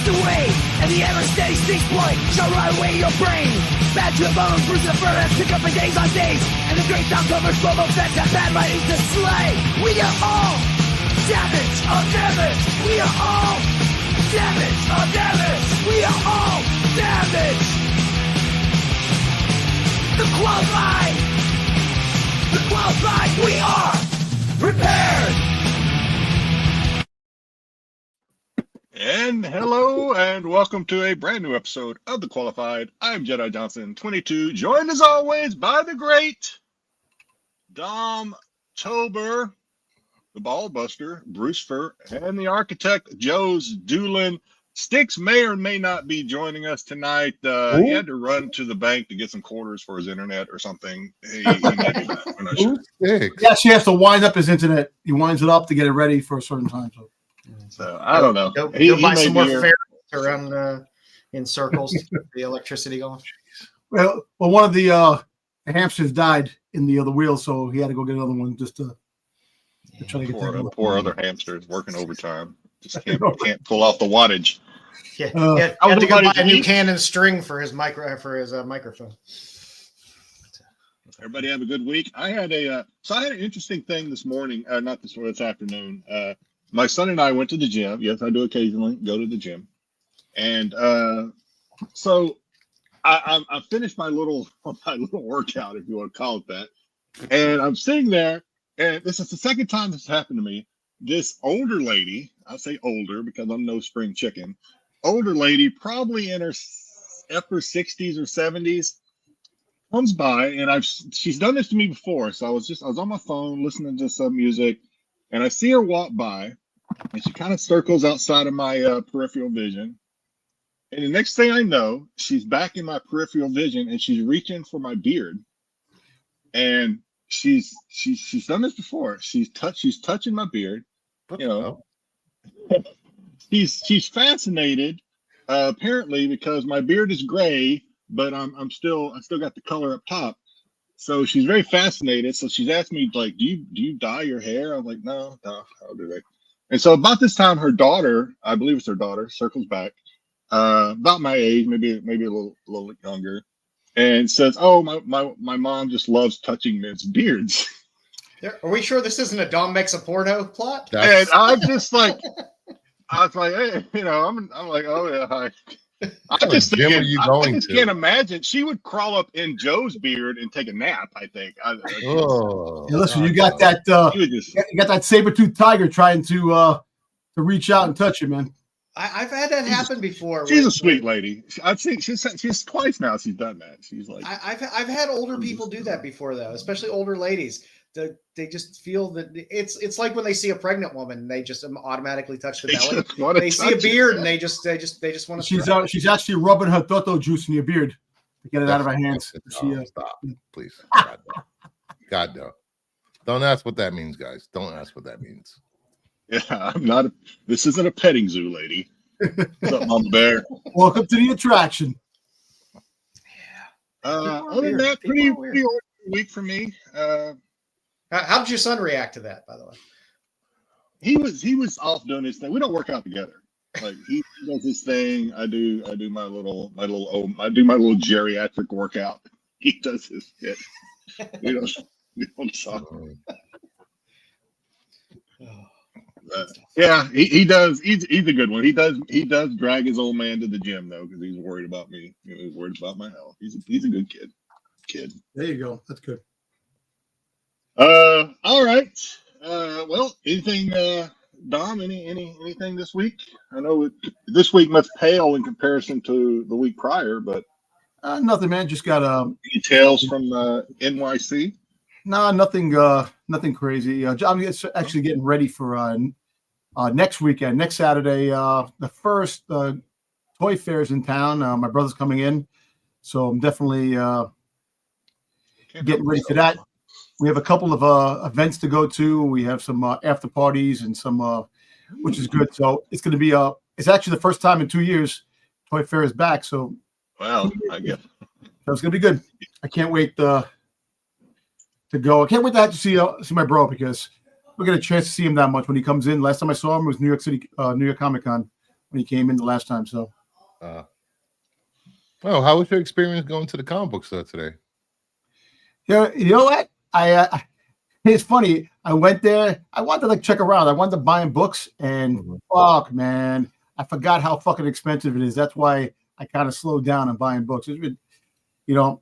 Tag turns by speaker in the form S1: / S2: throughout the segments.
S1: the way, and the ever-steady Styx point shall ride away your brain. Bad to the bones, bruise the furnace, pick up for days on days, and the great October slow-mo fence have bad writings to slay. We are all damage on damage. We are all damage on damage. We are all damage. The qualified, we are prepared.
S2: And hello, and welcome to a brand new episode of The Qualified. I'm Jedi Johnson, 22, joined as always by the great Dom Tober, the Ball Buster, Bruce Fur, and the architect, joesduelin. Styx may or may not be joining us tonight. He had to run to the bank to get some quarters for his internet or something. He may be back. We're not sure.
S3: Yeah, she has to wind up his internet. He winds it up to get it ready for a certain time.
S2: So I don't know.
S4: Go buy some more ferrets around in circles to keep the electricity going.
S3: Well, one of the hamsters died in the other wheel, so he had to go get another one just to try to get
S2: poor other hamsters working overtime. Just can't pull off the wattage.
S4: Yeah, I had to go buy a new Canon string for his microphone.
S2: Everybody have a good week. I had an interesting thing this morning. Not this afternoon. My son and I went to the gym. Yes, I do occasionally go to the gym, and so I finished my little workout, if you want to call it that. And I'm sitting there, and this is the second time this happened to me. This older lady, I say older because I'm no spring chicken. Older lady, probably in her upper 60s or 70s, comes by, and she's done this to me before. So I was on my phone listening to some music, and I see her walk by, and she kind of circles outside of my peripheral vision. And the next thing I know, she's back in my peripheral vision, and she's reaching for my beard. And she's done this before. She's touching my beard. You know, she's fascinated apparently because my beard is gray, but I still got the color up top. So she's very fascinated. So she's asked me, like, do you dye your hair? I'm like, no, how do they? And so about this time, her daughter, I believe it's her daughter, circles back, about my age, maybe a little younger, and says, "Oh, my mom just loves touching men's beards."
S4: Are we sure this isn't a Dom makes a porno plot?
S2: And I'm just like, I was like, hey, I'm like, oh yeah, hi. I just can't imagine. She would crawl up in Joe's beard and take a nap. I think.
S3: Listen, you got that. You got that saber-toothed tiger trying to reach out and touch you, man.
S4: I've had that happen before.
S2: She's a sweet lady. I'd say she's twice now. She's done that. She's like,
S4: I've had older people do that before, though, especially older ladies. They just feel that it's like when they see a pregnant woman, they just automatically touch the belly. They see a beard and they just want to.
S3: She's actually rubbing her toto juice in your beard to get it out of her hands.
S5: Stop, please. God no. Don't ask what that means, guys. Don't ask what that means.
S2: Yeah, I'm not. This isn't a petting zoo, lady. What's up, Mama Bear?
S3: Welcome to the attraction.
S2: Yeah. Other than that, pretty ordinary week for me.
S4: How did your son react to that, by the way?
S2: He was off doing his thing. We don't work out together. Like he does his thing. I do my little geriatric workout. He does his shit. We don't talk. Yeah, he does. He's a good one. He does drag his old man to the gym though because he's worried about me. He's worried about my health. He's a good kid.
S3: There you go. That's good.
S2: All right. Well, anything, Dom? Anything this week? I know this week must pale in comparison to the week prior, but
S3: nothing, man. Just got
S2: details from NYC.
S3: No, nothing crazy. I'm actually getting ready for next weekend, next Saturday. The first toy fair's in town. My brother's coming in, so I'm definitely getting ready for that. We have a couple of events to go to. We have some after parties and some, which is good. So it's going to be it's actually the first time in 2 years Toy Fair is back. So
S2: wow, I guess
S3: so it's going to be good. I can't wait to go. I can't wait to have to see my bro because we'll get a chance to see him that much when he comes in. Last time I saw him was New York Comic Con. when he came in the last time. So,
S5: Oh, how was your experience going to the comic book store today?
S3: yeah, you know what? It's funny. I went there. I wanted to like check around. I wanted to buy books, and fuck, man, I forgot how fucking expensive it is. That's why I kind of slowed down on buying books. It's been, you know,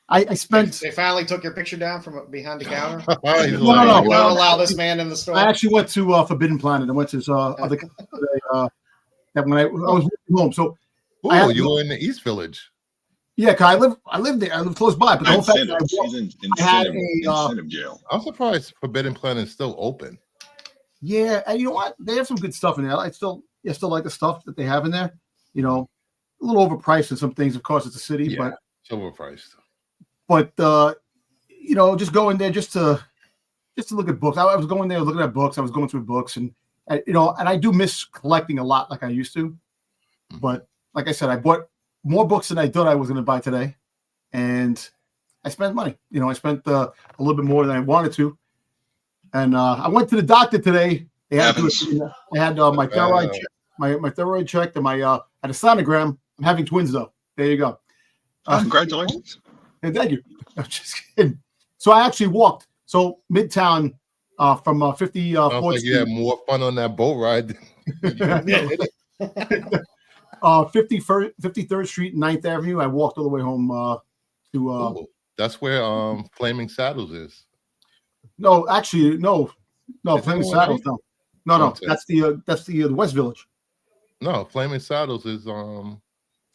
S3: I spent.
S4: They finally took your picture down from behind the counter.
S3: No.
S4: Don't allow this man in the store.
S3: I actually went to Forbidden Planet. I went to this other that when I was home. So,
S5: you were in the East Village.
S3: Yeah, cause I live there. I live close by. But the whole fact that
S2: I had incentive jail.
S5: I'm surprised Forbidden Planet is still open.
S3: Yeah, and you know what? They have some good stuff in there. I still like the stuff that they have in there. You know, a little overpriced in some things. Of course, it's a city, but
S5: it's overpriced.
S3: But you know, just going there just to look at books. I was going there looking at books. I was going through books, and you know, and I do miss collecting a lot like I used to. But like I said, I bought more books than I thought I was going to buy today, and I spent money. You know, I spent a little bit more than I wanted to, and I went to the doctor today. They had I had my thyroid my thyroid checked, and my had a sonogram. I'm having twins though. There you go.
S2: Congratulations.
S3: And thank you. I'm just kidding. So I actually walked. So Midtown from 54th
S5: like you had more fun on that boat ride.
S3: 53rd Street and 9th Avenue. I walked all the way home to.
S5: That's where Flaming Saddles is.
S3: No, actually, no. Flaming Saddles. No. That's the West Village.
S5: No, Flaming Saddles is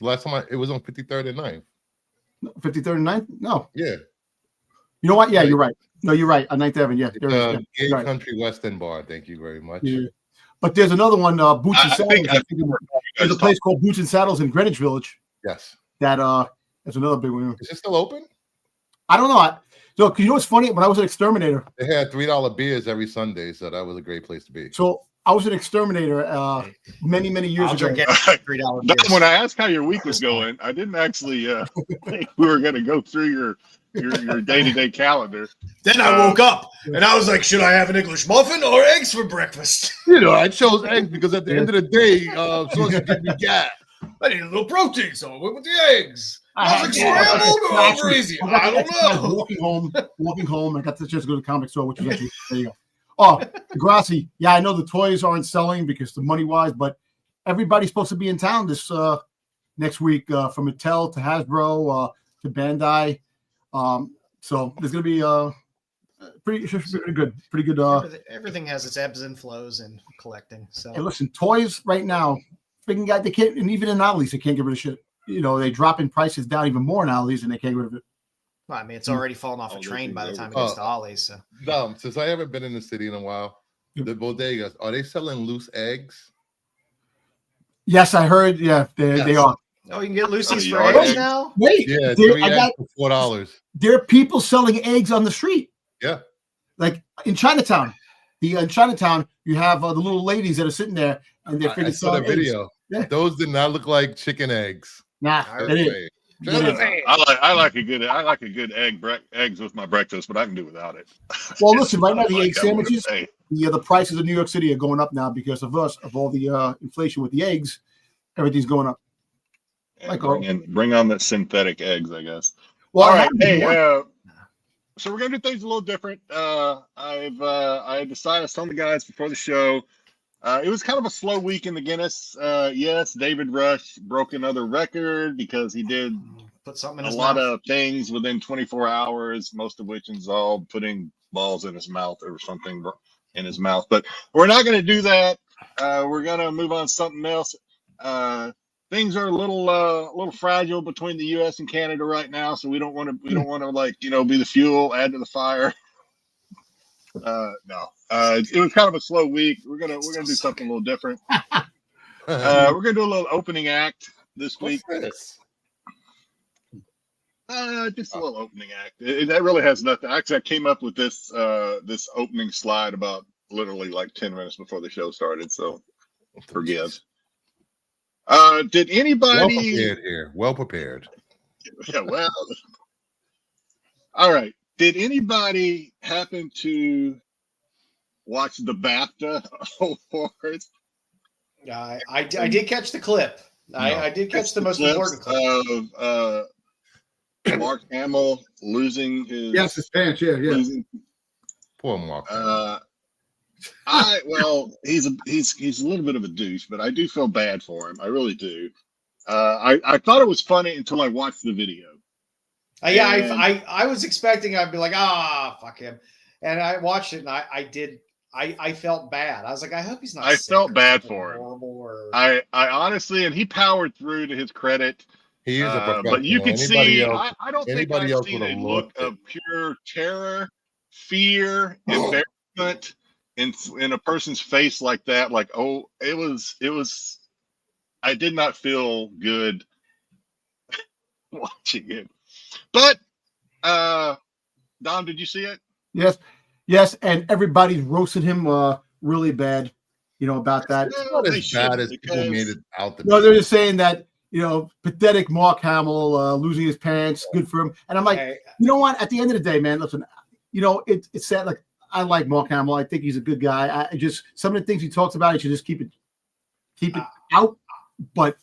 S5: last time it was on 53rd and 9th.
S3: 53rd and 9th? No.
S5: Yeah.
S3: You know what? Yeah, you're right. No, you're right. On 9th Avenue. Yeah.
S5: Gay Country Western Bar. Thank you very much.
S3: Yeah. But there's another one, Boots and Saddles. There's a place called Boots and Saddles in Greenwich Village.
S5: Yes.
S3: That's another big one.
S5: Is it still open?
S3: I don't know. So, you know what's funny? When I was an exterminator,
S5: they had $3 beers every Sunday, so that was a great place to be.
S3: So I was an exterminator many years ago.
S4: $3
S2: When I asked how your week was going, I didn't actually think we were going to go through your day-to-day calendar.
S4: Then I woke up and I was like, should I have an English muffin or eggs for breakfast?
S5: You know, I chose eggs because at the end of the day, so to give me gas.
S4: I need a little protein, so I went with the eggs. I was like, scrambled or over easy? I don't know.
S3: Walking home, I got the chance to go to the comic store, which was actually, there you go. Oh, Degrassi. Yeah, I know the toys aren't selling because the money-wise, but everybody's supposed to be in town this next week, from Mattel to Hasbro to Bandai. So there's going to be pretty good.
S4: Everything has its ebbs and flows in collecting. So
S3: hey, listen, toys right now, freaking guy, they can't, and even in Ollie's, they can't get rid of shit. You know, they dropping prices down even more in Ollie's, and they can't get rid of it.
S4: Well, I mean, it's already fallen off a train by the time it gets to Ollie's. So.
S5: Since I haven't been in the city in a while, the bodegas, are they selling loose eggs?
S3: Yes, I heard. Yeah, they are.
S4: Oh, you can get Lucy's for eggs now?
S3: Wait,
S5: yeah, 3 eggs for $4.
S3: There are people selling eggs on the street.
S5: Yeah,
S3: like in Chinatown. In Chinatown, you have the little ladies that are sitting there, and they're freaking selling
S5: eggs. Video. Yeah. Those did not look like chicken eggs.
S3: Nah,
S2: I like a good eggs with my breakfast, but I can do without it.
S3: Well, listen, right now the egg sandwiches, the prices in New York City are going up now because of all the inflation with the eggs. Everything's going up.
S2: Bring on the synthetic eggs, I guess.
S3: Well,
S2: all right, hey, so we're gonna do things a little different. I decided, I told the guys before the show. It was kind of a slow week in the Guinness. Yes, David Rush broke another record because he did
S4: put something in
S2: a lot of things within 24 hours, most of which involved putting balls in his mouth or something in his mouth. But we're not going to do that. We're going to move on to something else. Things are a little fragile between the U.S. and Canada right now, so we don't want to be the fuel, add to the fire. No. It was kind of a slow week. We're gonna do something a little different. We're gonna do a little opening act this week.
S5: What's
S2: this? Just a little opening act. That really has nothing. Actually, I came up with this opening slide about literally like 10 minutes before the show started. So forgive. Did anybody?
S5: Well prepared here. Well prepared.
S2: Yeah. Well. All right. Did anybody happen to watch the BAFTA awards?
S4: I did catch the clip. I did catch the most important clip
S2: of Mark Hamill losing his
S3: his pants. Yeah.
S5: Poor Mark.
S2: He's a little bit of a douche, but I do feel bad for him. I really do. I thought it was funny until I watched the video.
S4: I was expecting I'd be like, fuck him, and I watched it and I felt bad. I was like, I hope he's not.
S2: I felt bad for him.
S4: Or...
S2: I honestly, and he powered through, to his credit.
S5: He is a professional.
S2: But you can see, I don't think I've seen a look of
S5: it.
S2: pure terror, fear, embarrassment in a person's face like that. Like, it was. I did not feel good watching it. But Dom, did you see it?
S3: Yes, and everybody's roasting him really bad, about that.
S5: It's not as bad as people made it out.
S3: No, they're just saying that, pathetic Mark Hamill losing his pants, good for him. And I'm like, you know what? At the end of the day, man, listen, it's sad. Like, I like Mark Hamill. I think he's a good guy. I just, some of the things he talks about, he should just keep it out. But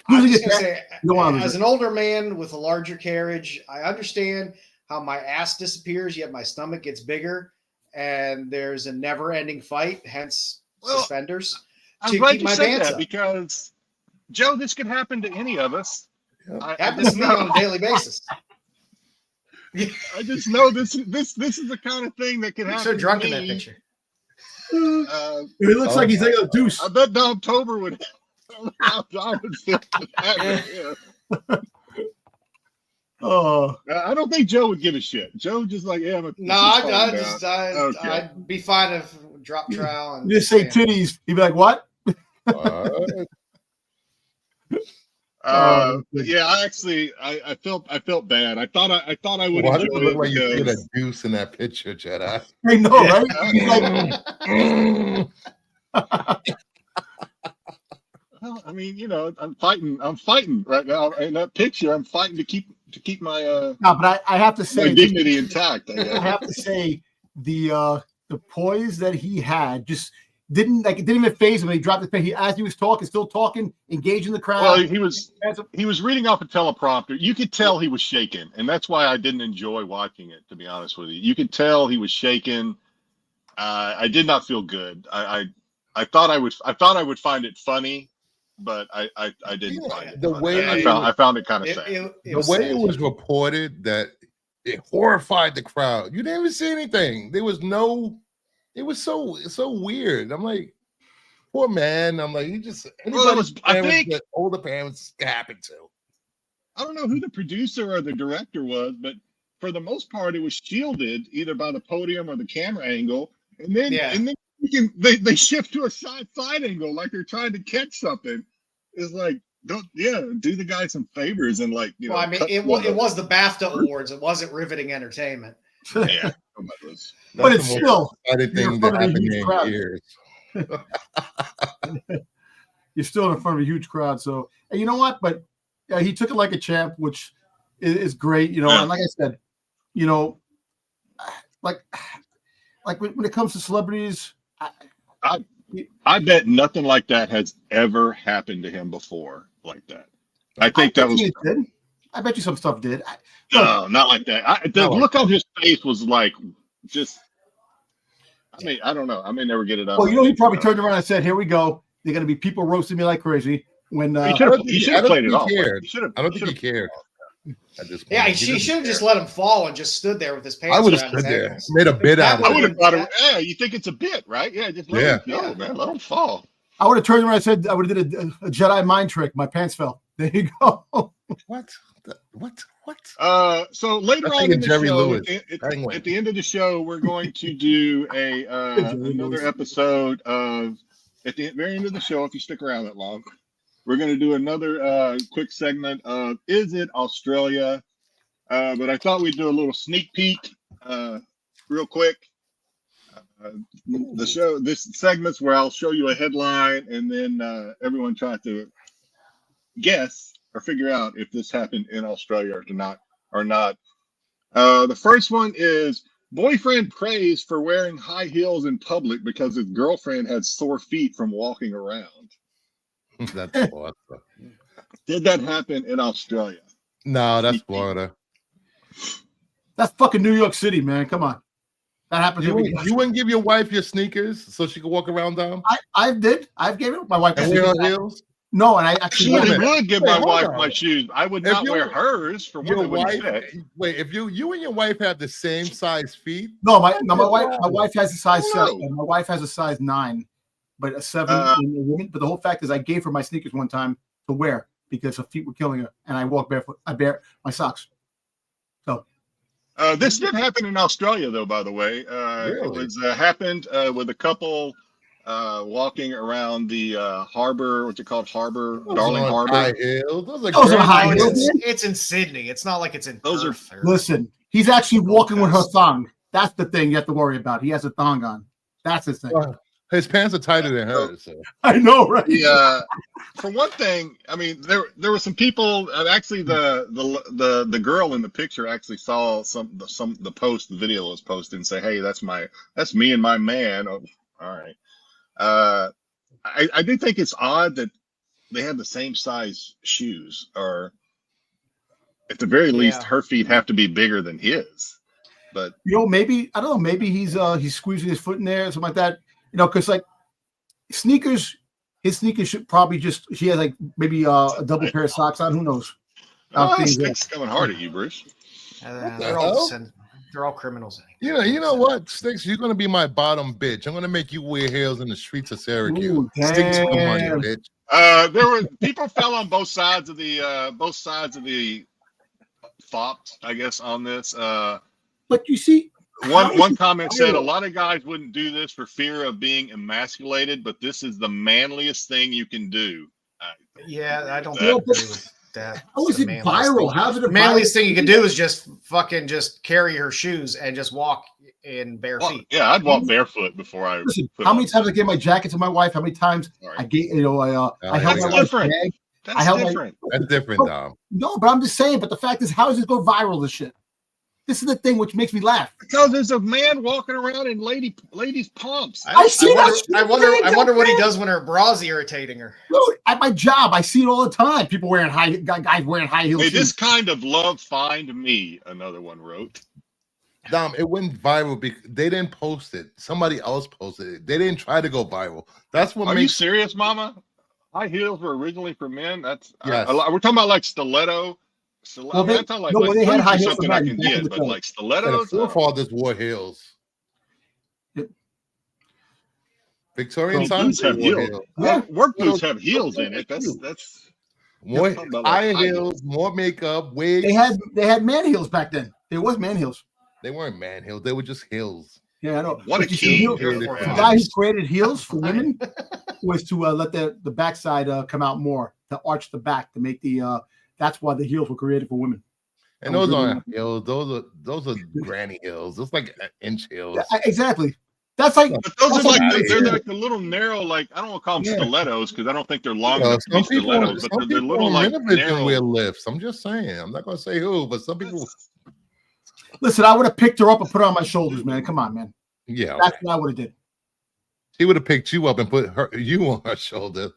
S4: as an older man with a larger carriage, I understand how my ass disappears, yet my stomach gets bigger, and there's a never-ending fight, hence suspenders.
S2: I'm glad you said that, because Joe, this could happen to any of us.
S4: Happens to me on a daily basis.
S2: I just know this is the kind of thing that can happen.
S4: So drunk in that picture.
S3: It looks like he's like a deuce.
S2: I bet October would. Dom would feel that. I don't think Joe would give a shit. Joe just like,
S4: I'd be fine if drop trowel and
S3: just say titties. He'd be like, what?
S2: I felt bad. I thought I would.
S5: Why does it look like you get a deuce in that picture, Jedi?
S3: I know, right?
S2: Well, I mean, I'm fighting right now in that picture. I'm fighting to keep my
S3: no, but I have to say
S2: my dignity intact.
S3: I have to say the poise that he had just didn't even faze him when he dropped the pen. As he was talking, still talking, engaging the crowd.
S2: Well, he was reading off a teleprompter. You could tell he was shaking, and that's why I didn't enjoy watching it. To be honest with you, you could tell he was shaking. I did not feel good. I thought I would find it funny, but I didn't find it. I found it kind of sad.
S5: The way it was reported that it horrified the crowd. You didn't even see anything. There was no. It was so weird. I'm like, poor man. I'm like, I think older parents happened to.
S2: I don't know who the producer or the director was, but for the most part, it was shielded either by the podium or the camera angle, and then they shift to a side angle like they're trying to catch something. It's like, do the guy some favors and like,
S4: Well, I mean, it was the BAFTA Awards. It wasn't riveting entertainment.
S2: Yeah.
S3: But it's still
S5: thing that happened in years.
S3: You're still in front of a huge crowd. So, and you know what? But he took it like a champ, which is great. And like I said, like when it comes to celebrities,
S2: I bet nothing like that has ever happened to him before like that. I think that was.
S3: I bet you some stuff did.
S2: No, not like that. The look on his face was like just. I mean, I don't know. I may never get it up.
S3: Well, he probably turned around and said, "Here we go. They're going to be people roasting me like crazy." When
S2: he should have played it off.
S5: I don't think he cared.
S4: Yeah, he should have just let him fall and just stood there with his pants.
S5: I would have stood there, made a bit out of it.
S2: I would have thought, you think it's a bit, right? Yeah, just let him go, man. Let him fall.
S3: I would have turned around and said, I would have did a Jedi mind trick. My pants fell. There you go.
S5: What?
S2: So later on in the show, at the end of the show, we're going to do another episode of, at the very end of the show, if you stick around that long, we're going to do another quick segment of Is It Australia? But I thought we'd do a little sneak peek real quick. This segment's where I'll show you a headline and then everyone try to guess or figure out if this happened in Australia or not. The first one is Boyfriend praised for wearing high heels in public because his girlfriend had sore feet from walking around.
S5: That's awesome.
S2: Did that happen in Australia?
S5: No, that's Florida.
S3: That's fucking New York City, man. Come on. That happens.
S5: You wouldn't give your wife your sneakers so she could walk around down?
S3: I did. I've given my wife
S5: and wear heels.
S3: No, and I actually
S2: would give my wife my shoes. I would not wear hers for
S5: your
S2: one.
S5: Wife. Wait, if you and your wife have the same size feet?
S3: No, my wife has a size 7. My wife has a size 9, but a 7 in a woman. But the whole fact is, I gave her my sneakers one time to wear because her feet were killing her, and I walk barefoot. I bear my socks. So.
S2: This did happen in Australia, though. By the way, really? It was happened with a couple walking around the harbor. What's it called? Harbor, Darling Harbor.
S5: High heels. Those
S3: are high heels.
S4: It's in Sydney. It's not like it's in.
S2: Those
S4: Perth
S2: are.
S3: Listen, he's actually walking with her thong. That's the thing you have to worry about. He has a thong on. That's his thing.
S5: His pants are tighter than hers. So.
S3: I know, right?
S2: Yeah. For one thing, I mean, there were some people. Actually, the girl in the picture actually saw the post, the video was posted, and say, "Hey, that's me and my man." Oh, all right. I do think it's odd that they have the same size shoes, or at the very least, her feet have to be bigger than his. But
S3: maybe I don't know. Maybe he's squeezing his foot in there, or something like that. Because like sneakers, his sneakers should probably she has like maybe a double pair of socks on. Who knows?
S2: Styx coming hard at you, Bruce.
S4: They're all criminals.
S5: Anyway. You know what, Styx? You're gonna be my bottom bitch. I'm gonna make you wear heels in the streets of Syracuse.
S3: Ooh,
S5: Styx, come on, you bitch.
S2: There were people fell on both sides of the FOC, I guess, on this.
S3: But you see.
S2: One comment said a lot of guys wouldn't do this for fear of being emasculated, but this is the manliest thing you can do.
S4: I don't agree with that.
S3: How is it viral? How's it the
S4: manliest thing you can do is just carry her shoes and just walk in bare feet.
S2: Yeah, I'd walk barefoot before I.
S3: Listen, how many times I gave my jacket to my wife? How many times I gave I held my wife's bag?
S2: That's different.
S5: That's different, Dom.
S3: No, but I'm just saying. But the fact is, how does it go viral? This shit. This is the thing which makes me laugh.
S2: Because there's a man walking around in ladies' pumps.
S4: I wonder what he does when her bra's irritating her.
S3: Dude, at my job, I see it all the time. People wearing guys wearing high heels.
S2: Hey, this kind of love find me. Another one wrote.
S5: Dom, it went viral because they didn't post it. Somebody else posted it. They didn't try to go viral. That's what.
S2: Are you serious, Mama? High heels were originally for men. That's
S5: yes.
S2: We're talking about like stiletto.
S3: Well, they had high heels
S2: something I can get, but like stilettos.
S5: Their forefathers wore heels.
S3: Yep.
S5: Victorian times
S2: have heels. Yeah. Work boots have heels in it. That's
S5: more high heels, more makeup, wigs.
S3: They had man heels back then. There was man heels.
S5: They weren't man heels. They were just heels.
S3: Yeah, I know.
S2: What a key!
S3: The guy who created heels for women was to let the backside come out more, to arch the back, to make the. That's why the heels were created for women.
S5: And those aren't heels. Those are granny heels. Those like inch heels.
S3: Yeah, exactly. That's like.
S2: But those are like they're like the little narrow, like I don't want to call them stilettos because I don't think they're long enough to be stilettos. But they're little like narrow.
S5: Wear lifts. I'm just saying. I'm not gonna say who, but some people.
S3: Listen, I would have picked her up and put her on my shoulders, man. Come on, man.
S5: Yeah,
S3: that's what I would have did.
S5: She would have picked you up and put you on her shoulder.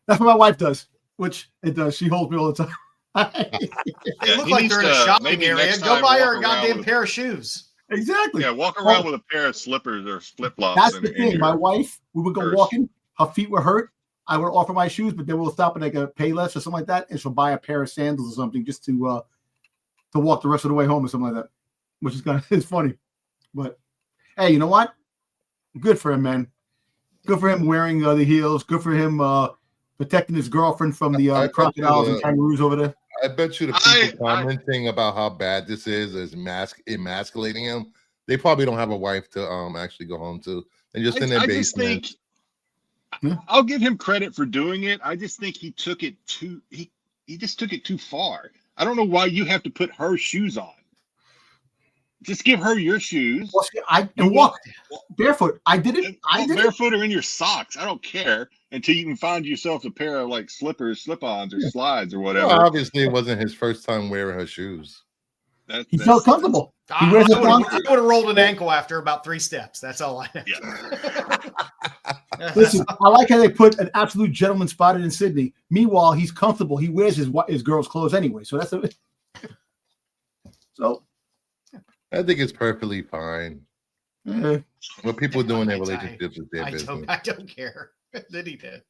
S3: That's what my wife does, which it does. She holds me all the time.
S4: They look like they're in a shopping area. Go buy her a goddamn pair of shoes.
S3: Exactly.
S2: Yeah, walk around with a pair of slippers or flip flops.
S3: That's the thing. My wife, we would go walking. Her feet were hurt. I would offer my shoes, but then we'll stop at like a Payless or something like that, and she'll buy a pair of sandals or something just to walk the rest of the way home or something like that, which is kind of it's funny. But hey, you know what? Good for him, man. Good for him wearing the heels. Good for him protecting his girlfriend from the crocodiles and kangaroos over there.
S5: I bet you the people commenting about how bad this is emasculating him. They probably don't have a wife to actually go home to. And just in their basement.
S2: I'll give him credit for doing it. I just think he took it too. He just took it too far. I don't know why you have to put her shoes on. Just give her your shoes.
S3: Well, I walk barefoot. I did it.
S2: Barefoot or in your socks. I don't care until you can find yourself a pair of like slippers, slip-ons, or slides or whatever.
S5: Well, obviously, it wasn't his first time wearing her shoes.
S3: He felt comfortable. He
S4: I would have rolled an ankle after about 3 steps. That's all I know.
S2: Yeah.
S3: Listen, I like how they put an absolute gentleman spotted in Sydney. Meanwhile, he's comfortable. He wears his girl's clothes anyway. So that's so.
S5: I think it's perfectly fine. What people do in their relationships is their business.
S4: I don't care. Then he did.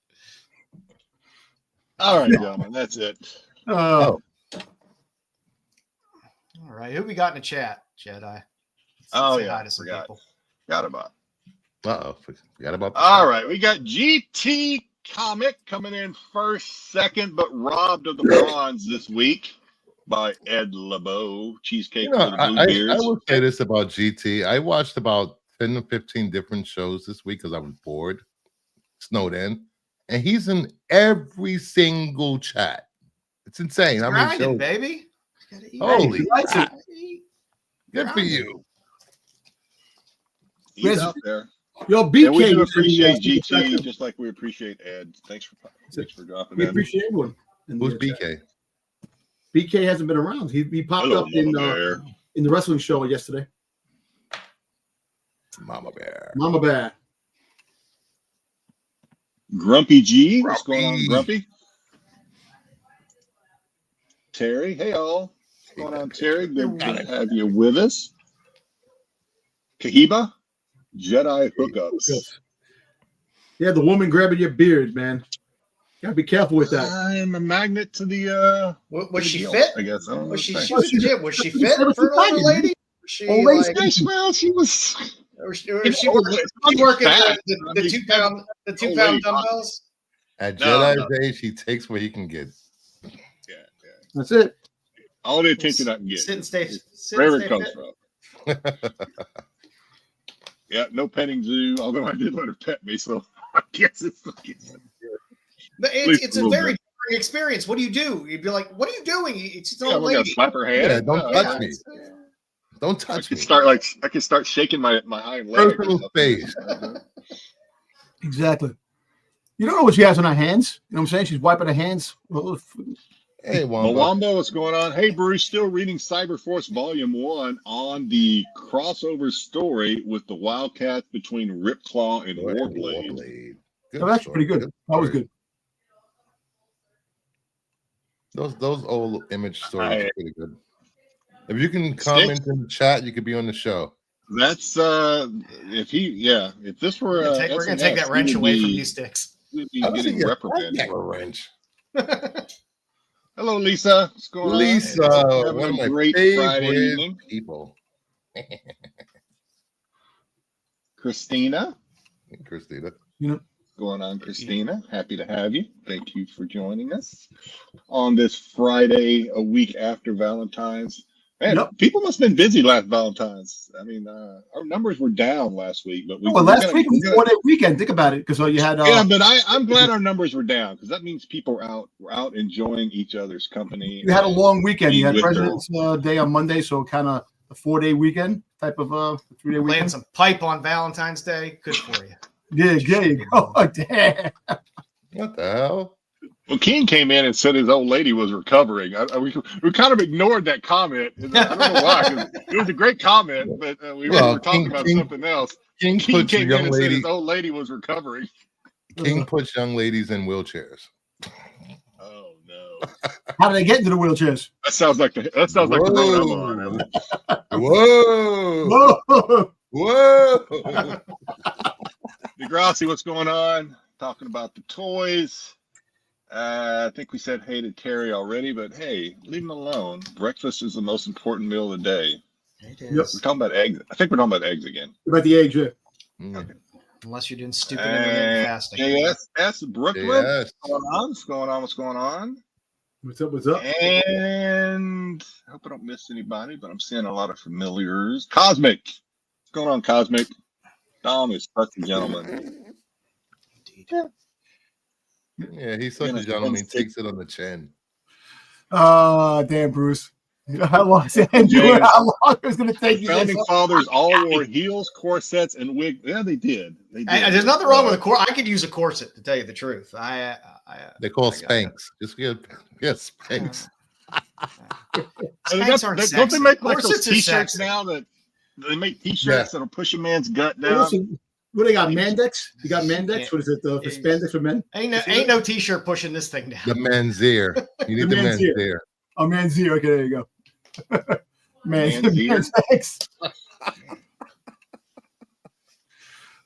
S2: All right, gentlemen, that's it.
S3: Oh.
S4: All right, who we got in the chat, Jedi?
S2: Say
S4: hi to some people.
S2: Forgot about.
S5: Forgot about.
S2: All right, we got GT Comic coming in first, second, but robbed of the bronze this week by Ed LeBeau. Cheesecake for the Blue Beers.
S5: I will say this about GT. I watched about 10 to 15 different shows this week because I was bored, snowed in, and he's in every single chat. It's insane.
S4: It's grinding, baby.
S5: Holy crap. Good for you.
S2: He's out there.
S3: Yo, BK,
S2: and we do appreciate GT just like we appreciate Ed. Thanks for dropping in.
S3: We appreciate everyone.
S5: Who's BK?
S3: BK hasn't been around. He popped up in the wrestling show yesterday.
S5: Mama Bear.
S3: Mama Bear.
S2: Grumpy G. What's going on, Grumpy? Terry. Hey, all. What's going on, Terry? Good to have you with us. Kahiba. Jedi hookups.
S3: Yeah, the woman grabbing your beard, man. Gotta be careful with that.
S2: I'm a magnet to the.
S4: Was she fit?
S2: I guess.
S4: Was she fit for an older lady? She
S2: well, she was.
S4: She working the 2 pound dumbbells.
S5: At Jedi's age, he takes what he can get.
S2: Yeah.
S3: That's it.
S2: All the attention I can get.
S4: Sit and stay.
S2: Wherever it comes from. Yeah, no petting zoo. Although I did let her pet me, so I guess it's.
S4: It's a very different experience. What do? You'd be like, "What are you doing?" It's an old lady.
S2: Slap her hand.
S5: Yeah, don't touch me. Don't touch me.
S2: I can start shaking my hind leg.
S5: Personal space.
S3: Exactly. You don't know what she has on her hands. You know what I'm saying? She's wiping her hands.
S5: Hey,
S2: Wombo, what's going on? Hey, Bruce, still reading Cyberforce Volume 1 on the crossover story with the Wildcats between Ripclaw and Warblade.
S3: Oh, that's pretty good. That was good.
S5: Those old image stories are pretty good. If you can comment in the chat, you could be on the show.
S2: That's if this were
S4: we're gonna take that wrench away from you, Styx.
S2: We'd be getting reprimanded.
S5: A wrench.
S2: Hello, Lisa. What's going on?
S5: Lisa, one of my
S2: great Friday evening.
S5: People.
S2: Christina.
S3: What's
S2: going on, Christina? Happy to have you. Thank you for joining us on this Friday, a week after Valentine's. Man, people must have been busy last Valentine's. I mean, our numbers were down last week, but
S3: last week was a 4-day weekend. Think about it, because you had.
S2: But I'm glad our numbers were down because that means people were out enjoying each other's company.
S3: You had a long weekend. You had President's Day on Monday, so kind of a 4-day weekend type of 3-day weekend.
S4: Playing some pipe on Valentine's Day. Good for you.
S3: Yeah, there you go. Oh, damn.
S5: What the hell?
S2: Well, King came in and said his old lady was recovering. We kind of ignored that comment. I don't know why. 'Cause it was a great comment, but we were talking about something else.
S5: King
S2: came in and said his old lady was recovering.
S5: King puts young ladies in wheelchairs.
S2: Oh no!
S3: How do they get into the wheelchairs?
S2: That sounds like the road I'm
S5: on. Whoa!
S2: Degrassi, what's going on? Talking about the toys. I think we said hey to Terry already, but hey, leave him alone. Breakfast is the most important meal of the day.
S4: It is.
S2: We're talking about eggs. I think we're talking about eggs again.
S3: About the eggs, yeah.
S2: Okay.
S4: Unless you're doing stupid intermittent fasting.
S2: Yes, Brooklyn.
S5: Yes.
S2: What's going on?
S3: What's up?
S2: And I hope I don't miss anybody, but I'm seeing a lot of familiars. Cosmic. What's going on, Cosmic? Dom is such a gentleman.
S5: Yeah, he's such a gentleman. He takes it on the chin.
S3: Damn, Bruce. You know how long it was going to take you?
S2: Founding fathers all wore heels, corsets, and wigs. Yeah, they did.
S4: There's nothing wrong with a corset. I could use a corset, to tell you the truth.
S5: They call Spanx. Just get Spanx.
S2: Don't they make like those T-shirts now that they make T-shirts that'll push a man's gut down?
S3: Listen, what they got? Mandex? You got Mandex? What is it? The spandex for men?
S4: Ain't no T-shirt pushing this thing down.
S5: The men's ear. You need the men's ear.
S3: Oh, man's ear. Okay, there you go. Man's ear.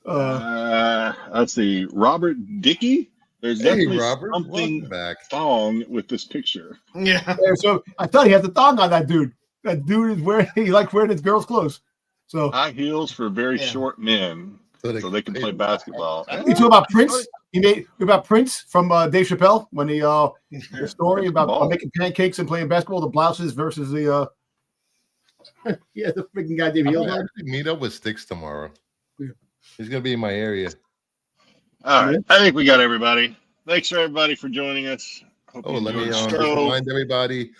S2: Let's see. Robert Dickey. There's definitely something wrong with this picture.
S4: Yeah.
S3: So I thought he had the thong on that dude. That dude is wearing. He likes wearing his girls' clothes. So
S2: high heels for very short men, so they can play basketball.
S3: You talk about Prince. He made about Prince from Dave Chappelle when he the story about making pancakes and playing basketball. The blouses versus the the freaking goddamn heel.
S5: I'm gonna meet up with Styx tomorrow. Yeah. He's gonna be in my area.
S2: All right, I think we got everybody. Thanks for everybody for joining us.
S5: Let me just remind everybody,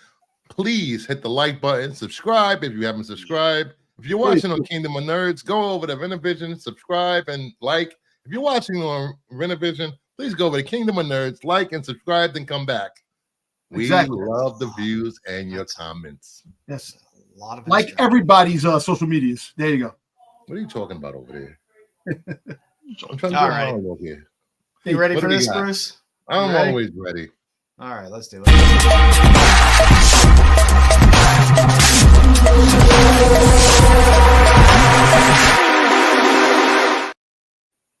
S5: please hit the like button, subscribe if you haven't subscribed. If you're watching on Kingdom of Nerds, go over to Renovision, subscribe and like. If you're watching on Renovision, please go over to Kingdom of Nerds, like and subscribe, then come back. We love the views and your comments.
S3: Yes, a lot of like everybody's social medias. There you go.
S5: What are you talking about over there?
S4: I'm trying to all right. Here. You ready for this, Bruce?
S5: I'm always ready.
S4: All right, let's do it.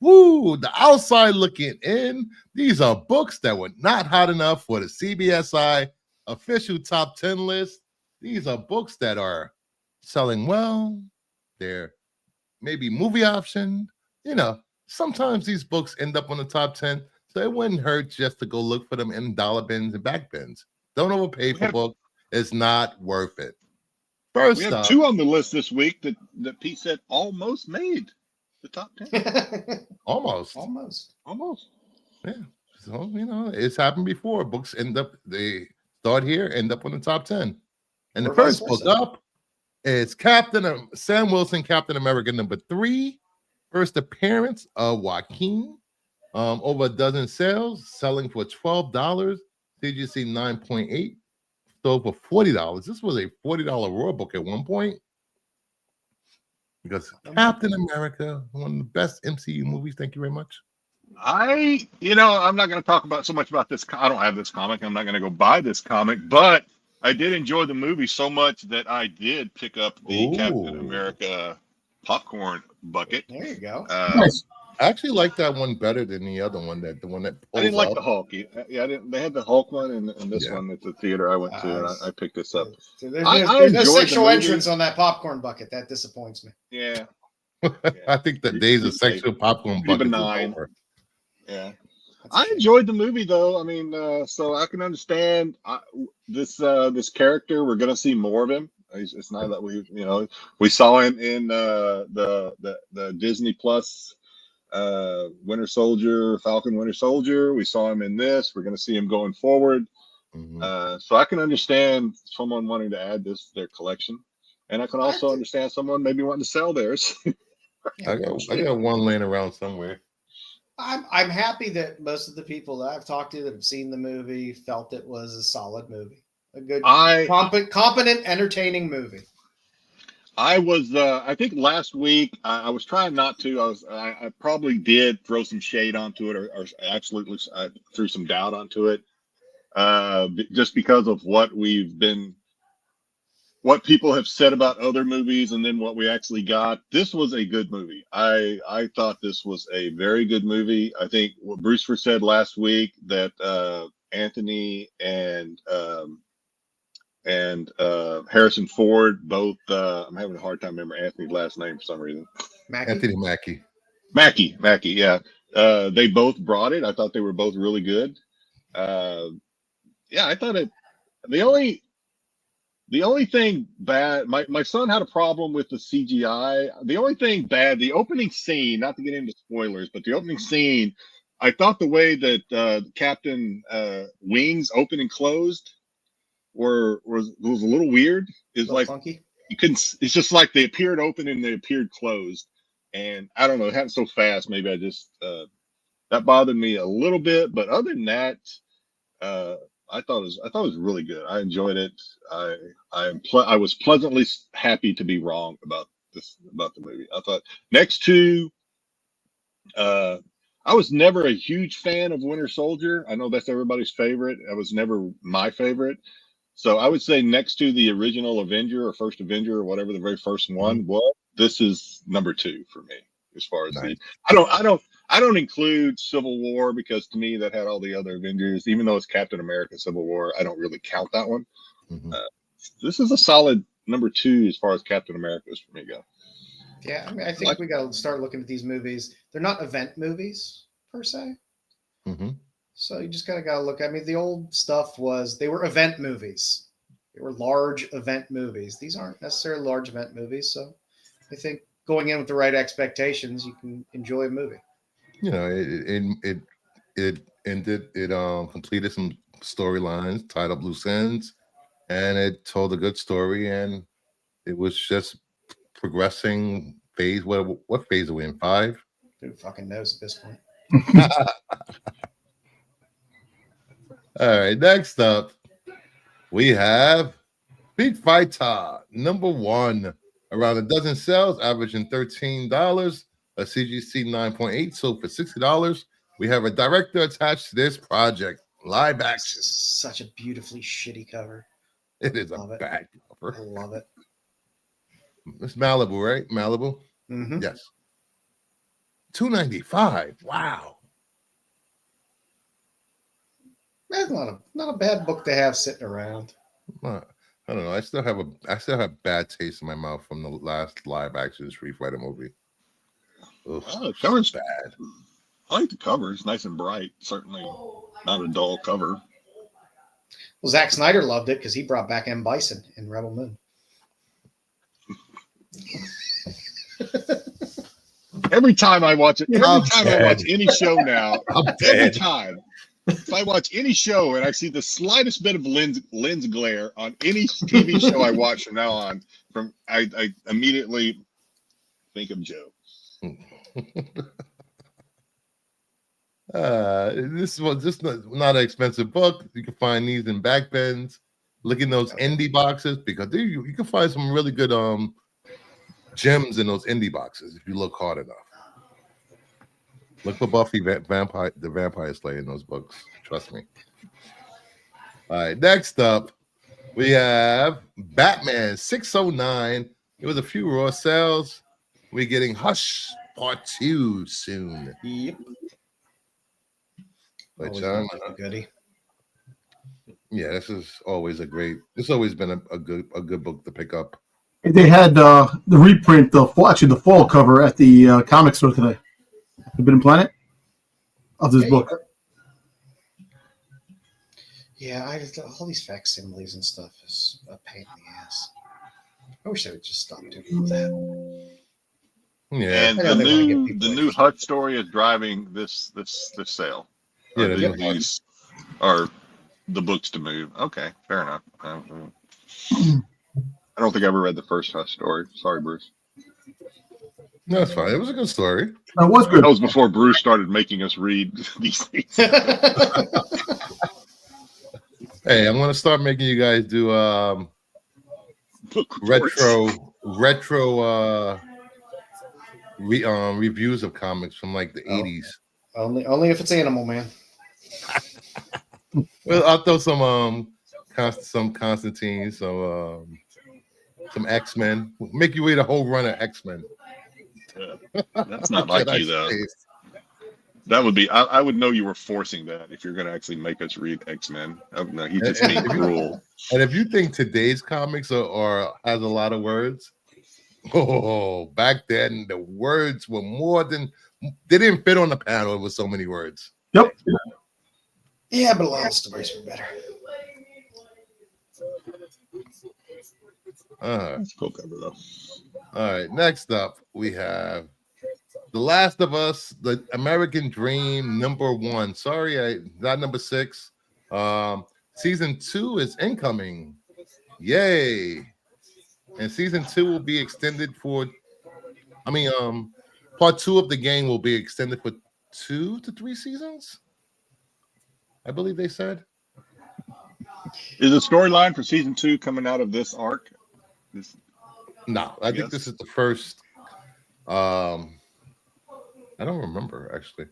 S5: Woo! The outside looking in. These are books that were not hot enough for the Cbsi official top 10 list. These are books that are selling well. They're maybe movie option. You know, sometimes these books end up on the top 10, so it wouldn't hurt just to go look for them in dollar bins and back bins. Don't overpay for books. It's not worth it. First,
S2: we have two on the list this week that Pete said almost made the top 10.
S5: Almost. Yeah. So, you know, it's happened before. Books they start here, end up on the top 10. And the first book up is Sam Wilson, Captain America #3. First appearance of Joaquin. Over a dozen sales, selling for $12. CGC 9.8, sold for $40. This was a $40 raw book at one point. Because Captain America, one of the best MCU movies. Thank you very much.
S2: I'm not going to talk so much about this. I don't have this comic. I'm not going to go buy this comic, but I did enjoy the movie so much that I did pick up the Captain America popcorn bucket.
S4: There you go.
S3: Nice.
S5: I actually like that one better than the other one. I
S2: didn't like the Hulk. Yeah, I didn't. They had the Hulk one and this one at the theater I went to, and I picked this up.
S4: So there's no sexual entrance on that popcorn bucket. That disappoints me.
S2: Yeah.
S5: I think the days of sexual popcorn bucket is over.
S2: Yeah. I enjoyed the movie though. I mean, so I can understand this character. We're gonna see more of him. It's not that we saw him in the Disney Plus Winter Soldier, Falcon Winter Soldier. We saw him in this. We're going to see him going forward. Mm-hmm. So I can understand someone wanting to add this to their collection, and I can also understand someone maybe wanting to sell theirs.
S5: I got one laying around somewhere.
S4: I'm happy that most of the people that I've talked to that have seen the movie felt it was a solid movie, a good, competent, entertaining movie.
S2: I was, I think last week I was trying not to. I probably did throw some shade onto it, or actually I threw some doubt onto it, just because of what people have said about other movies, and then what we actually got. This was a good movie. I thought this was a very good movie. I think what Bruce said last week that Anthony and Harrison Ford both. I'm having a hard time remembering Anthony's last name for some reason.
S5: Anthony Mackie.
S2: Mackie. Yeah. They both brought it. I thought they were both really good. Yeah, I thought it. The only thing bad. My son had a problem with the CGI. The only thing bad. The opening scene. Not to get into spoilers, but the opening scene. I thought the way that Captain wings opened and closed was a little weird. It's like funky. You couldn't. It's just like they appeared open and they appeared closed, and I don't know. It happened so fast. Maybe I just that bothered me a little bit. But other than that, I thought it was really good. I enjoyed it. I was pleasantly happy to be wrong about the movie. I thought next to I was never a huge fan of Winter Soldier. I know that's everybody's favorite. I was never my favorite. So I would say next to the original Avenger or first Avenger or whatever the very first one was, this is number 2 for me as far as
S5: Nice.
S2: I don't include Civil War because to me that had all the other Avengers. Even though it's Captain America Civil War, I don't really count that one.
S5: Mhm.
S2: This is a solid number 2 as far as Captain America's for me go.
S4: Yeah, I mean, I think we got to start looking at these movies. They're not event movies per se.
S5: Mhm.
S4: So you just got to look. I mean, the old stuff they were event movies. They were large event movies. These aren't necessarily large event movies. So I think going in with the right expectations, you can enjoy a movie.
S5: You know, it ended. It completed some storylines, tied up loose ends, and it told a good story. And it was just progressing phase. What phase are we in? 5?
S4: Who fucking knows at this point?
S5: All right. Next up, we have Street Fighter #1. Around a dozen sales, averaging $13. A CGC 9.8 sold for $60. We have a director attached to this project. Live action.
S4: Such a beautifully shitty cover.
S5: It is
S4: Love
S5: a
S4: it.
S5: bad
S4: I
S5: cover.
S4: love it.
S5: It's Malibu, right? Malibu?
S4: Mm-hmm.
S5: Yes. $2.95. Wow.
S4: That's not a bad book to have sitting around.
S5: I don't know. I still have bad taste in my mouth from the last live action Street Fighter movie. Ugh,
S2: The cover's
S5: bad.
S2: I like the cover. It's nice and bright. Certainly not a dull cover.
S4: Well, Zack Snyder loved it because he brought back M. Bison in Rebel Moon.
S2: Every time I watch it, I watch any show now, every time, if I watch any show and I see the slightest bit of lens glare on any TV show I watch from now on, I immediately think of Joe.
S5: This was just not an expensive book. You can find these in back bins. Look in those indie boxes because you can find some really good gems in those indie boxes if you look hard enough. Look for Buffy the Vampire Slayer in those books. Trust me. All right, next up we have Batman 609. There was a few raw sales. We're getting Hush Part 2 soon.
S4: Yep.
S5: Which
S4: goodie.
S5: Yeah, this is always it's always been a good book to pick up.
S3: They had the reprint, the fall cover at the comic store today. Forbidden Planet of this book.
S4: Yeah, all these facsimiles and stuff is a pain in the ass. I wish they would just stop doing that.
S5: Yeah,
S2: and the new Hush story is driving this sale.
S5: Yeah,
S2: these are the books to move. Okay, fair enough. I don't think I ever read the first Hush story. Sorry, Bruce.
S5: No, it's fine. It was a good story.
S3: That was good.
S2: That was before Bruce started making us read these things.
S5: Hey, I'm gonna start making you guys do retro reviews of comics from like the 80s.
S4: Only if it's Animal Man.
S5: Well, I'll throw some Constantine, some X-Men. Make you read a whole run of X-Men.
S2: That's not like you though. That would be. I would know you were forcing that if you're going to actually make us read X-Men. No, he just being cruel.
S5: And if you think today's comics are has a lot of words, back then the words were more than they didn't fit on the panel. It was so many words.
S3: Yep.
S4: Yeah, but a lot of stories were better.
S2: That's a cool cover though.
S5: All right, next up we have The Last of Us, the American Dream #1. Sorry, not #6. Season 2 is incoming. Yay! And season 2 will be extended for. Part 2 of the game will be extended for 2 to 3 seasons. I believe they said.
S2: Is the storyline for season 2 coming out of this arc?
S5: No, I think this is the first. I don't remember actually.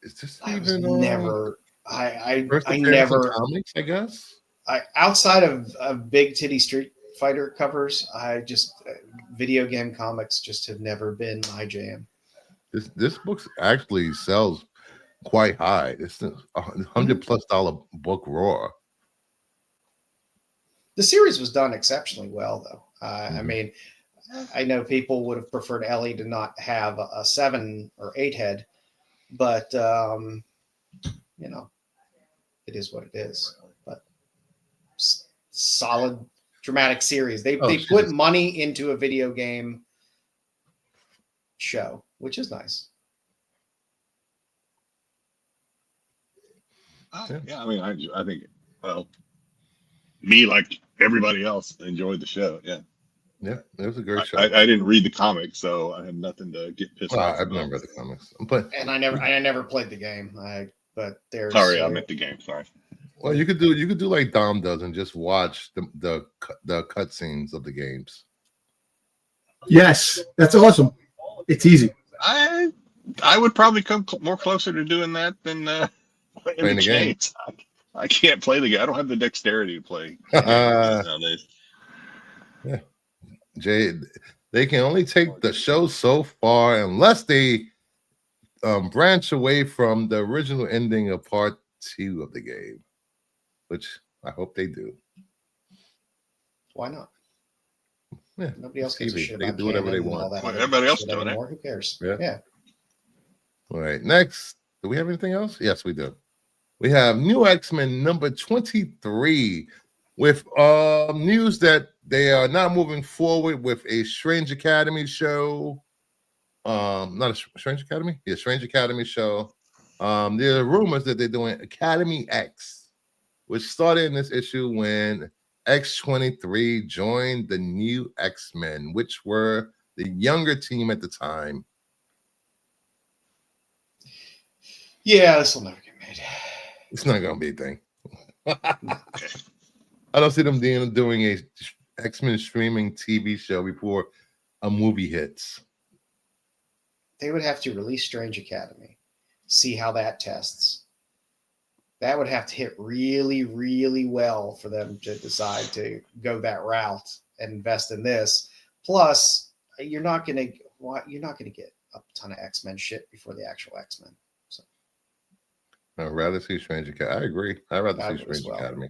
S5: Is this even
S4: never? I
S5: first
S4: never
S5: comics? I guess.
S4: Outside of big titty Street Fighter covers, I just video game comics just have never been my jam.
S5: This book actually sells quite high. It's a $100+ book raw.
S4: The series was done exceptionally well, though. I mean, I know people would have preferred Ellie to not have a 7 or 8 head, but you know, it is what it is. But solid dramatic series. They put money into a video game show, which is nice.
S2: Yeah, I mean, I think, well, me like everybody else enjoyed the show. Yeah,
S5: it was a great show.
S2: I didn't read the comics, so I had nothing to get pissed off.
S5: I've never read the comics, but
S4: and I never played the game. But there's
S2: sorry, I meant the game. Sorry.
S5: Well, you could do like Dom does and just watch the cutscenes of the games.
S3: Yes, that's awesome. It's easy.
S2: I would probably come more closer to doing that than playing the games. I can't play the game. I don't have the dexterity to play nowadays.
S5: Yeah, Jay, they can only take the show so far unless they branch away from the original ending of part 2 of the game, which I hope they do.
S4: Why not?
S5: Yeah,
S4: nobody else gives a shit.
S5: They can do whatever they want.
S2: Everybody else doing it.
S4: Who cares?
S5: Yeah. All right. Next, do we have anything else? Yes, we do. We have New X-Men number 23 with news that they are not moving forward with a Strange Academy show. Not a Strange Academy? Yeah, Strange Academy show. There are rumors that they're doing Academy X, which started in this issue when X-23 joined the New X-Men, which were the younger team at the time.
S4: Yeah, this will never get made.
S5: It's not going to be a thing. I don't see them doing a X-Men streaming TV show before a movie hits.
S4: They would have to release Strange Academy, see how that tests. That would have to hit really, really well for them to decide to go that route and invest in this. Plus, you're not going to get a ton of X-Men shit before the actual X-Men. So,
S5: I'd rather see Strange Academy. I agree. I'd rather see Strange Academy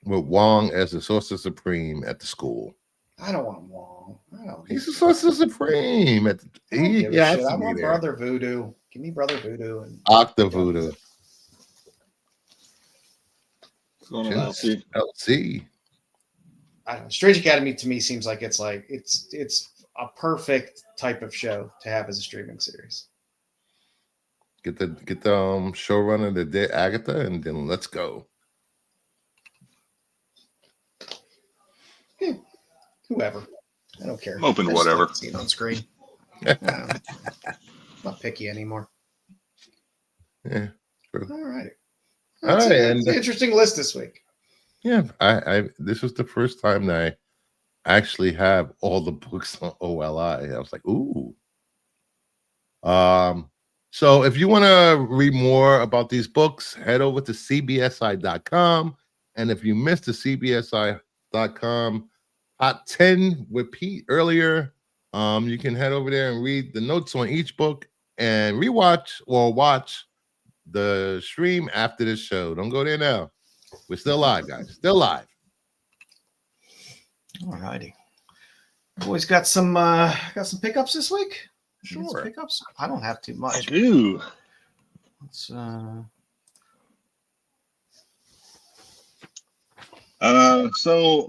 S5: with Wong as the Sorcerer Supreme at the school.
S4: I don't want Wong.
S5: He's the Sorcerer Supreme.
S4: I want Brother Voodoo. Give me Brother Voodoo and
S5: Octa Voodoo.
S2: LC.
S4: I don't know. Strange Academy to me seems like it's a perfect type of show to have as a streaming series.
S5: Get the showrunner, the dead Agatha, and then let's go.
S4: Whoever, I don't care.
S2: I'm open to whatever.
S4: See it on screen. Not picky anymore.
S5: Yeah, true.
S4: All right.
S5: All right,
S4: and an interesting list this week.
S5: Yeah, I this was the first time that I actually have all the books on OLI. I was like, ooh. So if you want to read more about these books, head over to cbsi.com. And if you missed the cbsi.com Hot 10 with Pete earlier, you can head over there and read the notes on each book and rewatch or watch the stream after this show. Don't go there now. We're still live, guys. Still live.
S4: All righty. Boys got some pickups this week?
S5: Sure.
S4: Pickups? I don't have too much.
S2: I do.
S4: Let's
S2: so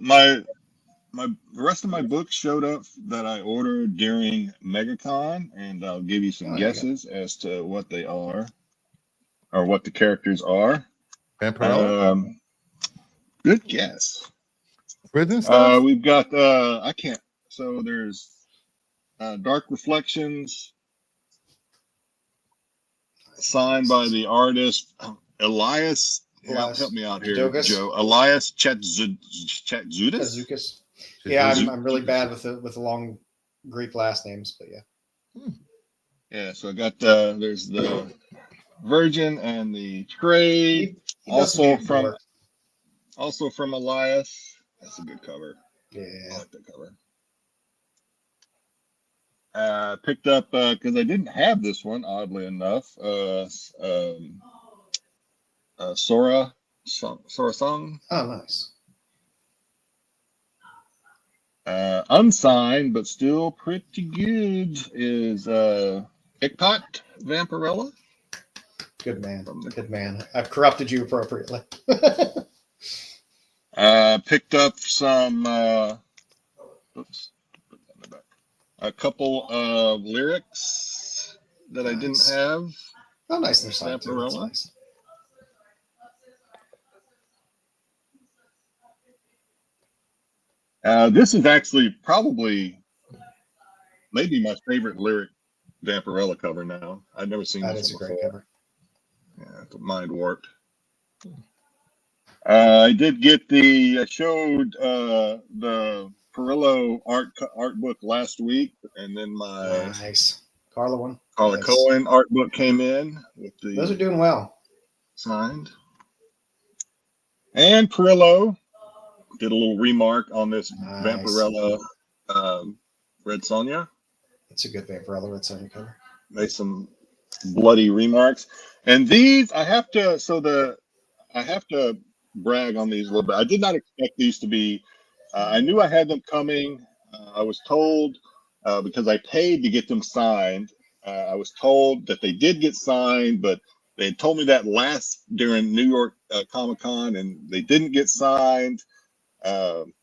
S2: the rest of my books showed up that I ordered during MegaCon, and I'll give you some guesses as to what they are or what the characters are.
S5: Vampirella?
S2: Good guess.
S5: Prison stuff?
S2: We've got I can't. So there's Dark Reflections, signed by the artist Elias Help me out here,
S4: Dogus?
S2: Joe. Elias Chatzoudis?
S4: Kazukas. Yeah, I'm really bad with the long Greek last names, but yeah.
S2: Yeah, so I got there's the Virgin and the Trade.
S4: He does some
S2: Also
S4: beautiful work.
S2: from Elias. That's a good cover.
S4: Yeah.
S2: I like that cover. Picked up because I didn't have this one, oddly enough. Sora Song.
S4: Oh, nice.
S2: Unsigned, but still pretty good, is Ickpot Vampirella.
S4: Good man. Good man. I've corrupted you appropriately.
S2: Picked up some a couple of lyrics that I didn't have.
S4: Oh, nice. They're signed too. That's nice.
S2: This is actually probably maybe my favorite lyric Vampirella cover now. I've never seen this one before. That is a great cover. Yeah, it's Mind Warped. I did get I showed the Perillo art book last week, and then my
S4: nice Carla one.
S2: Carla Cohen art book came in with the.
S4: Those are doing well.
S2: Signed. And Perillo did a little remark on this Vampirella Red Sonja.
S4: That's a good Vampirella Red Sonja cover.
S2: Made some bloody remarks, and these I have to brag on these a little bit. I did not expect these to be. I knew I had them coming. I was told because I paid to get them signed. I was told that they did get signed, but they had told me that during New York Comic Con, and they didn't get signed.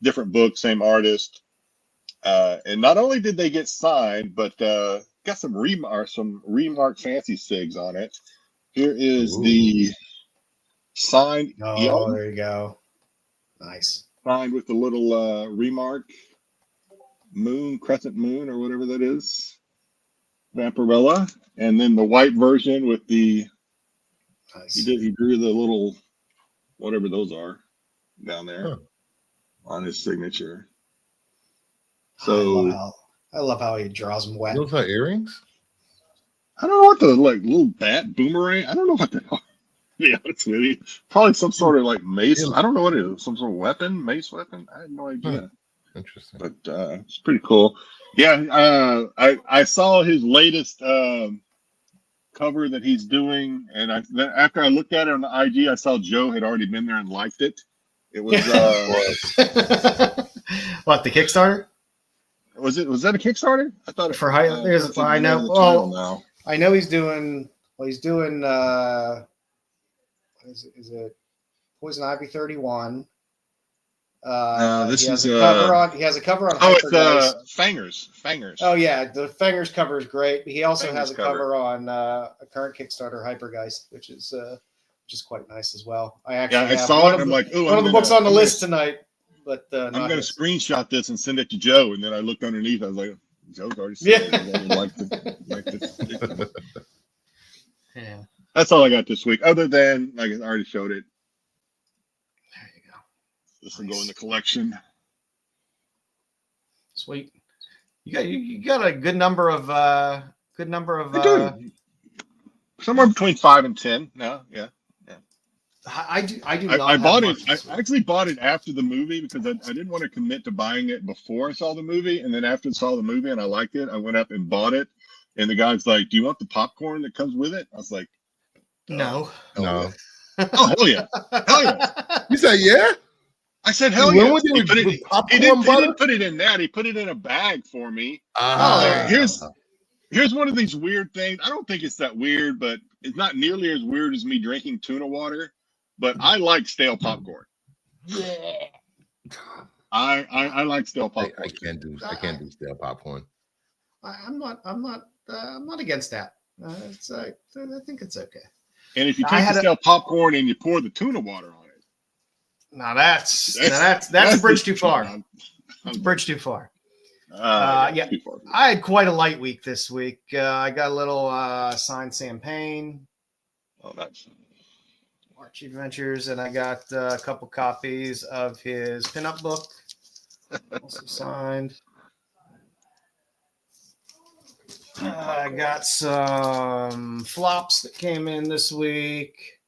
S2: Different book, same artist, and not only did they get signed, but got some remark fancy sigs on it. Here is the signed.
S4: Oh, there you go. Nice.
S2: Signed with the little remark crescent moon, or whatever that is. Vampirella, and then the white version with the. Nice. He drew the little whatever those are down there on his signature. So
S4: I love how he draws them wet.
S5: Those are earrings?
S2: I don't know what the little bat boomerang. I don't know what they are. To be honest with you, probably some sort of mace. I don't know what it is. Some sort of weapon, mace weapon. I have no idea.
S5: Interesting,
S2: but it's pretty cool. Yeah, I saw his latest cover that he's doing, and after I looked at it on the IG, I saw Joe had already been there and liked it. It was
S4: what, the Kickstarter?
S2: Was that a Kickstarter? I thought it,
S4: for high. I know. Well, I know he's doing. Well, he's doing. Is it Poison Ivy 31?
S2: This is
S4: cover on. He has a cover on.
S2: Oh, it's Fangers.
S4: Oh yeah, the Fangers cover is great. He also has a cover on a current Kickstarter, Hypergeist, which is quite nice as well. I
S2: saw it. I'm like, oh,
S4: one of the books on the list tonight. But
S2: I'm going to screenshot this and send it to Joe, and then I looked underneath. I was like, Joe's already seen it.
S4: Yeah.
S2: That's all I got this week. Other than, I already showed it.
S4: There you go.
S2: This will go in the collection.
S4: Sweet. You got a good number of
S2: somewhere between 5 and 10 now. Yeah.
S4: I do not.
S2: I bought it. I actually bought it after the movie because I didn't want to commit to buying it before I saw the movie, and then after I saw the movie and I liked it, I went up and bought it. And the guy's like, "Do you want the popcorn that comes with it?" I was like,
S4: "No."
S5: No.
S2: Oh hell yeah! Hell yeah!
S5: You said yeah?
S2: I said hell yeah! He didn't put it in that. He put it in a bag for me. Here's one of these weird things. I don't think it's that weird, but it's not nearly as weird as me drinking tuna water. But I like stale popcorn.
S4: Yeah.
S2: I like stale popcorn.
S5: I can't do stale popcorn.
S4: I'm not against that. I think it's okay.
S2: And if you take the stale popcorn and you pour the tuna water on it,
S4: now that's a bridge too far. It's a bridge too far. Yeah, too far. I had quite a light week this week. I got a little signed Sam Payne.
S2: Oh, that's
S4: Cheap Adventures, and I got a couple copies of his pinup book, also signed. I got some flops that came in this week.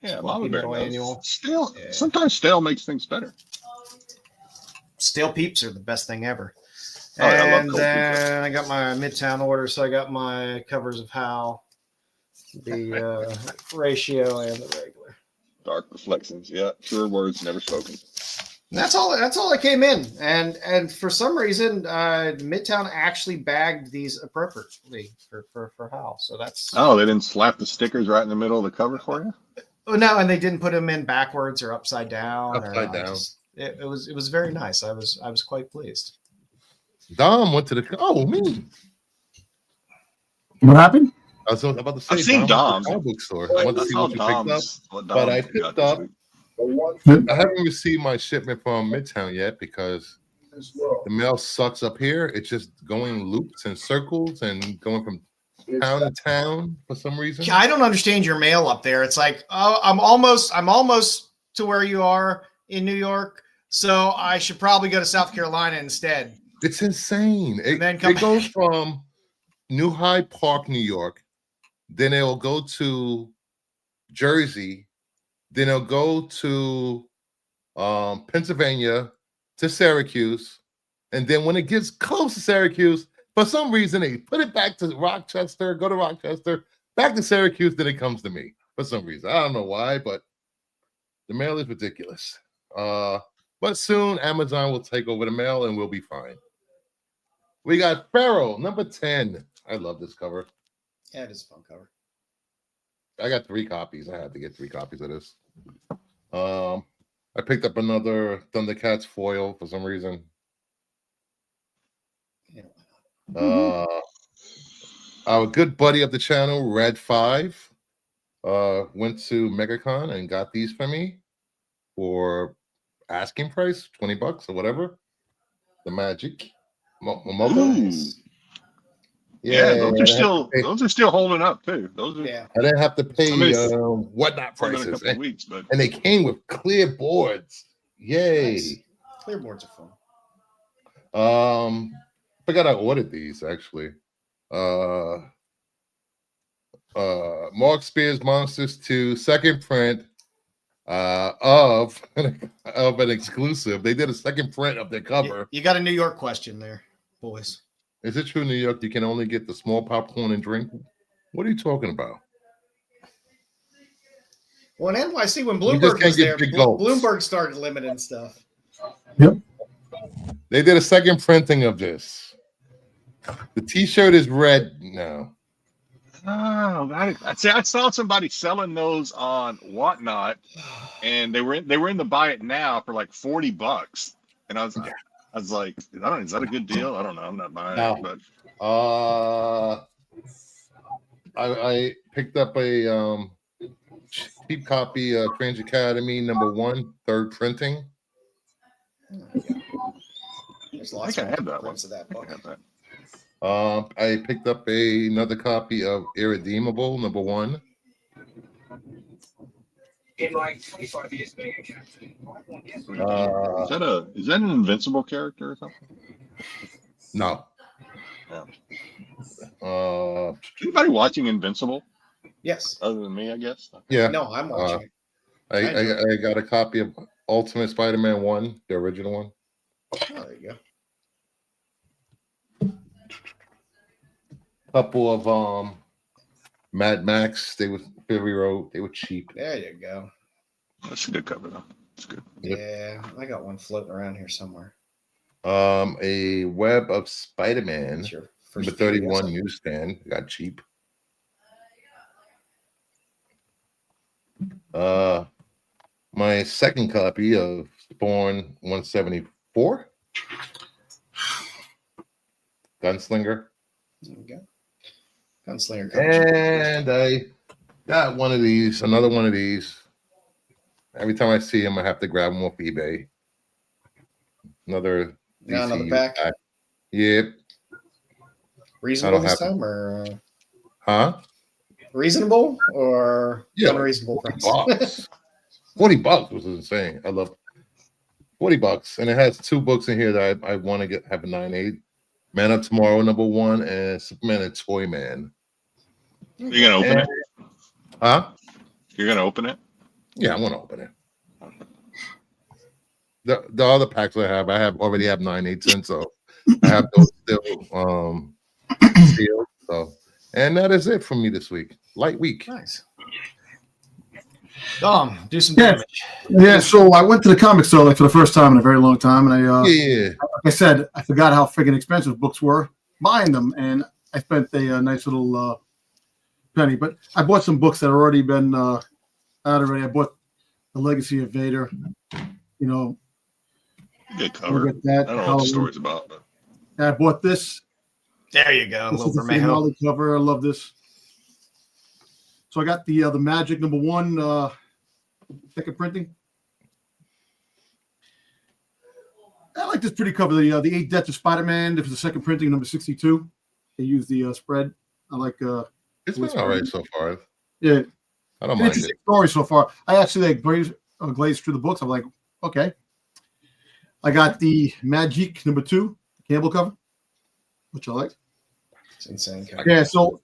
S2: Yeah,
S4: Floppy
S2: Mama Bear
S4: Metal
S2: knows.
S4: Annual.
S2: Stale.
S4: Yeah.
S2: Sometimes stale makes things better.
S4: Stale Peeps are the best thing ever.
S2: Oh, yeah, I love
S4: And
S2: cold
S4: then I got my Midtown order, so I got my covers of Hal, the ratio, and the regular.
S2: Dark Reflections. Yeah, sure words never spoken.
S4: And that's all that came in. And for some reason, Midtown actually bagged these appropriately for Hal. So that's
S2: Oh, they didn't slap the stickers right in the middle of the cover for you?
S4: oh no, and they didn't put them in backwards or upside down.
S5: Upside down.
S4: It was very nice. I was quite pleased.
S5: Dom went to the me.
S3: What happened?
S5: I was about to say
S2: I've seen
S5: Dom
S2: Dom's.
S5: at the comic book store. I want to see what you picked up. But I picked up. I haven't received my shipment from Midtown yet because the mail sucks up here. It's just going loops and circles and going from town to town for some reason.
S4: I don't understand your mail up there. It's like, oh, I'm almost to where you are in New York, so I should probably go to South Carolina instead.
S5: It's insane. It goes from New Hyde Park, New York, then it'll go to Jersey, then it'll go to Pennsylvania, to Syracuse, and then when it gets close to Syracuse, for some reason they put it back to Rochester, go to Rochester, back to Syracuse, then it comes to me for some reason. I don't know why, but the mail is ridiculous. But soon Amazon will take over the mail and we'll be fine. We got Pharaoh, number 10. I love this cover.
S4: Yeah, it is a fun cover.
S5: I got 3 copies. I had to get 3 copies of this. I picked up another Thundercats foil for some reason.
S4: Yeah.
S5: Our good buddy of the channel, Red 5, went to MegaCon and got these for me for asking price, $20 or whatever. The Magic.
S2: Nice. Yeah, those are still holding up too. Those are.
S4: Yeah.
S5: I didn't have to pay whatnot prices,
S2: a couple of weeks, but
S5: and they came with clear boards. Yay!
S4: Nice. Clear boards are fun.
S5: Forgot I ordered these actually. Mark Spears Monsters 2 second print of an exclusive. They did a second print of their cover.
S4: You got a New York question there, boys.
S5: Is it true in New York you can only get the small popcorn and drink? What are you talking about?
S4: Well, in NYC, when Bloomberg was there, Bloomberg started limiting stuff.
S3: Yep.
S5: They did a second printing of this. The T-shirt is red now.
S2: Oh, I saw somebody selling those on Whatnot, and they were in the buy it now for like $40, and I was like, is that a good deal? I don't know. I'm not buying it, but
S5: I picked up a cheap copy of Strange Academy #1, third printing.
S4: There's lots of prints of that book.
S5: I picked up another copy of Irredeemable #1.
S1: In like 25 years being a captain.
S2: Is that an Invincible character or something?
S5: No.
S2: Anybody watching Invincible?
S4: Yes.
S2: Other than me, I guess.
S5: Yeah.
S4: No, I'm watching
S5: it. I got a copy of Ultimate Spider-Man 1, the original one.
S4: Oh, there you go.
S5: Couple of Mad Max. They were Fury Road. They were cheap.
S4: There you go.
S2: That's a good cover though. It's good.
S4: Yeah, I got one floating around here somewhere.
S5: A Web of Spider-Man number 31 newsstand. Got cheap. My second copy of Spawn 174. Gunslinger.
S4: There you go. Gunslinger.
S5: And I got one of these, another one of these. Every time I see him, I have to grab them off eBay. Another
S4: back.
S5: Yep.
S4: Reasonable this time, or
S5: huh?
S4: reasonable or unreasonable price?
S5: $40 was insane. I love $40, and it has 2 books in here that I want to have a 9.8. Man of Tomorrow #1 and Superman and Toyman.
S2: You're gonna open it?
S5: Huh?
S2: You're gonna open it?
S5: Yeah, I'm gonna open it. The other packs I already have 9/8 in, so I have those still sealed. So, and that is it for me this week. Light week.
S4: Nice. Do some damage.
S3: Yeah, so I went to the comic store like for the first time in a very long time, and like I said, I forgot how friggin' expensive books were buying them, and I spent a nice little penny. But I bought some books that had already been out already. I bought The Legacy of Vader. You know,
S2: good cover.
S3: That,
S2: I don't know what the story's about, but
S3: I bought this.
S4: There you go.
S3: This is the finale cover. I love this. So I got the Magic #1 second printing. I like this pretty cover. The 8 Deaths of Spider-Man. This is the second printing, number 62. They use the spread. I like.
S5: It's been all right so far.
S3: Yeah,
S5: I don't mind it.
S3: Story so far. I actually like glazed through the books. I'm like, okay. I got the Magic #2 Campbell cover, which I like.
S4: It's insane.
S3: Yeah, so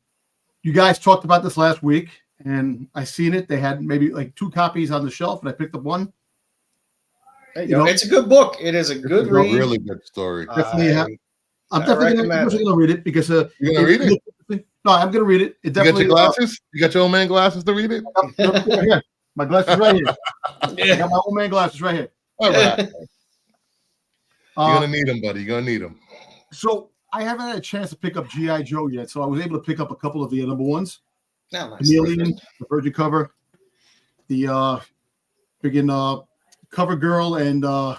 S3: you guys talked about this last week, and I seen it. They had maybe like 2 copies on the shelf, and I picked up one.
S4: You know, it's a good book. It is a good read.
S5: Really good story.
S3: Definitely I'm definitely going to read it because
S5: you're going to read it?
S3: No, I'm going to read it. It definitely.
S5: You got your glasses? You got your old man glasses to read it?
S3: Yeah, my glasses right here. I got my old man glasses right here.
S5: All right. You're going to need them, buddy. You're going to need them.
S3: So I haven't had a chance to pick up G.I. Joe yet, so I was able to pick up a couple of the #1s.
S4: Oh, nice.
S3: Chameleon, the Virgin cover, the friggin' Cover Girl, and the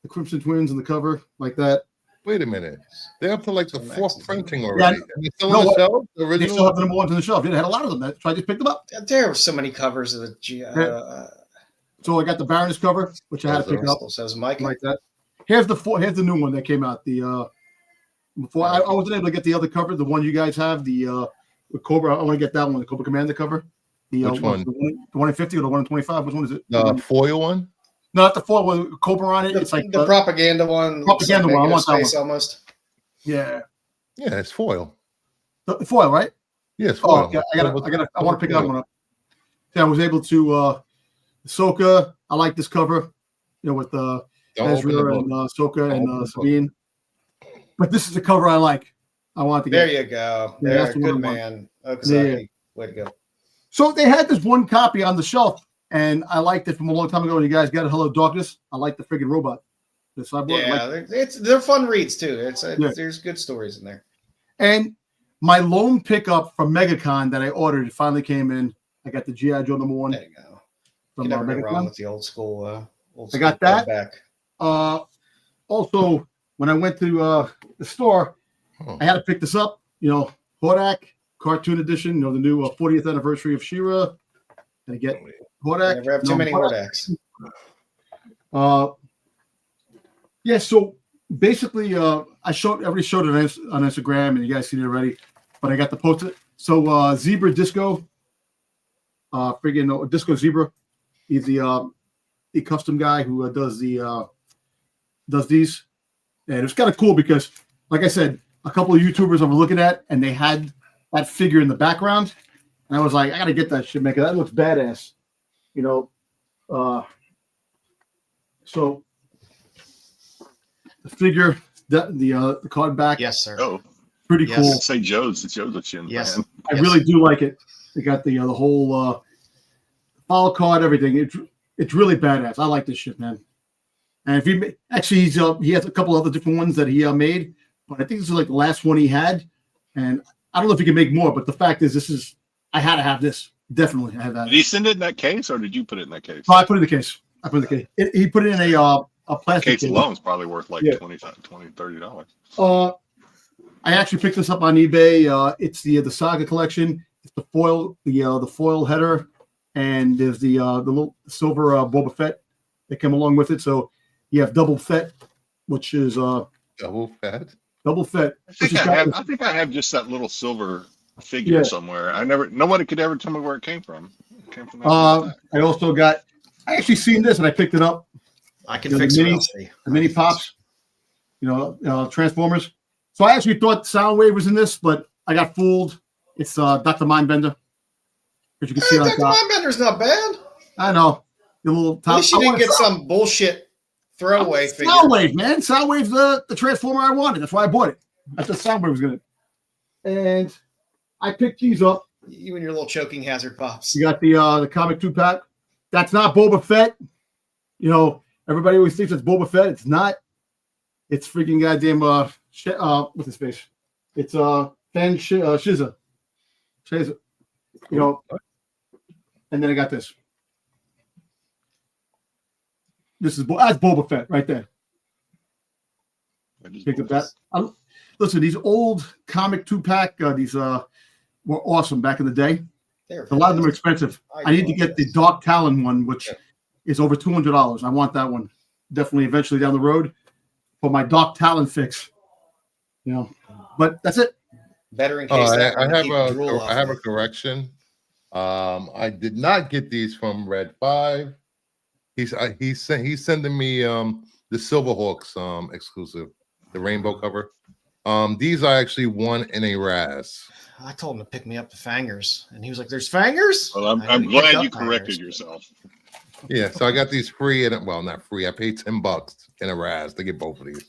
S3: Crimson Twins on the cover, like that.
S5: Wait a minute. They're up to like the 4th printing already.
S3: Yeah,
S5: and they're still on the shelf? The
S3: they still have the #1s on the shelf. Yeah, they had a lot of them. So I just picked them up.
S4: There were so many covers of the G.I.
S3: So I got the Baroness cover, which I had to pick up.
S4: Says Mike.
S3: Like that. Here's the new one that came out. The before I wasn't able to get the other cover, the one you guys have, the with Cobra. I want to get that one, the Cobra Commander cover. The
S5: which one?
S3: The 150 or the 125? Which one is it?
S5: The foil one?
S3: No, not the foil one with Cobra on it. It's like
S4: the propaganda one.
S3: Propaganda one. I want that one.
S4: Almost.
S3: Yeah.
S5: Yeah, it's foil.
S3: The foil, right?
S5: Yeah, it's foil.
S3: Oh, okay. I want to pick that one up. Yeah, I was able to Ahsoka. I like this cover. You know, with Ezra and Ahsoka and Sabine. But this is the cover I like. I want to get.
S4: There you go. Yeah, that's good man. Exactly. Way to go.
S3: So they had this one copy on the shelf, and I liked it from a long time ago. And you guys got it, Hello Darkness. I like the friggin' robot.
S4: They're fun reads too. There's good stories in there.
S3: And my lone pickup from MegaCon that I ordered finally came in. I got the G.I. Joe #1.
S4: There you go. You never go wrong with the old school.
S3: I got that.
S4: Back.
S3: Also, when I went to the store, I had to pick this up. You know, Hordak cartoon edition. You know, the new 40th anniversary of She-Ra. And I get Hordak.
S4: Never have too many Hordaks.
S3: Yeah. So basically, everybody showed it on Instagram, and you guys seen it already. But I got the post-it. So Zebra Disco, Disco Zebra. He's the custom guy who does these, and it's kind of cool because, like I said, a couple of YouTubers I was looking at, and they had that figure in the background, and I was like, I gotta get that shit, man, because that looks badass, you know. So the figure, the card back,
S4: yes, sir.
S2: Oh,
S3: pretty cool.
S2: Say Joe's. It's Joe's chin.
S4: Yes,
S2: man.
S3: I really do like it. They got the whole follow card, everything. It's really badass. I like this shit, man. And if he has a couple other different ones that he made, but I think this is like the last one he had. And I don't know if he can make more, but the fact is, I had to have this. Definitely, I had that.
S2: Did he send it in that case, or did you put it in that case?
S3: Oh, I put it in the case. He put it in a plastic
S2: case alone is probably worth like $20-$30.
S3: I actually picked this up on eBay. It's the Saga collection. It's the foil, the foil header, and there's the little silver Boba Fett that came along with it. So you have double Fett, which is
S5: double Fett.
S3: Double Fett.
S2: I think I have just that little silver figure somewhere. Nobody could ever tell me where it came from. It came from
S3: I also got. I actually seen this and I picked it up.
S4: I can fix
S3: the
S4: it.
S3: The mini pops. Transformers. So I actually thought Soundwave was in this, but I got fooled. It's Dr. Mindbender. As you can see on
S4: Dr.
S3: top.
S4: Mindbender's not bad.
S3: I know. The little top.
S4: At least you didn't get some bullshit throwaway figure.
S3: Soundwave, man. Soundwave's the transformer I wanted. That's why I bought it. I thought Soundwave was gonna. And I picked these up.
S4: You and your little choking hazard pops.
S3: You got the comic 2-pack. That's not Boba Fett. Everybody always thinks it's Boba Fett. It's not. It's freaking goddamn what's his face? It's Fan Shiza. And then I got this. This is that's Boba Fett right there. Picked up that. Listen, these old comic 2-pack, these were awesome back in the day. A lot of them are expensive. I need to get the Dark Talon one, which is over $200. I want that one. Definitely eventually down the road for my Dark Talon fix. But that's it.
S4: Better in case
S5: I have a correction. I did not get these from Red 5. He's sending me the Silverhawks exclusive, the rainbow cover. These are actually one in a Raz.
S4: I told him to pick me up the fangers, and he was like, "There's fangers."
S2: Well, I'm glad you corrected yourself.
S5: Yeah, so I got these free, not free. I paid $10 in a Raz to get both of those.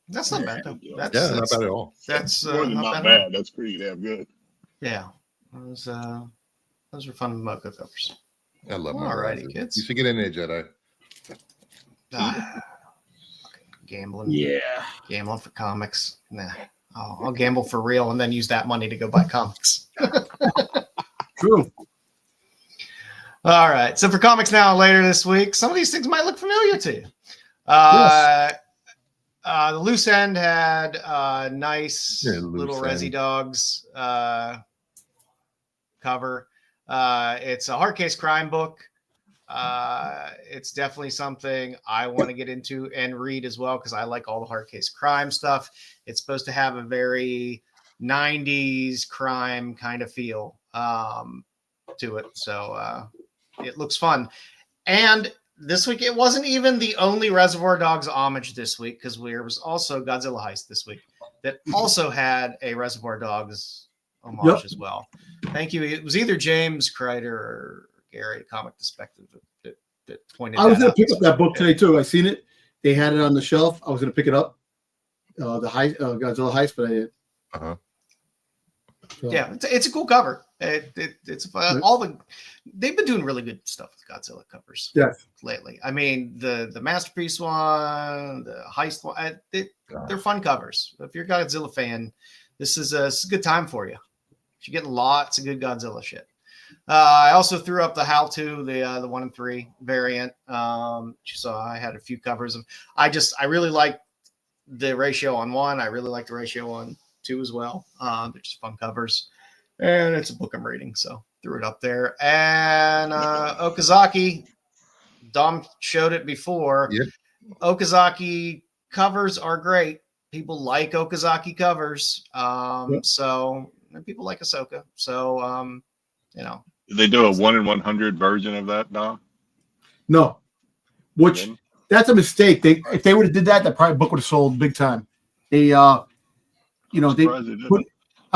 S4: That's not bad though.
S5: Not bad at all.
S4: That's
S2: more than not bad. That's pretty damn good.
S4: Yeah, those were fun Mocha covers.
S5: I love them.
S4: Alrighty, kids.
S5: You should get in there, Jedi.
S4: Gambling.
S3: Yeah.
S4: Gambling for comics. Nah. I'll gamble for real and then use that money to go buy comics.
S3: True.
S4: All right. So for comics now later this week, some of these things might look familiar to you.
S3: Yes.
S4: The Loose End had nice little
S5: Resi
S4: Resi Dogs cover. It's a hard case crime book. It's definitely something I want to get into and read as well because I like all the hard case crime stuff. It's supposed to have a very 90s crime kind of feel to it. So it looks fun. And this week, it wasn't even the only Reservoir Dogs homage this week because there was also Godzilla Heist this week that also had a Reservoir Dogs homage as well. Thank you. It was either James Kreider or Gary at Comic Perspective that pointed out.
S3: I was going to pick up that book today, too. I seen it. They had it on the shelf. I was going to pick it up. The Godzilla Heist, but I didn't.
S5: Uh-huh.
S3: So.
S4: Yeah, it's a cool cover. It's they've been doing really good stuff with Godzilla covers lately. I mean, the Masterpiece one, the Heist one, they're fun covers. If you're a Godzilla fan, this is a good time for you. You're getting lots of good Godzilla shit. I also threw up the How To, the 1 and 3 variant. So I had a few covers of. I really like the ratio on 1. I really like the ratio on 2 as well. They're just fun covers, and it's a book I'm reading, so threw it up there. And Okazaki, Dom showed it before.
S5: Yep.
S4: Okazaki covers are great. People like Okazaki covers. So and people like Ahsoka. So
S2: Did they do a 1 in 100 version of that, Dom?
S3: No. Which that's a mistake. If they would have did that, that probably book would have sold big time. They I'm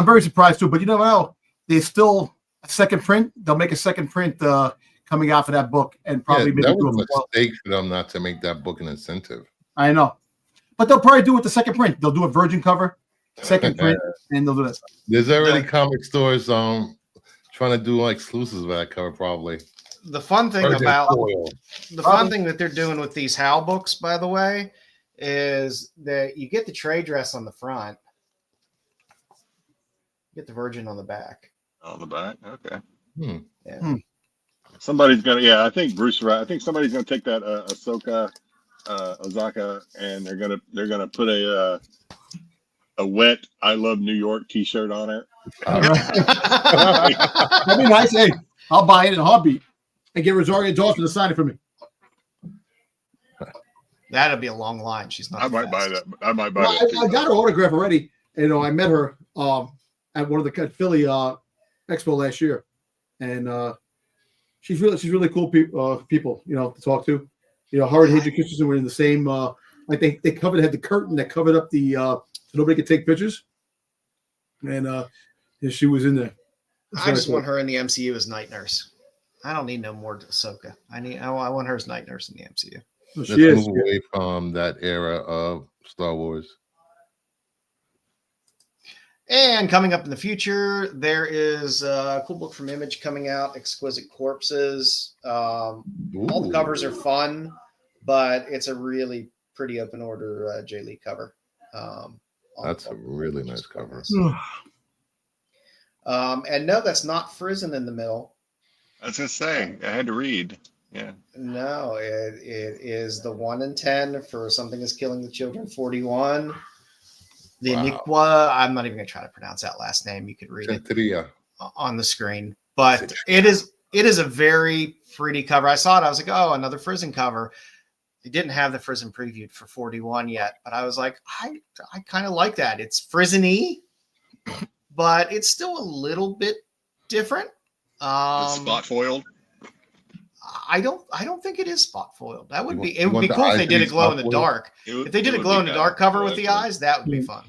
S3: very surprised too, but you never know. There's still a second print. They'll make a second print coming out for that book and probably make
S5: that was a mistake for them not to make that book an incentive.
S3: I know. But they'll probably do it the second print. They'll do a virgin cover, second print, and they'll do this.
S5: There's already comic stores trying to do like exclusives of that cover, probably.
S4: The fun thing that they're doing with these HAL books, by the way, is that you get the trade dress on the front. You get the virgin on the back.
S2: On the back? Okay.
S4: Yeah.
S2: Somebody's gonna I think Bruce right. I think somebody's gonna take that Ahsoka Ozaka and they're gonna put a wet I Love New York t-shirt on it.
S3: That'd be nice. Hey, I'll buy it in a heartbeat and get Rosario Dawson to sign it for me.
S4: That'd be a long line. She's not.
S2: I might buy that. I might buy
S3: that. I got her autograph already. I met her at one of the Philly Expo last year, and she's really cool people, you know, to talk to. You know, her and Hedge Christensen were in the same. Like they had the curtain that covered up the so nobody could take pictures, and she was in there.
S4: I just want her in the MCU as Night Nurse. I don't need no more Ahsoka. I want her as Night Nurse in the MCU.
S5: Let's move away from that era of Star Wars.
S4: And coming up in the future, there is a cool book from Image coming out, Exquisite Corpses. All the covers are fun, but it's a really pretty open order Jay Lee cover.
S5: That's a really nice cover.
S4: And no, that's not Frizen in the middle.
S2: I was gonna say, I had to read. Yeah.
S4: No, it is the 1 in 10 for Something Is Killing the Children 41. The Iniqua, I'm not even gonna try to pronounce that last name. You could read it on the screen. But it is a very pretty cover. I saw it, I was like, oh, another Frizen cover. It didn't have the Frizen previewed for 41 yet, but I was like, I kind of like that. It's Frizen-y, but it's still a little bit different.
S2: Spot foiled.
S4: I don't think it is spot foiled. That would be. It would be cool if they did a glow in the dark. If they did a glow in the dark cover with the eyes, that would be fun.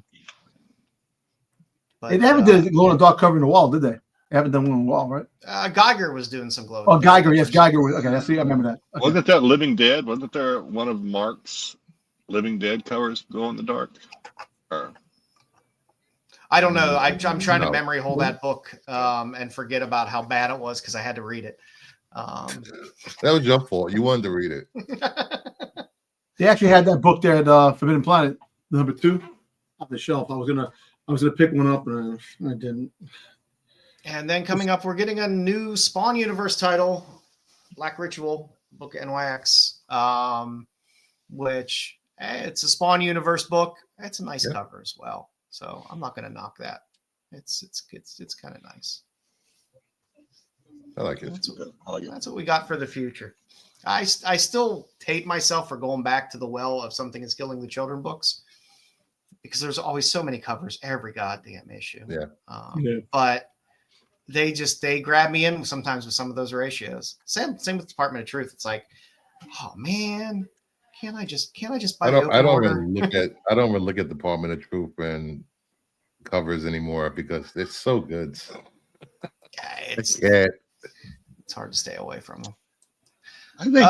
S4: But,
S3: they haven't did a glow in the dark cover in the wall, did they? They haven't done one on the wall, right?
S4: Geiger was doing some glow.
S3: Oh, Geiger, yes, Geiger was. Okay, I see. I remember that. Okay.
S2: Wasn't that Living Dead? Wasn't there one of Mark's Living Dead covers glow in the dark?
S4: I don't know. I'm trying to memory hold that book and forget about how bad it was because I had to read it.
S5: That was your fault. You wanted to read it.
S3: They actually had that book there at Forbidden Planet, number 2, off the shelf. I was gonna pick one up, and I didn't.
S4: And then coming up, we're getting a new Spawn Universe title, Black Ritual, book NYX, which it's a Spawn Universe book. It's a nice cover as well. So I'm not going to knock that. It's kind of nice.
S5: I like it.
S4: That's what we got for the future. I still hate myself for going back to the well of Something Is Killing the Children books because there's always so many covers every goddamn issue. But they grab me in sometimes with some of those ratios. Same with Department of Truth. It's like, oh man. Can't I just buy? I don't
S5: really look at Department of Truth and covers anymore because they're so good.
S4: It's hard to stay away from them.
S2: I think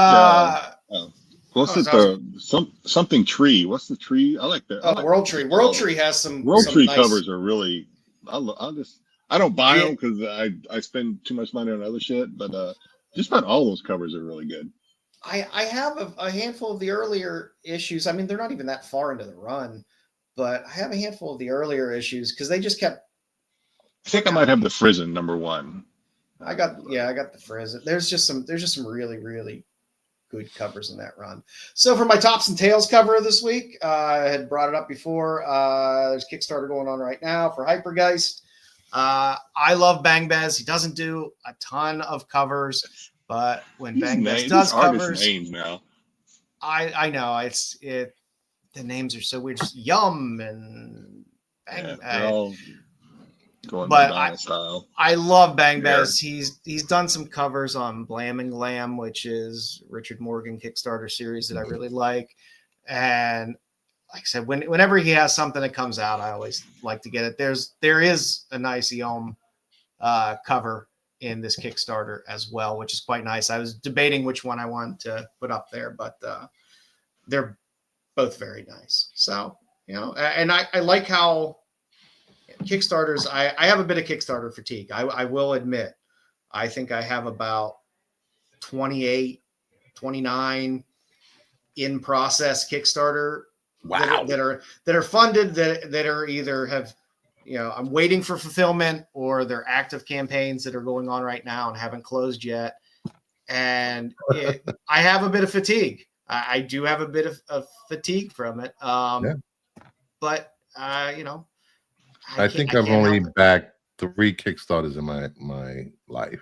S2: something tree. What's the tree? I like that.
S4: World Tree. World Tree has some
S2: Tree
S4: nice
S2: covers are really. I don't buy them because I spend too much money on other shit, but just about all those covers are really good.
S4: I have a handful of the earlier issues. I mean, they're not even that far into the run, but I have a handful of the earlier issues because they just kept.
S2: I think I might have the Frizen #1.
S4: I got the Frizen. There's just some really, really good covers in that run. So for my tops and tails cover this week, I had brought it up before. There's Kickstarter going on right now for Hypergeist. I love Bang Bez. He doesn't do a ton of covers. But when Bang Bez does covers,
S2: names now.
S4: I know the names are so weird. Just Yum and Bang.
S2: All going
S4: but
S2: style.
S4: I love Bang Bez. He's done some covers on Blam and Glam, which is Richard Morgan Kickstarter series that I really like. And like I said, whenever he has something that comes out, I always like to get it. There is a nice Yum cover in this Kickstarter as well, which is quite nice. I was debating which one I wanted to put up there, but they're both very nice. So, and I like how Kickstarters, I have a bit of Kickstarter fatigue. I will admit, I think I have about 28, 29 in process Kickstarter that are funded that are either have, I'm waiting for fulfillment or they're active campaigns that are going on right now and haven't closed yet. And I have a bit of fatigue. I do have a bit of fatigue from it. But,
S5: I think I've only backed 3 Kickstarters in my life.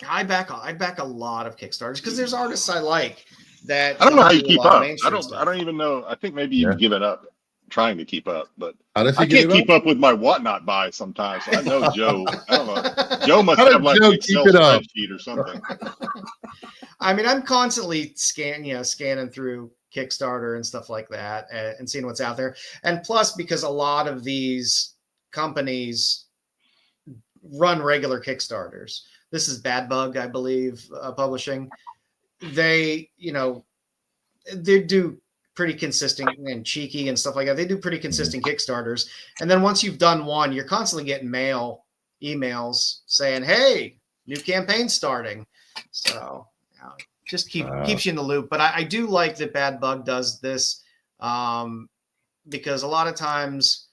S4: I back a lot of Kickstarters because there's artists I like that.
S2: I don't know how you keep up. I don't even know. I think maybe you've given up. trying to keep up, but
S5: How does he
S2: I
S5: get
S2: can't
S5: it
S2: keep up with my whatnot buys sometimes. So I know Joe. I don't know. Joe must have like
S5: Joe
S2: an Excel
S5: keep it up?
S2: spreadsheet or something.
S4: I mean, I'm constantly scanning through Kickstarter and stuff like that and seeing what's out there. And plus, because a lot of these companies run regular Kickstarters. This is Bad Bug, I believe, publishing. They do pretty consistent, and Cheeky and stuff like that. They do pretty consistent Kickstarters. And then once you've done one, you're constantly getting emails saying, hey, new campaign starting. So just keeps you in the loop. But I do like that Bad Bug does this because a lot of times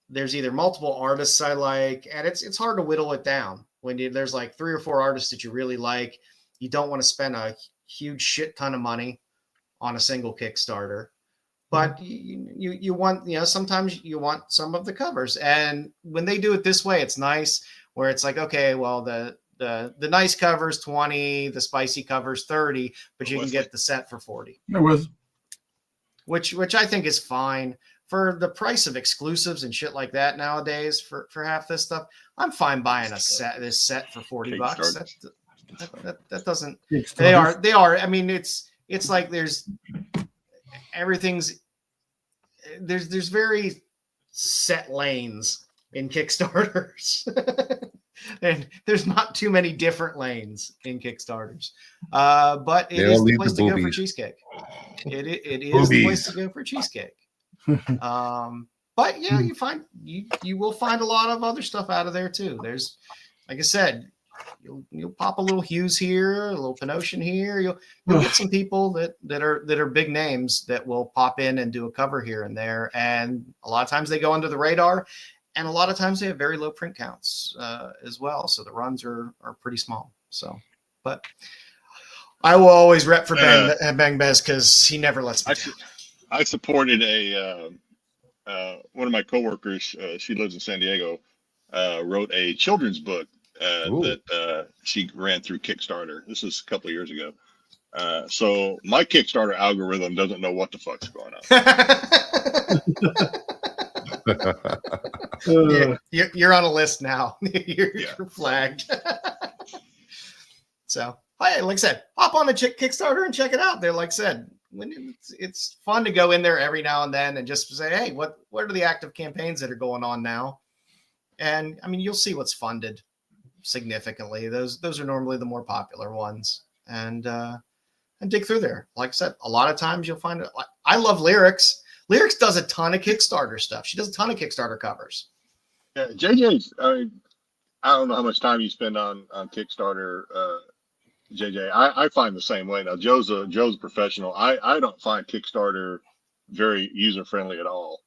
S4: there's either multiple artists I like, and it's hard to whittle it down when there's like 3 or 4 artists that you really like. You don't want to spend a huge shit ton of money on a single Kickstarter, but you want, sometimes you want some of the covers. And when they do it this way, it's nice where it's like, okay, well, the nice covers 20, the spicy covers 30, but you can get the set for 40. Which I think is fine for the price of exclusives and shit like that nowadays. For half this stuff, I'm fine buying this set for $40. That doesn't. They are. I mean, it's like there's very set lanes in Kickstarters. And there's not too many different lanes in Kickstarters, but it is the place to go for cheesecake. It is the place to go for cheesecake. But yeah, you will find a lot of other stuff out of there too. There's, like I said, you'll pop a little Hughes here, a little Pinocchio here. You'll get some people that are big names that will pop in and do a cover here and there. And a lot of times they go under the radar. And a lot of times they have very low print counts as well. So the runs are pretty small. So, but I will always rep for Bang Bez because he never lets me down.
S2: I supported one of my coworkers. She lives in San Diego. Wrote a children's book that she ran through Kickstarter. This is a couple of years ago. So my Kickstarter algorithm doesn't know what the fuck's going on.
S4: You're on a list now. You're flagged. So, like I said, hop on the Kickstarter and check it out. They're, like I said, it's fun to go in there every now and then and just say, hey, what are the active campaigns that are going on now? And I mean, you'll see what's funded significantly. Those are normally the more popular ones, and dig through there. Like I said, a lot of times you'll find it. I love Lyrics. Lyrics does a ton of Kickstarter stuff. She does a ton of Kickstarter covers.
S2: Yeah, JJ's. I don't know how much time you spend on Kickstarter, JJ. I find the same way. Now, Joe's a professional. I don't find Kickstarter very user friendly at all.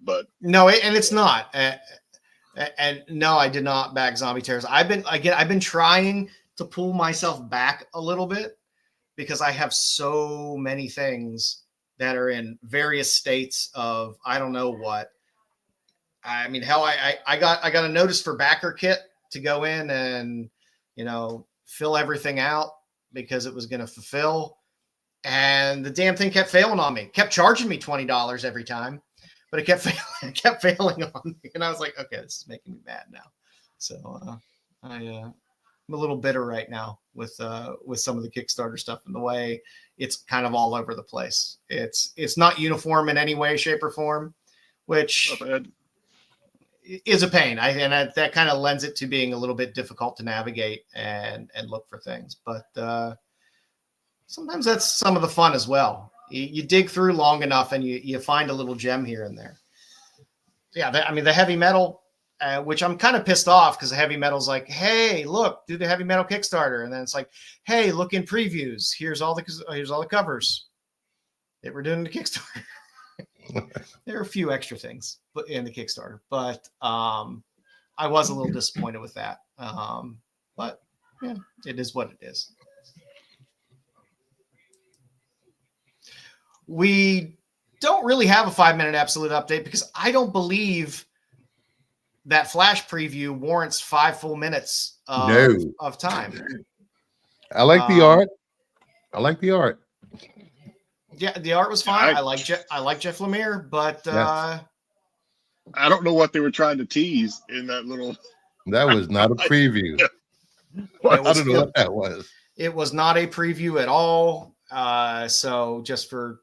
S2: But
S4: no, and it's not. And no, I did not back Zombie Terrors. I've been trying to pull myself back a little bit because I have so many things that are in various states of I don't know what. I mean, hell, I got a notice for backer kit to go in and fill everything out because it was going to fulfill, and the damn thing kept failing on me. Kept charging me $20 every time, but it kept failing on me, and I was like, okay, this is making me mad now. So I'm a little bitter right now with some of the Kickstarter stuff and the way it's kind of all over the place. It's not uniform in any way, shape, or form, which is a pain. That kind of lends it to being a little bit difficult to navigate and look for things. But sometimes that's some of the fun as well. You dig through long enough and you find a little gem here and there. Yeah, the heavy metal. Which I'm kind of pissed off because the heavy metal's like, hey, look, do the heavy metal Kickstarter, and then it's like, hey, look in previews. Here's all the covers that we're doing in the Kickstarter. There are a few extra things in the Kickstarter, but I was a little disappointed with that. But yeah, it is what it is. We don't really have a 5-minute absolute update because I don't believe that flash preview warrants 5 full minutes of time.
S5: I like the art. I like the art.
S4: Yeah, the art was fine. I like Jeff Lemire, but
S2: I don't know what they were trying to tease in that little.
S5: That was not a preview. I don't know what that was.
S4: It was not a preview at all. So just to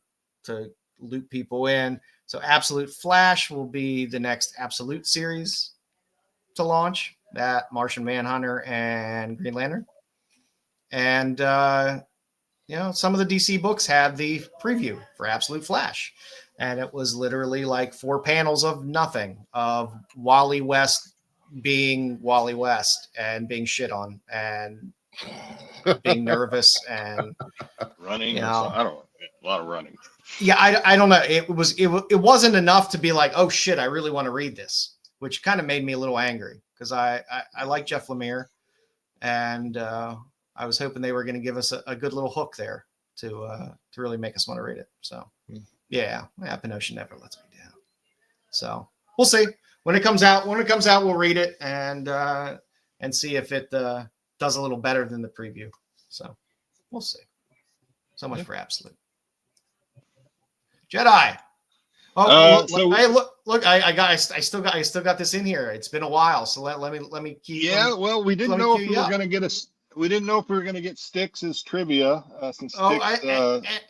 S4: loop people in. So Absolute Flash will be the next Absolute series to launch. That Martian Manhunter and Green Lantern. And, some of the DC books had the preview for Absolute Flash. And it was literally like 4 panels of nothing, of Wally West being Wally West and being shit on and being nervous and
S2: running. I don't know, a lot of running.
S4: Yeah, I don't know. It wasn't enough to be like, oh shit, I really want to read this, which kind of made me a little angry because I like Jeff Lemire, and I was hoping they were going to give us a good little hook there to really make us want to read it. So yeah, Pinotia never lets me down. So we'll see when it comes out. When it comes out, we'll read it and see if it does a little better than the preview. So we'll see. So much for Absolute. Jedi. Oh, hey, look! I still got this in here. It's been a while, so let me keep.
S2: Yeah, well, we didn't know if we were going to get we didn't know if we were going to get Styx's trivia. Since Styx,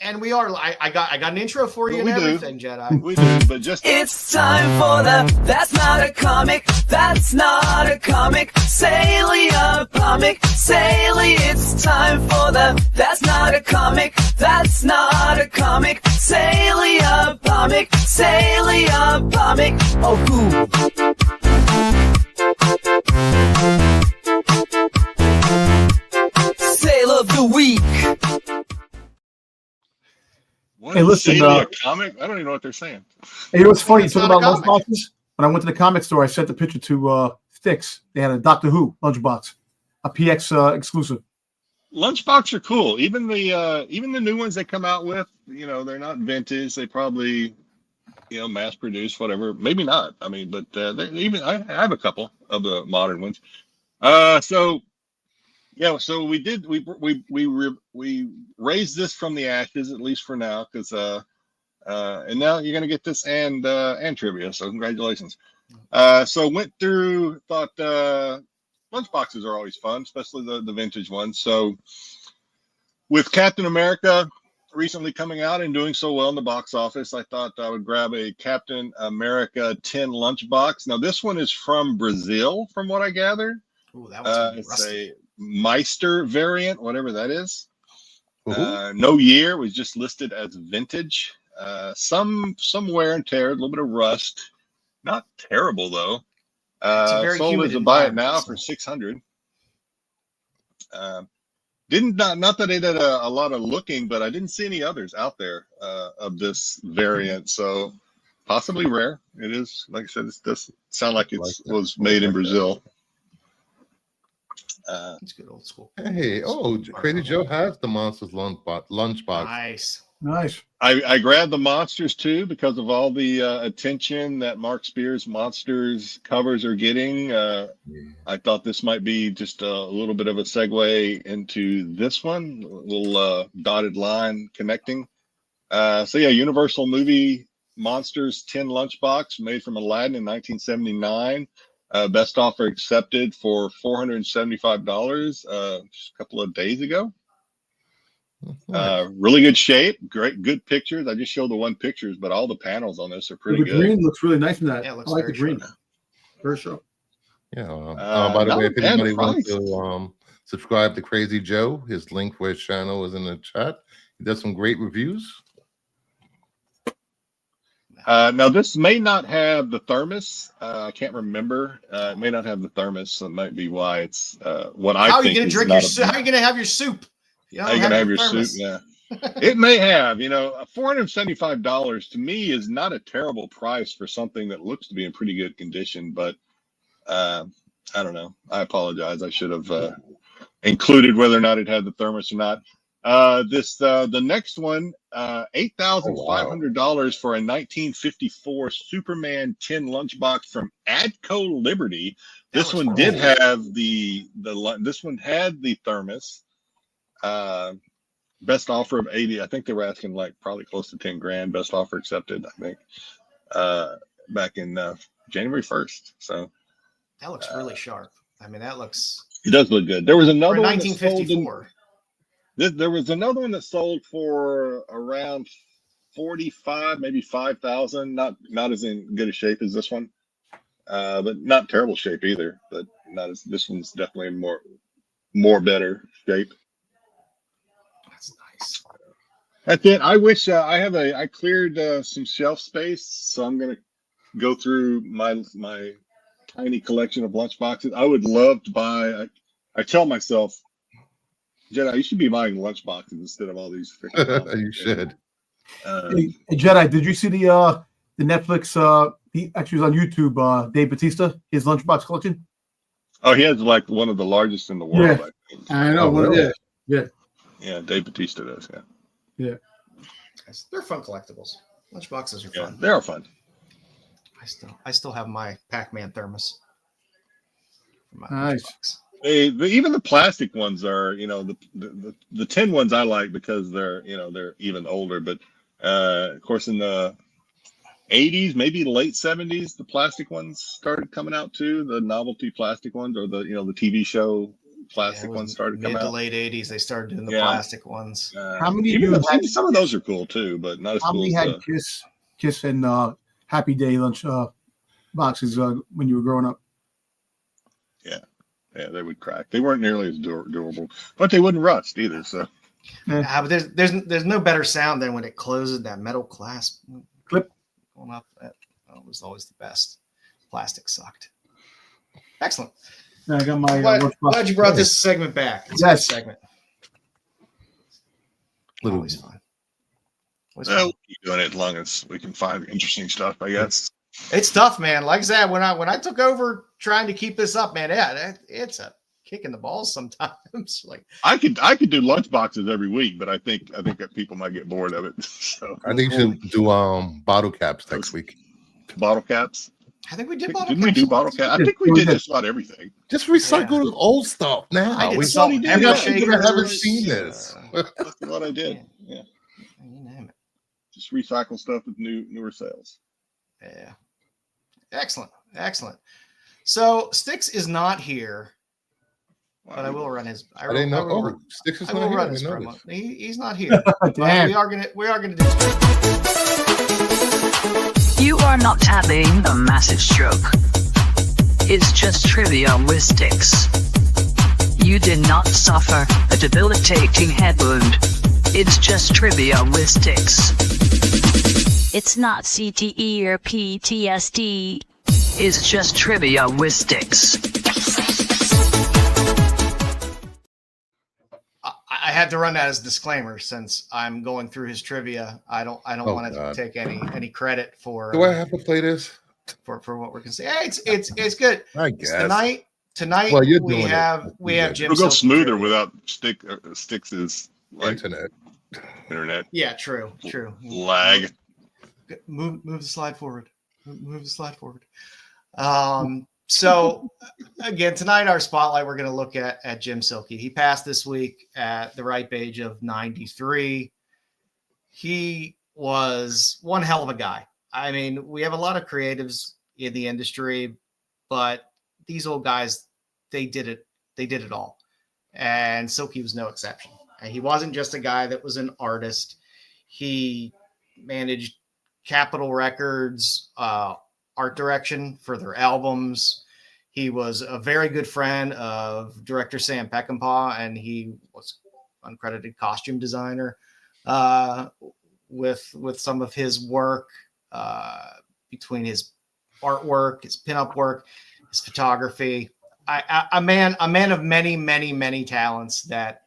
S4: and we are. I got an intro for you and everything, Jedi.
S2: We do, but just
S1: it's time for the That's Not a Comic. That's not a comic. Salia comic. Salia. It's time for the That's Not a Comic. That's not a comic. Salia comic. Salia comic. Oh, cool. Sale of the week.
S3: Hey, listen,
S2: a comic? I don't even know what they're saying.
S3: Hey, you know what's funny? You talk about lunchboxes. When I went to the comic store, I sent the picture to Styx. They had a Doctor Who lunchbox, a PX exclusive.
S2: Lunchbox are cool. Even the new ones they come out with, they're not vintage. They probably, mass produced, whatever. Maybe not. I mean, but I have a couple of the modern ones. So we raised this from the ashes, at least for now, because and now you're gonna get this and trivia. So congratulations. So went through, thought lunchboxes are always fun, especially the vintage ones. So with Captain America recently coming out and doing so well in the box office, I thought I would grab a Captain America 10 lunchbox. Now this one is from Brazil, from what I gathered.
S4: Ooh, that was
S2: it's
S4: rusty.
S2: a Meister variant, whatever that is. No year, was just listed as vintage. Some wear and tear, a little bit of rust. Not terrible though. Sold as a buy it now for $600. Not that I did a lot of looking, but I didn't see any others out there of this variant. So possibly rare. It is, like I said, it does sound like it was made in Brazil.
S4: It's good old school.
S5: Hey, Crazy Joe has the Monsters lunchbox.
S4: Nice.
S2: I grabbed the Monsters too because of all the attention that Mark Spears Monsters covers are getting. I thought this might be just a little bit of a segue into this one, a little dotted line connecting. Universal Movie Monsters 10 lunchbox made from Aladdin in 1979. Best offer accepted for $475 just a couple of days ago. Really good shape, good pictures. I just showed the one pictures, but all the panels on this are pretty good.
S3: The green looks really nice in that.
S4: Yeah, it looks
S3: I like the green. Very sure.
S5: Yeah. By the way, if anybody wants to subscribe to Crazy Joe, his link for his channel is in the chat. He does some great reviews.
S2: Now this may not have the thermos. I can't remember. It may not have the thermos. So that might be why it's what I think.
S4: How are you going to drink your soup? How are you going to have your soup?
S2: How are you going to have your soup? Yeah. It may have, $475 to me is not a terrible price for something that looks to be in pretty good condition, but I don't know. I apologize. I should have included whether or not it had the thermos or not. The next one, $8,500 for a 1954 Superman 10 lunchbox from Adco Liberty. This one did have this one had the thermos. best offer of 80. I think they were asking like probably close to 10 grand. Best offer accepted, I think, back in January 1st. So
S4: that looks really sharp. I mean, that looks.
S2: It does look good. There was another one
S4: 1954.
S2: There was another one that sold for around 45, maybe 5,000. Not as in good a shape as this one, but not terrible shape either. But not as this one's definitely more better shape.
S4: That's nice.
S2: That's it. I wish I cleared some shelf space, so I'm gonna go through my tiny collection of lunchboxes. I would love to buy. I tell myself, Jedi, you should be buying lunchboxes instead of all these freaking.
S5: You should.
S3: Hey, Jedi, did you see the Netflix? He actually was on YouTube. Dave Bautista, his lunchbox collection.
S2: Oh, he has like one of the largest in the world.
S3: Yeah.
S2: I think.
S3: I know.
S5: Oh, really?
S2: Yeah, Dave Bautista does. Yeah.
S4: They're fun collectibles. Lunchboxes are fun.
S2: They are fun.
S4: I still have my Pac-Man thermos.
S3: Nice.
S2: Even the plastic ones are, the tin ones I like because they're even older. But of course, in the 80s, maybe late 70s, the plastic ones started coming out too. The novelty plastic ones, or the TV show plastic ones started coming out.
S4: Mid to late 80s, they started doing the plastic ones.
S3: How many?
S2: Some of those are cool too, but not as cool.
S3: How many had Kiss and Happy Day lunch boxes when you were growing up?
S2: Yeah, they would crack. They weren't nearly as durable, but they wouldn't rust either. So,
S4: but there's no better sound than when it closes, that metal clasp
S3: clip
S4: going up. That was always the best. Plastic sucked. Excellent.
S3: I got my.
S4: Glad you brought this segment back. It's a good segment. Always fun.
S2: We'll keep doing it as long as we can find interesting stuff, I guess.
S4: It's tough, man. Like I said, when I took over trying to keep this up, man, it's a kick in the balls sometimes. Like
S2: I could do lunch boxes every week, but I think that people might get bored of it. So
S5: I think you should do bottle caps next week.
S2: Bottle caps.
S4: I think we did bottle caps.
S2: Didn't we do bottle caps? I think we did just about everything.
S5: Just recycle the old stuff now.
S4: I did
S5: We
S4: salt and pepper shakers.
S5: Never seen this.
S2: That's what I did. Yeah.
S4: You name it.
S2: Just recycle stuff with newer sales.
S4: Yeah. Excellent. So Styx is not here, but I will run his.
S5: I didn't know. Styx is not here.
S4: Run his promo. He's not here.
S3: Damn.
S4: We are gonna do.
S6: You are not having a massive stroke. It's just trivia with Styx. You did not suffer a debilitating head wound. It's just trivia with Styx.
S7: It's not CTE or PTSD.
S6: It's just trivia with Styx.
S4: I had to run that as a disclaimer since I'm going through his trivia. I don't want to take any credit for.
S5: Do I have to play this
S4: for what we're gonna say? Hey, it's good.
S5: I guess
S4: tonight.
S5: Well, you're
S4: we
S5: doing
S4: have Jim.
S2: It'll go smoother without Styx's internet.
S4: Yeah, true.
S2: Lag.
S4: Move the slide forward. Move the slide forward. So again, tonight our spotlight, we're going to look at Jim Silke. He passed this week at the ripe age of 93. He was one hell of a guy. I mean, we have a lot of creatives in the industry, but these old guys, they did it all. And Silke was no exception. And he wasn't just a guy that was an artist. He managed Capitol Records, art direction for their albums. He was a very good friend of director Sam Peckinpah, and he was uncredited costume designer with some of his work, between his artwork, his pinup work, his photography. A man of many talents that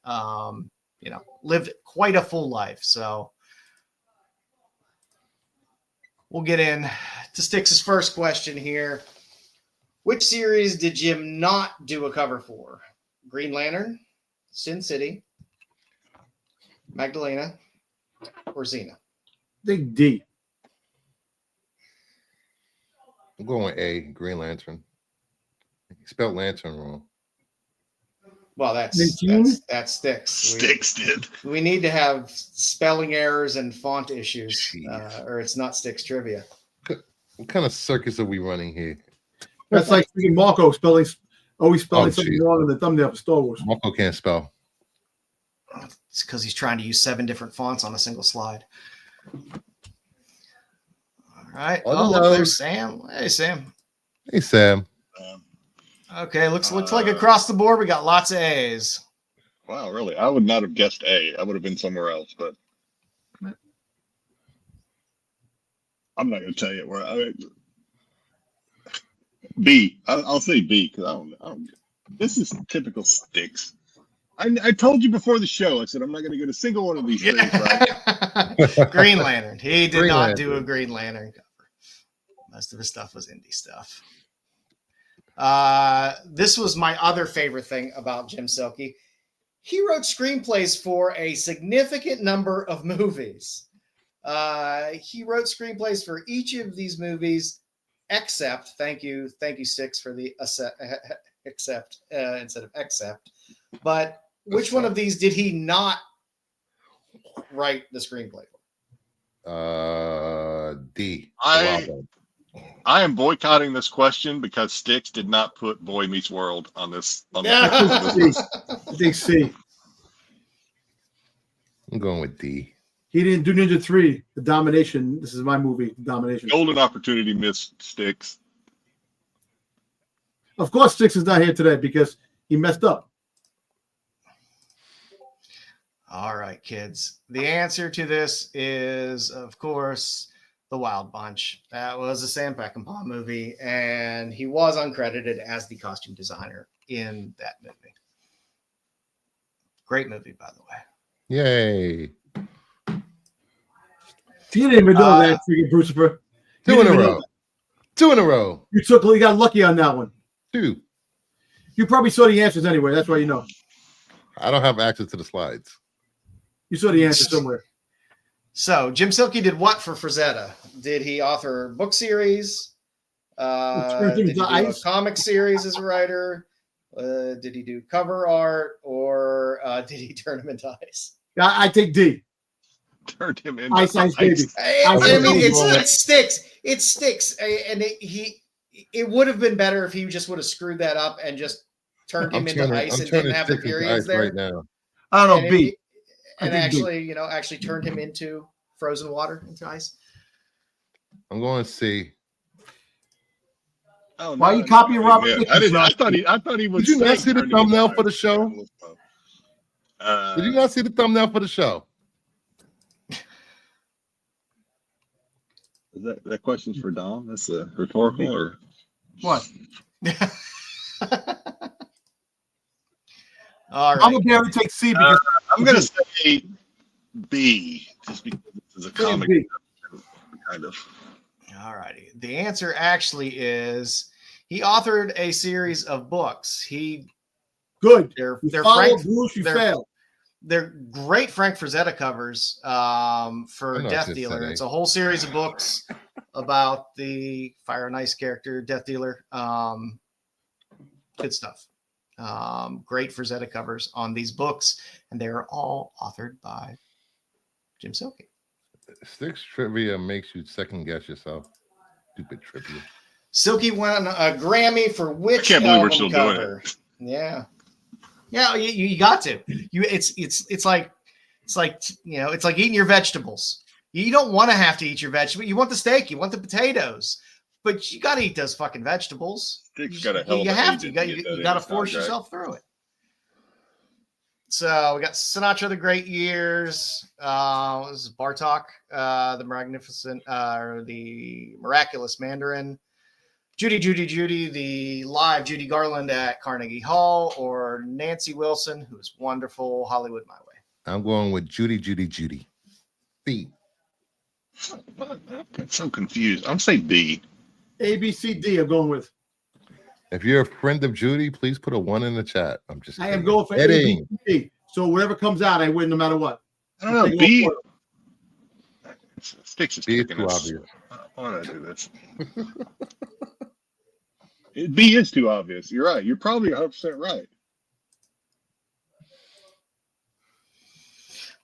S4: lived quite a full life. So we'll get in to Styx's first question here. Which series did Jim not do a cover for? Green Lantern, Sin City, Magdalena, or Xena?
S3: Big D.
S5: I'm going with A, Green Lantern. He spelled lantern wrong.
S4: Well, that's Styx.
S2: Styx did.
S4: We need to have spelling errors and font issues, or it's not Styx trivia.
S5: What kind of circus are we running here?
S3: That's like Marco always spelling something wrong in the thumbnail for Star Wars.
S5: Marco can't spell.
S4: It's because he's trying to use 7 different fonts on a single slide. All right. Oh, look, there's Sam. Hey, Sam.
S5: Hey, Sam.
S4: Okay, looks like across the board we got lots of A's.
S2: Wow, really? I would not have guessed A. I would have been somewhere else, but I'm not going to tell you where. B. I'll say B because I don't. This is typical Styx. I told you before the show. I said I'm not going to get a single one of these things right.
S4: Green Lantern. He did not do a Green Lantern cover. Most of his stuff was indie stuff. This was my other favorite thing about Jim Silke. He wrote screenplays for a significant number of movies. He wrote screenplays for each of these movies, except thank you Styx for the except instead of except. But which one of these did he not write the screenplay
S5: for? D.
S2: I am boycotting this question because Styx did not put Boy Meets World on this.
S3: C.
S5: I'm going with D.
S3: He didn't do Ninja 3, The Domination. This is my movie, Domination.
S2: Golden opportunity missed Styx.
S3: Of course, Styx is not here today because he messed up.
S4: All right, kids. The answer to this is, of course, The Wild Bunch. That was a Sam Peckinpah movie, and he was uncredited as the costume designer in that movie. Great movie, by the way.
S5: Yay.
S3: You didn't even know that, freaking Brucifer.
S5: 2 in a row. 2 in a row.
S3: You got lucky on that one.
S5: 2.
S3: You probably saw the answers anyway. That's why you know.
S5: I don't have access to the slides.
S3: You saw the answer somewhere.
S4: So, Jim Silke did what for Frazetta? Did he author book series? Did he do a comic series as a writer? Did he do cover art? Or did he turn him into ice?
S3: I take D.
S2: Turned him into
S3: ice baby.
S4: I mean, it sticks. It sticks. And it would have been better if he just would have screwed that up and just turned him into ice and didn't have the periods there.
S5: Right now.
S3: I don't know, B.
S4: And actually turned him into frozen water, into ice.
S5: I'm going to C.
S2: Oh,
S3: why are you copying Robert?
S2: I thought he was.
S5: Did you not see the thumbnail for the show? Did you not see the thumbnail for the show?
S2: Is that question's for Dom? That's a rhetorical or
S3: what?
S4: All right.
S3: I'm gonna barely take C because
S2: I'm gonna say B, just because this is a comic kind of.
S4: All righty. The answer actually is he authored a series of books. They're great Frank Frazetta covers for Death Dealer. It's a whole series of books about the Fire and Ice character, Death Dealer. Good stuff. Great Frazetta covers on these books, and they're all authored by Jim Silke.
S5: Styx trivia makes you second guess yourself. Stupid trivia.
S4: Silke won a Grammy for which
S2: I can't believe we're
S4: album
S2: still
S4: cover?
S2: doing
S4: it. Yeah, you got to. It's like it's like eating your vegetables. You don't want to have to eat your vegetables. You want the steak, you want the potatoes, but you got to eat those fucking vegetables. You have to. You got to force yourself through it. So we got Sinatra, The Great Years. This is Bartok, the Magnificent, or the Miraculous Mandarin. Judy, the live Judy Garland at Carnegie Hall, or Nancy Wilson, who's wonderful, Hollywood My Way.
S5: I'm going with Judy. B.
S2: I'm so confused. I'm saying B.
S3: A, B, C, D. I'm going with.
S5: If you're a friend of Judy, please put a 1 in the chat. I'm just kidding.
S3: I am going for A, B, C. So whatever comes out, I win no matter what.
S2: I don't know. B. Styx is
S5: B
S2: too
S5: obvious.
S2: Why did I do this? B is too obvious. You're right. You're probably 100% right.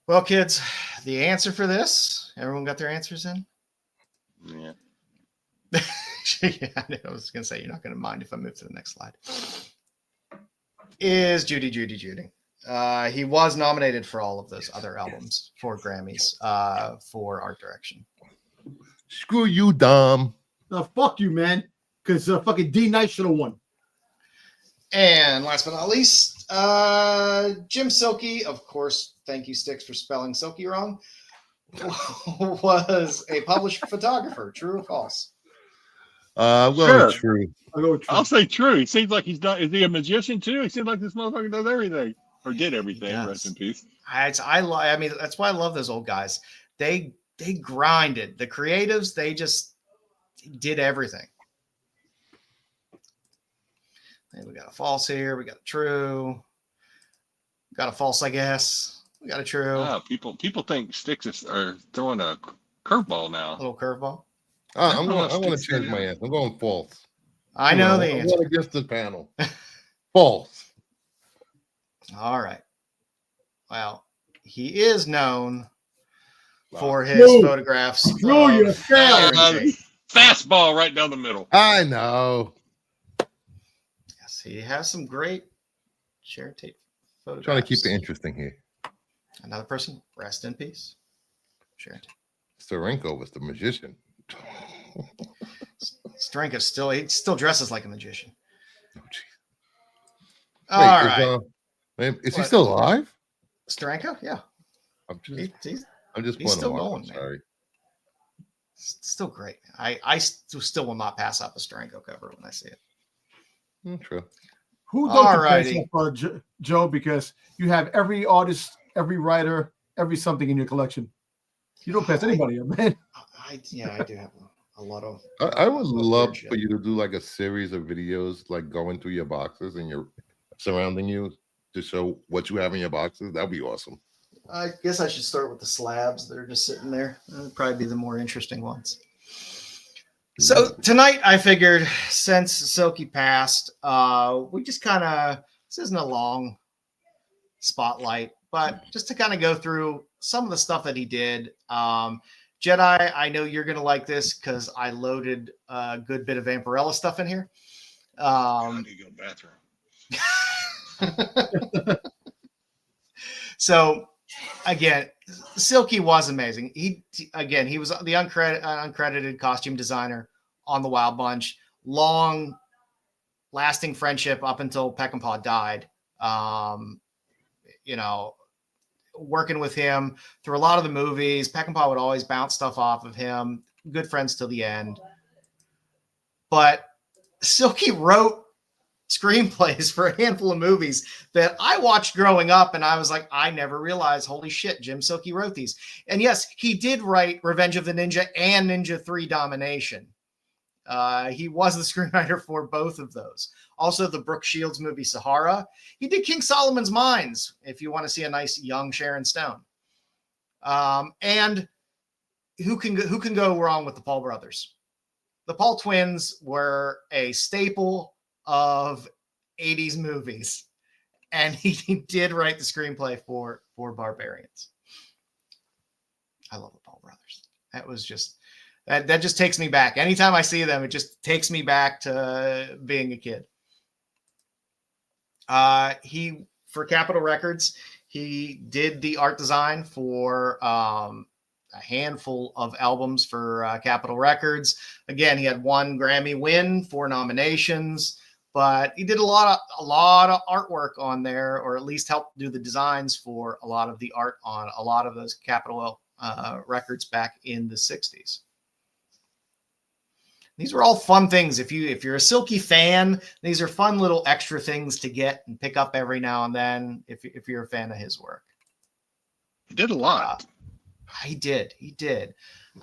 S4: Well, kids, the answer for this, everyone got their answers in?
S2: Yeah.
S4: Yeah, I was going to say, you're not going to mind if I move to the next slide. Is Judy. He was nominated for all of those other albums for Grammys for art direction.
S5: Screw you, Dom.
S3: Fuck you, man. Because fucking D Nice should have won.
S4: And last but not least, Jim Silke, of course, thank you, Styx, for spelling Silke wrong, was a published photographer. True or false?
S5: Well, true.
S3: I'll go with true.
S2: I'll say true. He seems like he's done. Is he a magician too? He seems like this motherfucker does everything or did everything. Rest in peace.
S4: I mean, that's why I love those old guys. They grinded. The creatives, they just did everything. And we got a false here. We got a true. Got a false, I guess. We got a true.
S2: People think Styx are throwing a curveball now.
S4: A little curveball.
S5: I'm going to change my answer. I'm going false.
S4: I know the
S5: I'm
S4: answer.
S5: going against the panel. False.
S4: All right. Well, he is known for his photographs.
S2: Fastball right down the middle.
S5: I know.
S4: Yes, he has some great Sharon Tate photographs.
S5: Trying to keep it interesting here.
S4: Another person, rest in peace. Sharon Tate.
S5: Steranko was the magician.
S4: Steranko he still dresses like a magician.
S5: Oh, geez.
S4: All right.
S5: Is he still alive?
S4: Steranko? Yeah.
S5: I'm just
S4: he's
S5: playing
S4: still
S5: along.
S4: going,
S5: I'm sorry.
S4: Still great. I still will not pass up a Steranko cover when I see it.
S5: True.
S3: Who don't you pass up, Joe? Because you have every artist, every writer, every something in your collection. You don't pass anybody up, man.
S4: I do have a lot of.
S5: I would love for you to do like a series of videos, like going through your boxes and you're surrounding you to show what you have in your boxes. That'd be awesome.
S4: I guess I should start with the slabs that are just sitting there. That'd probably be the more interesting ones. So tonight, I figured since Silke passed, we just kind of, this isn't a long spotlight, but just to kind of go through some of the stuff that he did. Jedi, I know you're going to like this because I loaded a good bit of Vampirella stuff in here.
S2: I need to go to the bathroom.
S4: So again, Silke was amazing. He was the uncredited costume designer on the Wild Bunch. Long lasting friendship up until Peckinpah died. Working with him through a lot of the movies. Peckinpah would always bounce stuff off of him. Good friends till the end. But Silke wrote screenplays for a handful of movies that I watched growing up, and I was like, I never realized, holy shit, Jim Silke wrote these. And yes, he did write Revenge of the Ninja and Ninja 3 Domination. He was the screenwriter for both of those. Also, the Brooke Shields movie Sahara. He did King Solomon's Mines, if you want to see a nice young Sharon Stone. And who can go wrong with the Paul brothers? The Paul twins were a staple of 80s movies, and he did write the screenplay for Barbarians. I love the Paul brothers. That was just that just takes me back. Anytime I see them, it just takes me back to being a kid. He, for Capitol Records, he did the art design for a handful of albums for Capitol Records. Again, he had 1 Grammy win, 4 nominations, but he did a lot of artwork on there, or at least helped do the designs for a lot of the art on a lot of those Capitol records back in the 60s. These were all fun things. If you're a Silke fan, these are fun little extra things to get and pick up every now and then if you're a fan of his work.
S2: He did a lot.
S4: He did.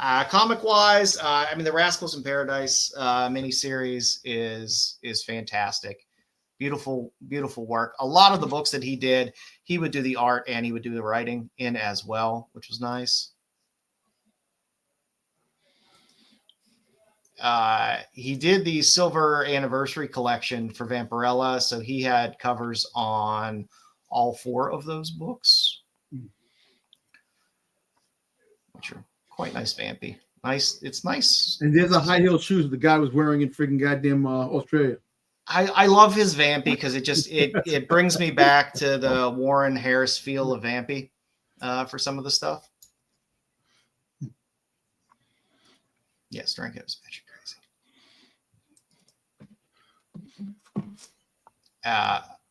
S4: Comic-wise, the Rascals in Paradise miniseries is fantastic. Beautiful, beautiful work. A lot of the books that he did, he would do the art and he would do the writing in as well, which was nice. He did the Silver Anniversary collection for Vampirella, so he had covers on all 4 of those books. which are quite nice vampy. Nice. It's nice.
S3: And there's a high heel shoes the guy was wearing in freaking goddamn Australia.
S4: I love his vampy because it brings me back to the Warren Harris feel of vampy for some of the stuff. Yeah, Stranko is crazy.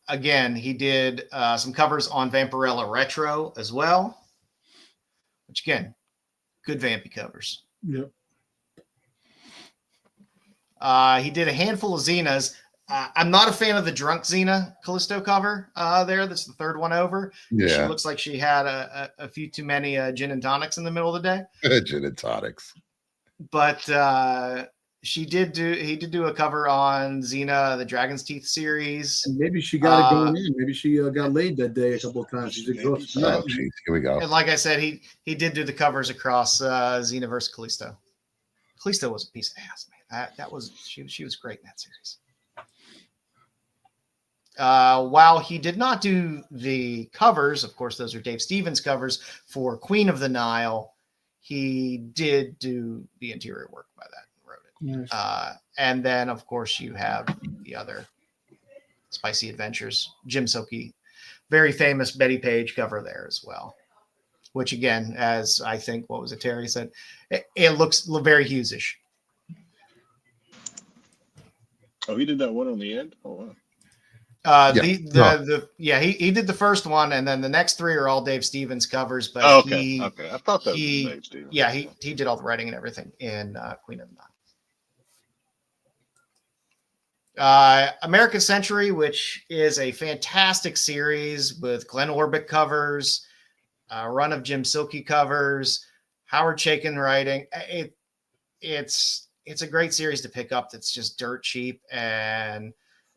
S4: Again, he did some covers on Vampirella Retro as well, which again, good vampy covers.
S3: Yep.
S4: He did a handful of Xenas. I'm not a fan of the drunk Xena Callisto cover there. That's the third one over.
S5: Yeah.
S4: She looks like she had a few too many gin and tonics in the middle of the day.
S5: Gin and tonics.
S4: But he did do a cover on Xena, the Dragon's Teeth series.
S3: And maybe she got it going in. Maybe she got laid that day a couple of times. She's exhausted.
S5: Oh, geez. Here we go.
S4: And like I said, he did do the covers across Xena versus Callisto. Callisto was a piece of ass, man. That was she was great in that series. While he did not do the covers, of course, those are Dave Stevens covers for Queen of the Nile. He did do the interior work by that and wrote it.
S3: Nice.
S4: And then, of course, you have the other Spicy Adventures, Jim Silke, very famous Betty Page cover there as well. Which, again, as I think, what was it, Terry said, it looks very Hughes-ish.
S2: Oh, he did that one on the end? Oh, wow.
S4: He did the first one, and then the next three are all Dave Stevens covers. But
S2: okay. I thought that was Dave Stevens.
S4: Yeah, he did all the writing and everything in Queen of the Nile. American Century, which is a fantastic series with Glenn Orbick covers, a run of Jim Silke covers, Howard Chaykin writing. It's a great series to pick up. That's just dirt cheap, and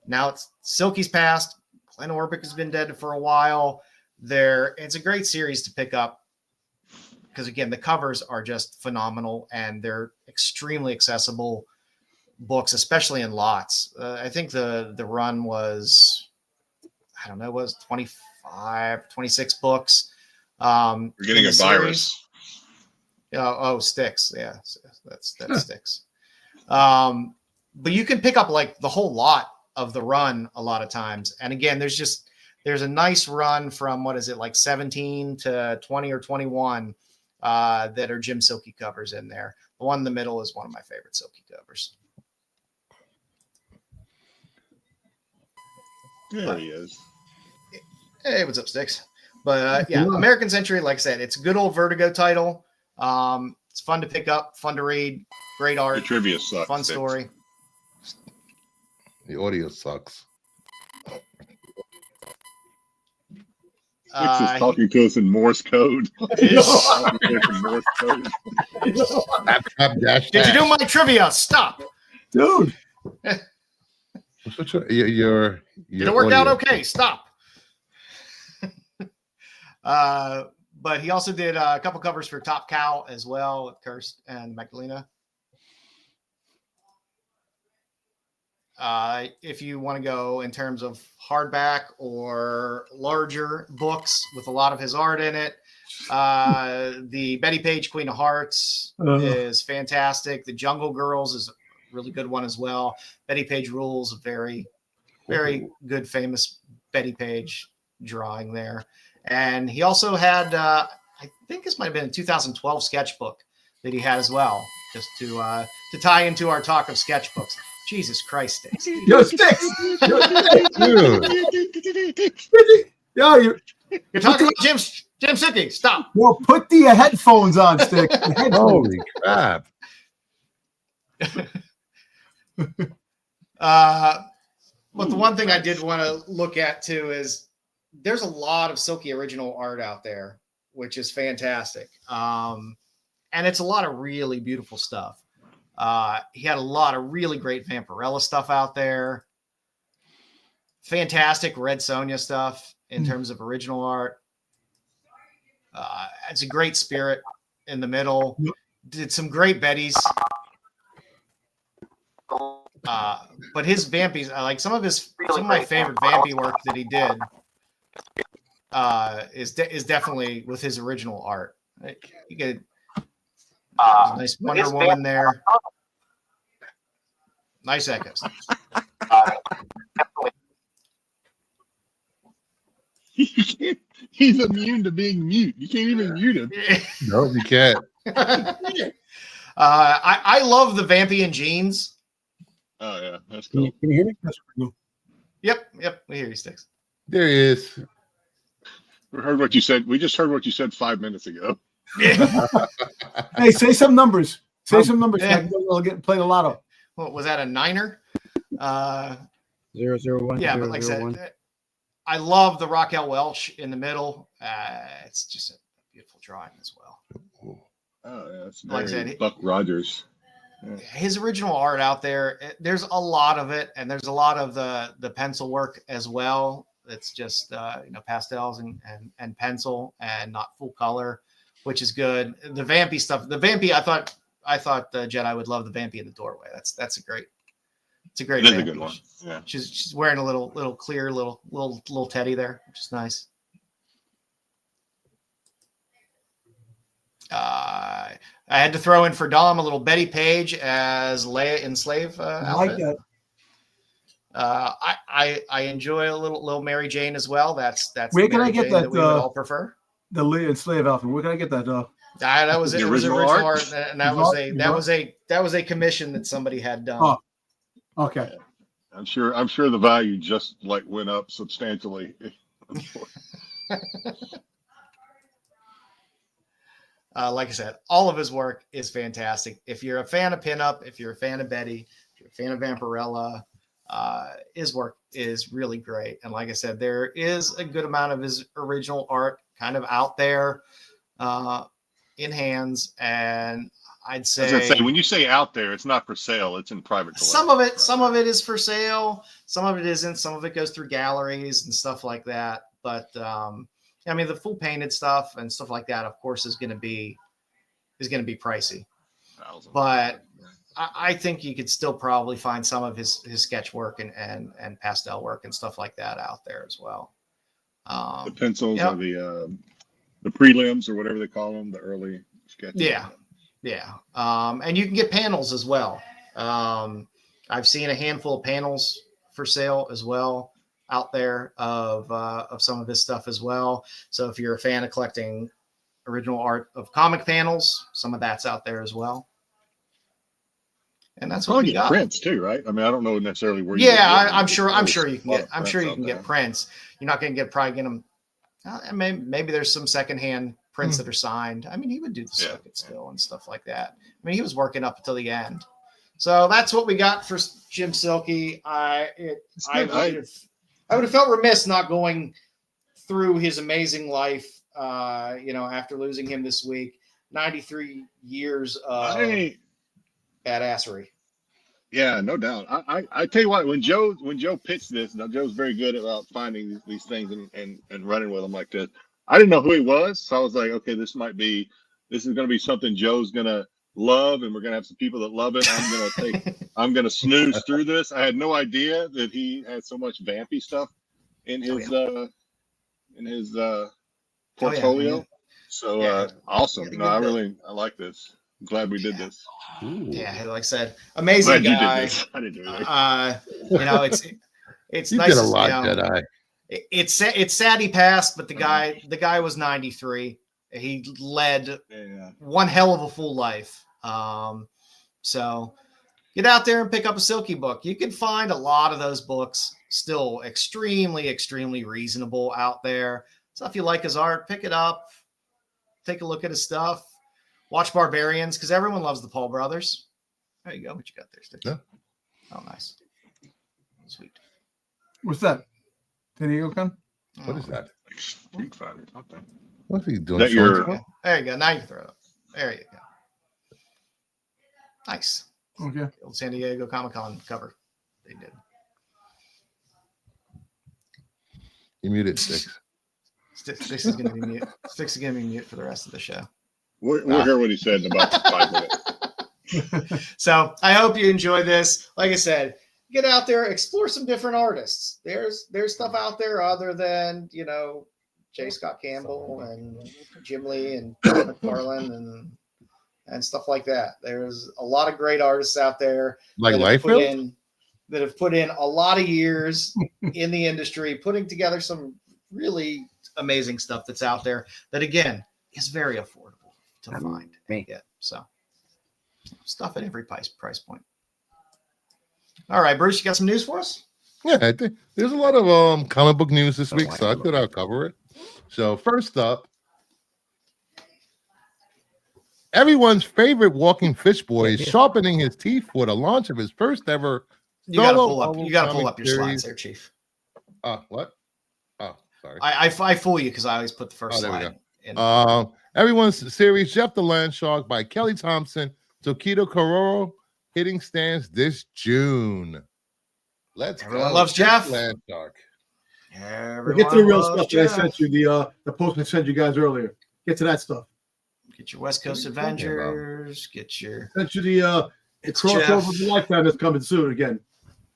S4: now Silke's passed. Glenn Orbick has been dead for a while. It's a great series to pick up because, again, the covers are just phenomenal and they're extremely accessible books, especially in lots. I think the run was, was 25, 26 books.
S2: You're getting a virus.
S4: Styx. Yeah, that's Styx. But you can pick up like the whole lot of the run a lot of times. And again, there's a nice run from, 17 to 20 or 21 that are Jim Silke covers in there. The one in the middle is one of my favorite Silke covers.
S2: There he is.
S4: Hey, what's up, Styx? But American Century, like I said, it's a good old Vertigo title. It's fun to pick up, fun to read, great art.
S2: The trivia sucks.
S4: Fun story.
S5: The audio sucks.
S2: Styx is talking to us in Morse code.
S4: Did you do my trivia? Stop.
S3: Dude.
S5: Your
S4: Did it work out okay? Stop. But he also did a couple covers for Top Cow as well with Kirst and Magdalena. If you want to go in terms of hardback or larger books with a lot of his art in it, the Betty Page Queen of Hearts is fantastic. The Jungle Girls is a really good one as well. Betty Page Rules, a very, very good, famous Betty Page drawing there. And he also had, I think this might have been a 2012 sketchbook that he had as well, just to tie into our talk of sketchbooks. Jesus Christ, Styx.
S3: Yo, Styx! Yo, you're
S4: talking about Jim Silke. Stop.
S3: Well, put the headphones on, Styx.
S5: Holy crap.
S4: But the one thing I did want to look at too is there's a lot of Silke original art out there, which is fantastic. And it's a lot of really beautiful stuff. He had a lot of really great Vampirella stuff out there. Fantastic Red Sonja stuff in terms of original art. It's a great Spirit in the middle. Did some great Bettys. But his Vampies, like some of my favorite Vampy work that he did is definitely with his original art. You could Nice Wonder Woman there. Nice echoes.
S2: He's immune to being mute. You can't even mute him.
S5: No, you can't.
S4: I love the Vampian jeans.
S2: Oh yeah, that's cool.
S3: Can you hear me? That's cool.
S4: Yep. We hear you, Styx.
S5: There he is.
S2: We heard what you said. We just heard what you said 5 minutes ago.
S3: Hey, say some numbers. Say some numbers.
S4: Yeah.
S3: We'll play the lotto.
S4: What was that? A niner?
S8: 001.
S4: Yeah, but like I said, I love the Raquel Welch in the middle. It's just a beautiful drawing as well.
S2: Oh yeah, that's
S4: Like I
S2: very
S4: said,
S2: Buck Rogers.
S4: his original art out there, there's a lot of it, and there's a lot of the pencil work as well. It's just pastels and pencil and not full color, which is good. The Vampy stuff, I thought the Jedi would love the Vampy in the doorway. It's a great
S2: It is a
S4: Vampy.
S2: good one. Yeah.
S4: She's wearing a little clear little teddy there, which is nice. I had to throw in for Dom a little Betty Page as Leia in Slave
S3: I like
S4: outfit.
S3: that.
S4: I enjoy a little Mary Jane as well. That's
S3: Where
S4: the
S3: can I
S4: Mary
S3: get
S4: Jane
S3: that,
S4: we would all prefer.
S3: The Leia and Slave outfit. Where can I get that?
S4: That was it.
S2: The
S4: It was
S2: original
S4: original
S2: art?
S4: art, and that was a commission that somebody had done.
S3: Oh. Okay.
S2: I'm sure the value just like went up substantially.
S4: Like I said, all of his work is fantastic. If you're a fan of pinup, if you're a fan of Betty, if you're a fan of Vampirella, his work is really great. And like I said, there is a good amount of his original art kind of out there in hands. And I'd say,
S2: when you say out there, it's not for sale. It's in private collection.
S4: some of it is for sale. Some of it isn't. Some of it goes through galleries and stuff like that. But I mean, the full painted stuff and stuff like that, of course, is going to be pricey. But I think you could still probably find some of his sketch work and pastel work and stuff like that out there as well.
S2: The pencils or the prelims or whatever they call them, the early sketches.
S4: Yeah. And you can get panels as well. I've seen a handful of panels for sale as well out there of some of his stuff as well. So if you're a fan of collecting original art of comic panels, some of that's out there as well. And that's what we got.
S2: Prints too, right? I mean, I don't know necessarily where.
S4: I'm sure you can get. I'm sure you can get prints. You're not going to get them. Maybe there's some secondhand prints that are signed. I mean, he would do the circuit still and stuff like that. I mean, he was working up until the end. So that's what we got for Jim Silke. I would have felt remiss not going through his amazing life. After losing him this week, 93 years of badassery.
S2: Yeah, no doubt. I tell you what, when Joe pitched this, now Joe's very good about finding these things and running with them like this. I didn't know who he was, so I was like, okay, this is going to be something Joe's going to love, and we're going to have some people that love it. I'm going to snooze through this. I had no idea that he had so much vampy stuff in his portfolio. So awesome. No, I like this. I'm glad we did this.
S5: Ooh.
S4: Yeah, like I said, amazing guy.
S2: You did this. I didn't do anything.
S4: It's
S5: You
S4: nice.
S5: did a lot, Jedi.
S4: It's sad he passed, but the guy was 93. He led one hell of a full life. So get out there and pick up a Silke book. You can find a lot of those books still extremely, extremely reasonable out there. So if you like his art, pick it up, take a look at his stuff. Watch Barbarians, because everyone loves the Paul brothers. There you go. What you got there, Styx?
S5: Yeah.
S4: Oh, nice. Sweet.
S3: What's that? San Diego Con?
S5: What is that?
S2: Street Fighter. Okay.
S5: What's he doing?
S2: That your-
S4: There you go. Now you can throw it up. There you go. Nice.
S3: Okay.
S4: Old San Diego Comic-Con cover. They did.
S5: You muted Styx.
S4: Styx is going to be mute. Styx is going to be mute for the rest of the show.
S2: We'll hear what he said in about 5 minutes.
S4: So I hope you enjoy this. Like I said, get out there, explore some different artists. There's stuff out there other than, J. Scott Campbell and Jim Lee and Todd McFarlane and stuff like that. There's a lot of great artists out there
S5: Like
S4: that have put in a lot of years in the industry, putting together some really amazing stuff that's out there that, again, is very affordable to find and get. So stuff at every price point. All right, Bruce, you got some news for us?
S5: Yeah, I think there's a lot of comic book news this week, so I thought I'll cover it. So first up, everyone's favorite walking fish boy is sharpening his teeth for the launch of his first ever.
S4: You got to pull up your slides there, Chief.
S5: What? Oh, sorry.
S4: I fool you because I always put the first slide in.
S5: Everyone's series Jeff the Land Shark by Kelly Thompson, Tokido Kororo, hitting stands this June.
S4: Everyone loves Jeff.
S5: Land Shark.
S3: Get to the real stuff that I sent you, the post I sent you guys earlier. Get to that stuff.
S4: Get your West Coast Avengers. Get your.
S3: Sent you the crossover of the lifetime that's coming soon again.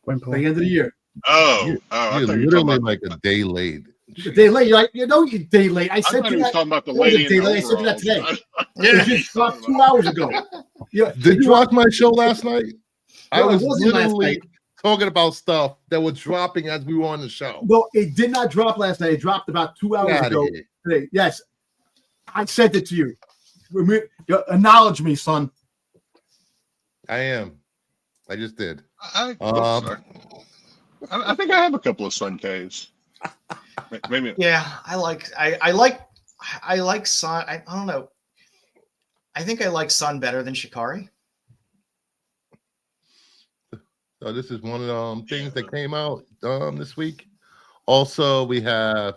S3: By the end of the year.
S5: You're literally like a day late.
S3: A day late. You're day late. I
S2: said
S3: you
S2: that. Talking about the lady in the
S3: I sent you that today.
S2: Yeah.
S3: It just dropped 2 hours ago.
S5: Did you watch my show last night?
S3: No,
S5: I was literally talking about stuff that was dropping as we were on the show.
S3: No, it did not drop last night. It dropped about 2 hours ago today. Yes. I sent it to you. Acknowledge me, son.
S5: I am. I just did.
S2: I think I have a couple of Sun Ks. Maybe.
S4: Yeah, I like Sun. I don't know. I think I like Sun better than Shikari.
S5: So this is one of the things that came out this week. Also, we have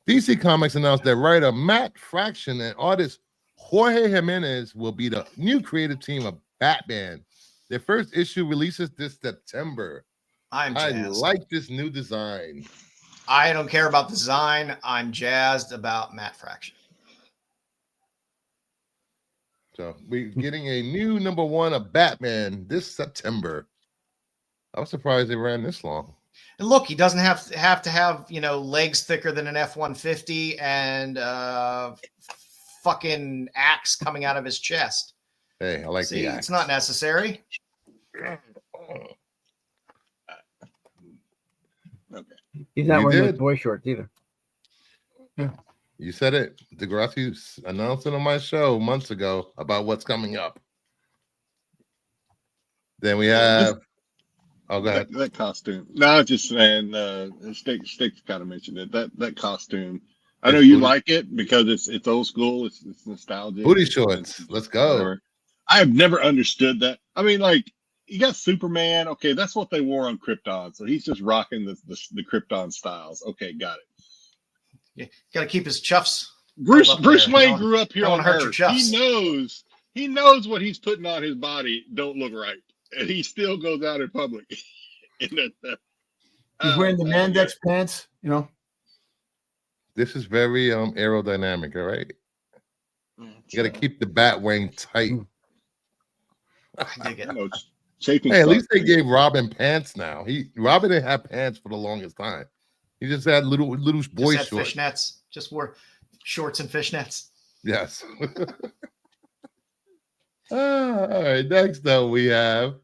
S5: DC Comics announced that writer Matt Fraction and artist Jorge Jimenez will be the new creative team of Batman. Their first issue releases this September. I like this new design.
S4: I don't care about the design. I'm jazzed about Matt Fraction.
S5: So we're getting a new #1 of Batman this September. I was surprised they ran this long.
S4: And look, he doesn't have to have legs thicker than an F-150 and fucking axe coming out of his chest.
S5: Hey, I like the axe.
S4: It's not necessary.
S2: Okay.
S8: He's not wearing those boy shorts either.
S3: Yeah.
S5: You said it. Degrassi announced it on my show months ago about what's coming up. Then we have. Oh, go ahead.
S2: That costume. No, I was just saying. Styx kind of mentioned it. That costume. I know you like it because it's old school. It's nostalgic.
S5: Booty shorts. Let's go.
S2: Whatever. I have never understood that. I mean, like, you got Superman. Okay, that's what they wore on Krypton. So he's just rocking the Krypton styles. Okay, got it.
S4: Yeah, got to keep his chuffs.
S2: Bruce Wayne grew up here on Earth.
S4: He
S2: knows what he's putting on his body don't look right, and he still goes out in public.
S3: He's wearing the Mandex pants.
S5: This is very aerodynamic. All right, you got to keep the bat wing tight.
S4: I dig it.
S5: Hey, at least they gave Robin pants now. Robin didn't have pants for the longest time. He just had little boy shorts.
S4: Fishnets. Just wore shorts and fishnets.
S5: Yes. All right. Next up, we have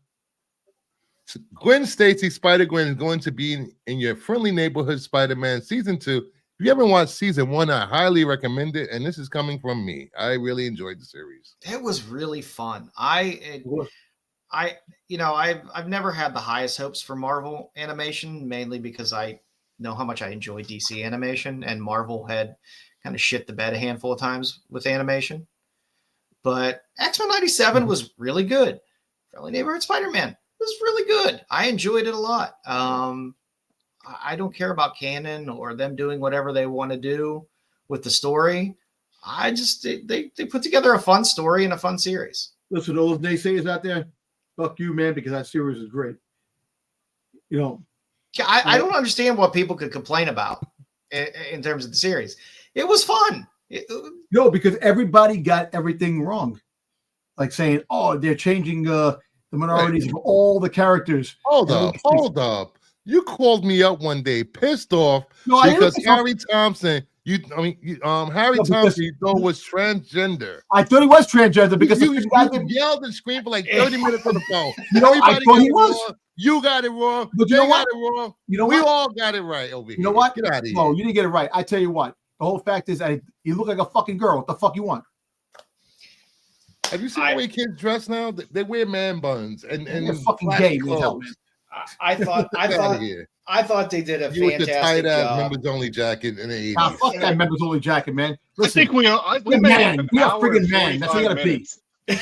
S5: Gwen Stacy. Spider-Gwen is going to be in your friendly neighborhood Spider-Man season 2. If you haven't watched season 1, I highly recommend it. And this is coming from me. I really enjoyed the series.
S4: It was really fun. I've never had the highest hopes for Marvel animation, mainly because I know how much I enjoy DC animation, and Marvel had kind of shit the bed a handful of times with animation. But X-Men 97 was really good. Friendly Neighborhood Spider-Man was really good. I enjoyed it a lot. I don't care about canon or them doing whatever they want to do with the story. They put together a fun story and a fun series.
S3: Listen, all those naysayers out there, fuck you, man, because that series is great.
S4: I don't understand what people could complain about in terms of the series. It was fun.
S3: No, because everybody got everything wrong. Like saying, oh, they're changing the minorities of all the characters.
S5: Hold up. You called me up one day pissed off because Harry Thompson Harry
S3: No, because-
S5: Thompson, you thought was transgender.
S3: I thought he was transgender because
S5: you
S3: the guy did.
S5: yelled and screamed for like 30 minutes on the phone.
S3: You know, I
S5: Everybody
S3: thought
S5: got
S3: he
S5: it
S3: was.
S5: wrong. You got it wrong.
S3: But you
S5: they
S3: know what?
S5: got it wrong.
S3: You know
S5: we
S3: what?
S5: all got it right over here.
S3: You know what?
S5: Get out of here.
S3: No, you didn't get it right. I tell you what. The whole fact is, you look like a fucking girl. What the fuck you want?
S5: Have you seen the way kids dress now? They wear man buns and
S3: You're fucking
S5: flashy
S3: gay, man.
S5: clothes.
S4: I thought they did a
S5: You with the
S4: fantastic
S5: tight ass
S4: job.
S5: members only jacket in the 80s.
S3: Nah, fuck that members only jacket, man. Listen,
S2: I think we
S3: you're a
S2: made
S3: man.
S2: an
S3: You're a
S2: hour and
S3: friggin' man. That's what you gotta
S2: 45
S3: be.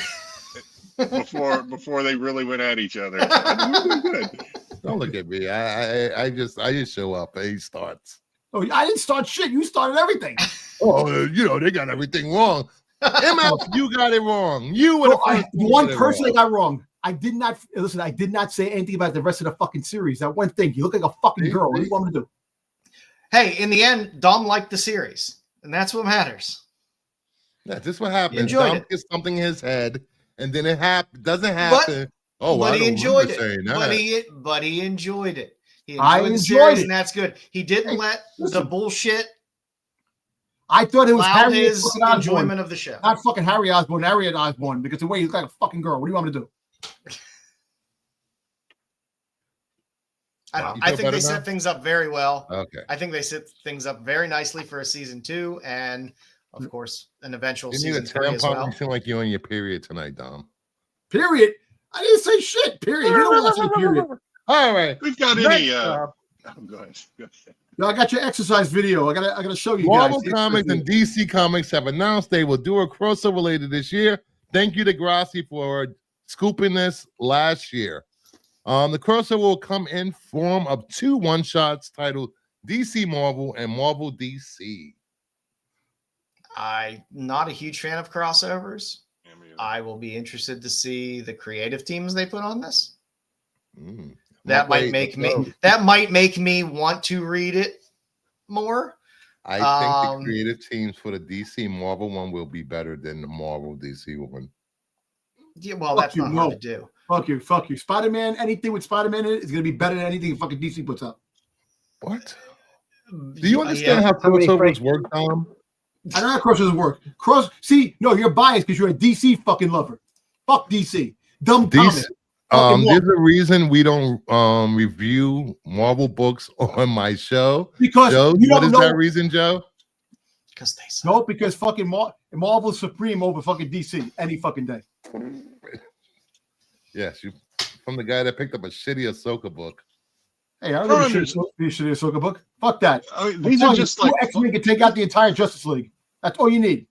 S2: minutes before they really went at each other. I mean, we were good.
S5: Don't look at me. I just show up and he starts.
S3: Oh, I didn't start shit. You started everything.
S5: Oh, they got everything wrong. MF, you got it wrong. You were the
S3: one person I got wrong. I did not listen. I did not say anything about the rest of the fucking series. That one thing. You look like a fucking girl. What do you want me to do?
S4: Hey, in the end, Dom liked the series, and that's what matters.
S5: Yeah, this is what happens.
S4: Enjoyed
S5: Dom
S4: it.
S5: gets something in his head, and then it doesn't happen.
S4: But he enjoyed it. But he enjoyed it. He enjoyed the series, and that's good. He didn't let the bullshit.
S3: I thought it was
S4: cloud
S3: Harry
S4: his
S3: Osborn,
S4: enjoyment of the show.
S3: not fucking Harry Osborn, Harriet Osborn, because the way you look like a fucking girl. What do you want me to do?
S4: I think they set things up very well.
S5: Okay.
S4: I think they set things up very nicely for a season 2, and of course, an eventual season 3 as well.
S5: You seem like you're on your period tonight, Dom.
S3: Period. I didn't say shit. Period. You don't want to say period.
S5: All right.
S2: We've got
S5: Next
S2: any.
S5: up.
S2: Go ahead.
S3: Yo, I got your exercise video. I gotta show you
S5: Marvel
S3: guys.
S5: Comics and DC Comics have announced they will do a crossover later this year. Thank you to Grassi for scooping this last year. The crossover will come in form of 2 one-shots titled DC Marvel and Marvel DC.
S4: I'm not a huge fan of crossovers. I will be interested to see the creative teams they put on this. That might make me want to read it more.
S5: I think the creative teams for the DC Marvel one will be better than the Marvel DC one.
S4: Yeah, well, that's not hard to do.
S3: Fuck you. Spider-Man, anything with Spider-Man in it is gonna be better than anything fucking DC puts up.
S5: What? Do you understand how crossovers work, Tom?
S3: I know how crossovers work. No, you're biased because you're a DC fucking lover. Fuck DC. Dumb comment.
S5: There's a reason we don't review Marvel books on my show.
S3: Because
S5: Joe,
S3: you
S5: what
S3: don't
S5: is
S3: know.
S5: that reason, Joe?
S4: Because they suck.
S3: No, because fucking Marvel's supreme over fucking DC any fucking day.
S5: Yes, you from the guy that picked up a shitty Ahsoka book.
S3: Hey, I remember shitty Ahsoka book. Fuck that.
S2: These are just like
S3: X-Men can take out the entire Justice League. That's all you need.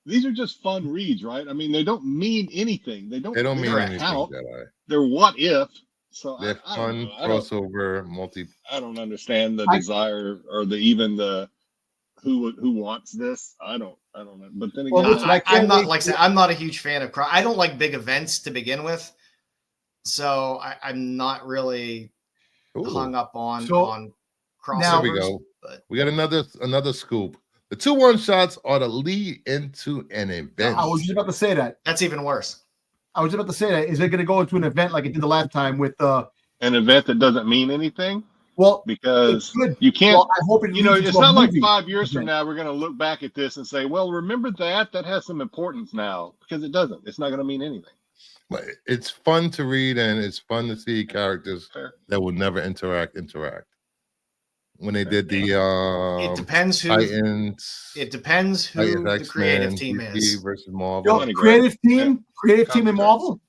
S2: These are just fun reads, right? I mean, they don't mean anything. They don't
S5: mean anything.
S2: Jedi. They're what if. So
S5: they're fun crossover multi.
S2: I don't understand the desire or the who wants this. I don't know. But then again,
S4: I'm not a huge fan of I don't like big events to begin with, so I'm not really hung up on crossovers.
S5: Now we go. We got another scoop. The 2 one-shots are to lead into an event.
S3: I was just about to say that.
S4: That's even worse.
S3: I was about to say that. Is it going to go into an event like it did the last time with
S2: an event that doesn't mean anything?
S3: Well,
S2: because you can't.
S3: Well, I hope
S2: it's not like 5 years from now we're going to look back at this and say, "Well, remember that has some importance now," because it doesn't. It's not going to mean anything.
S5: But it's fun to read and it's fun to see characters that will never interact. When they did the
S4: it depends who
S5: Titans,
S4: it depends who
S5: Titans,
S4: the
S5: X-Men,
S4: creative team
S5: DC
S4: is
S5: versus Marvel.
S3: Creative team in Marvel.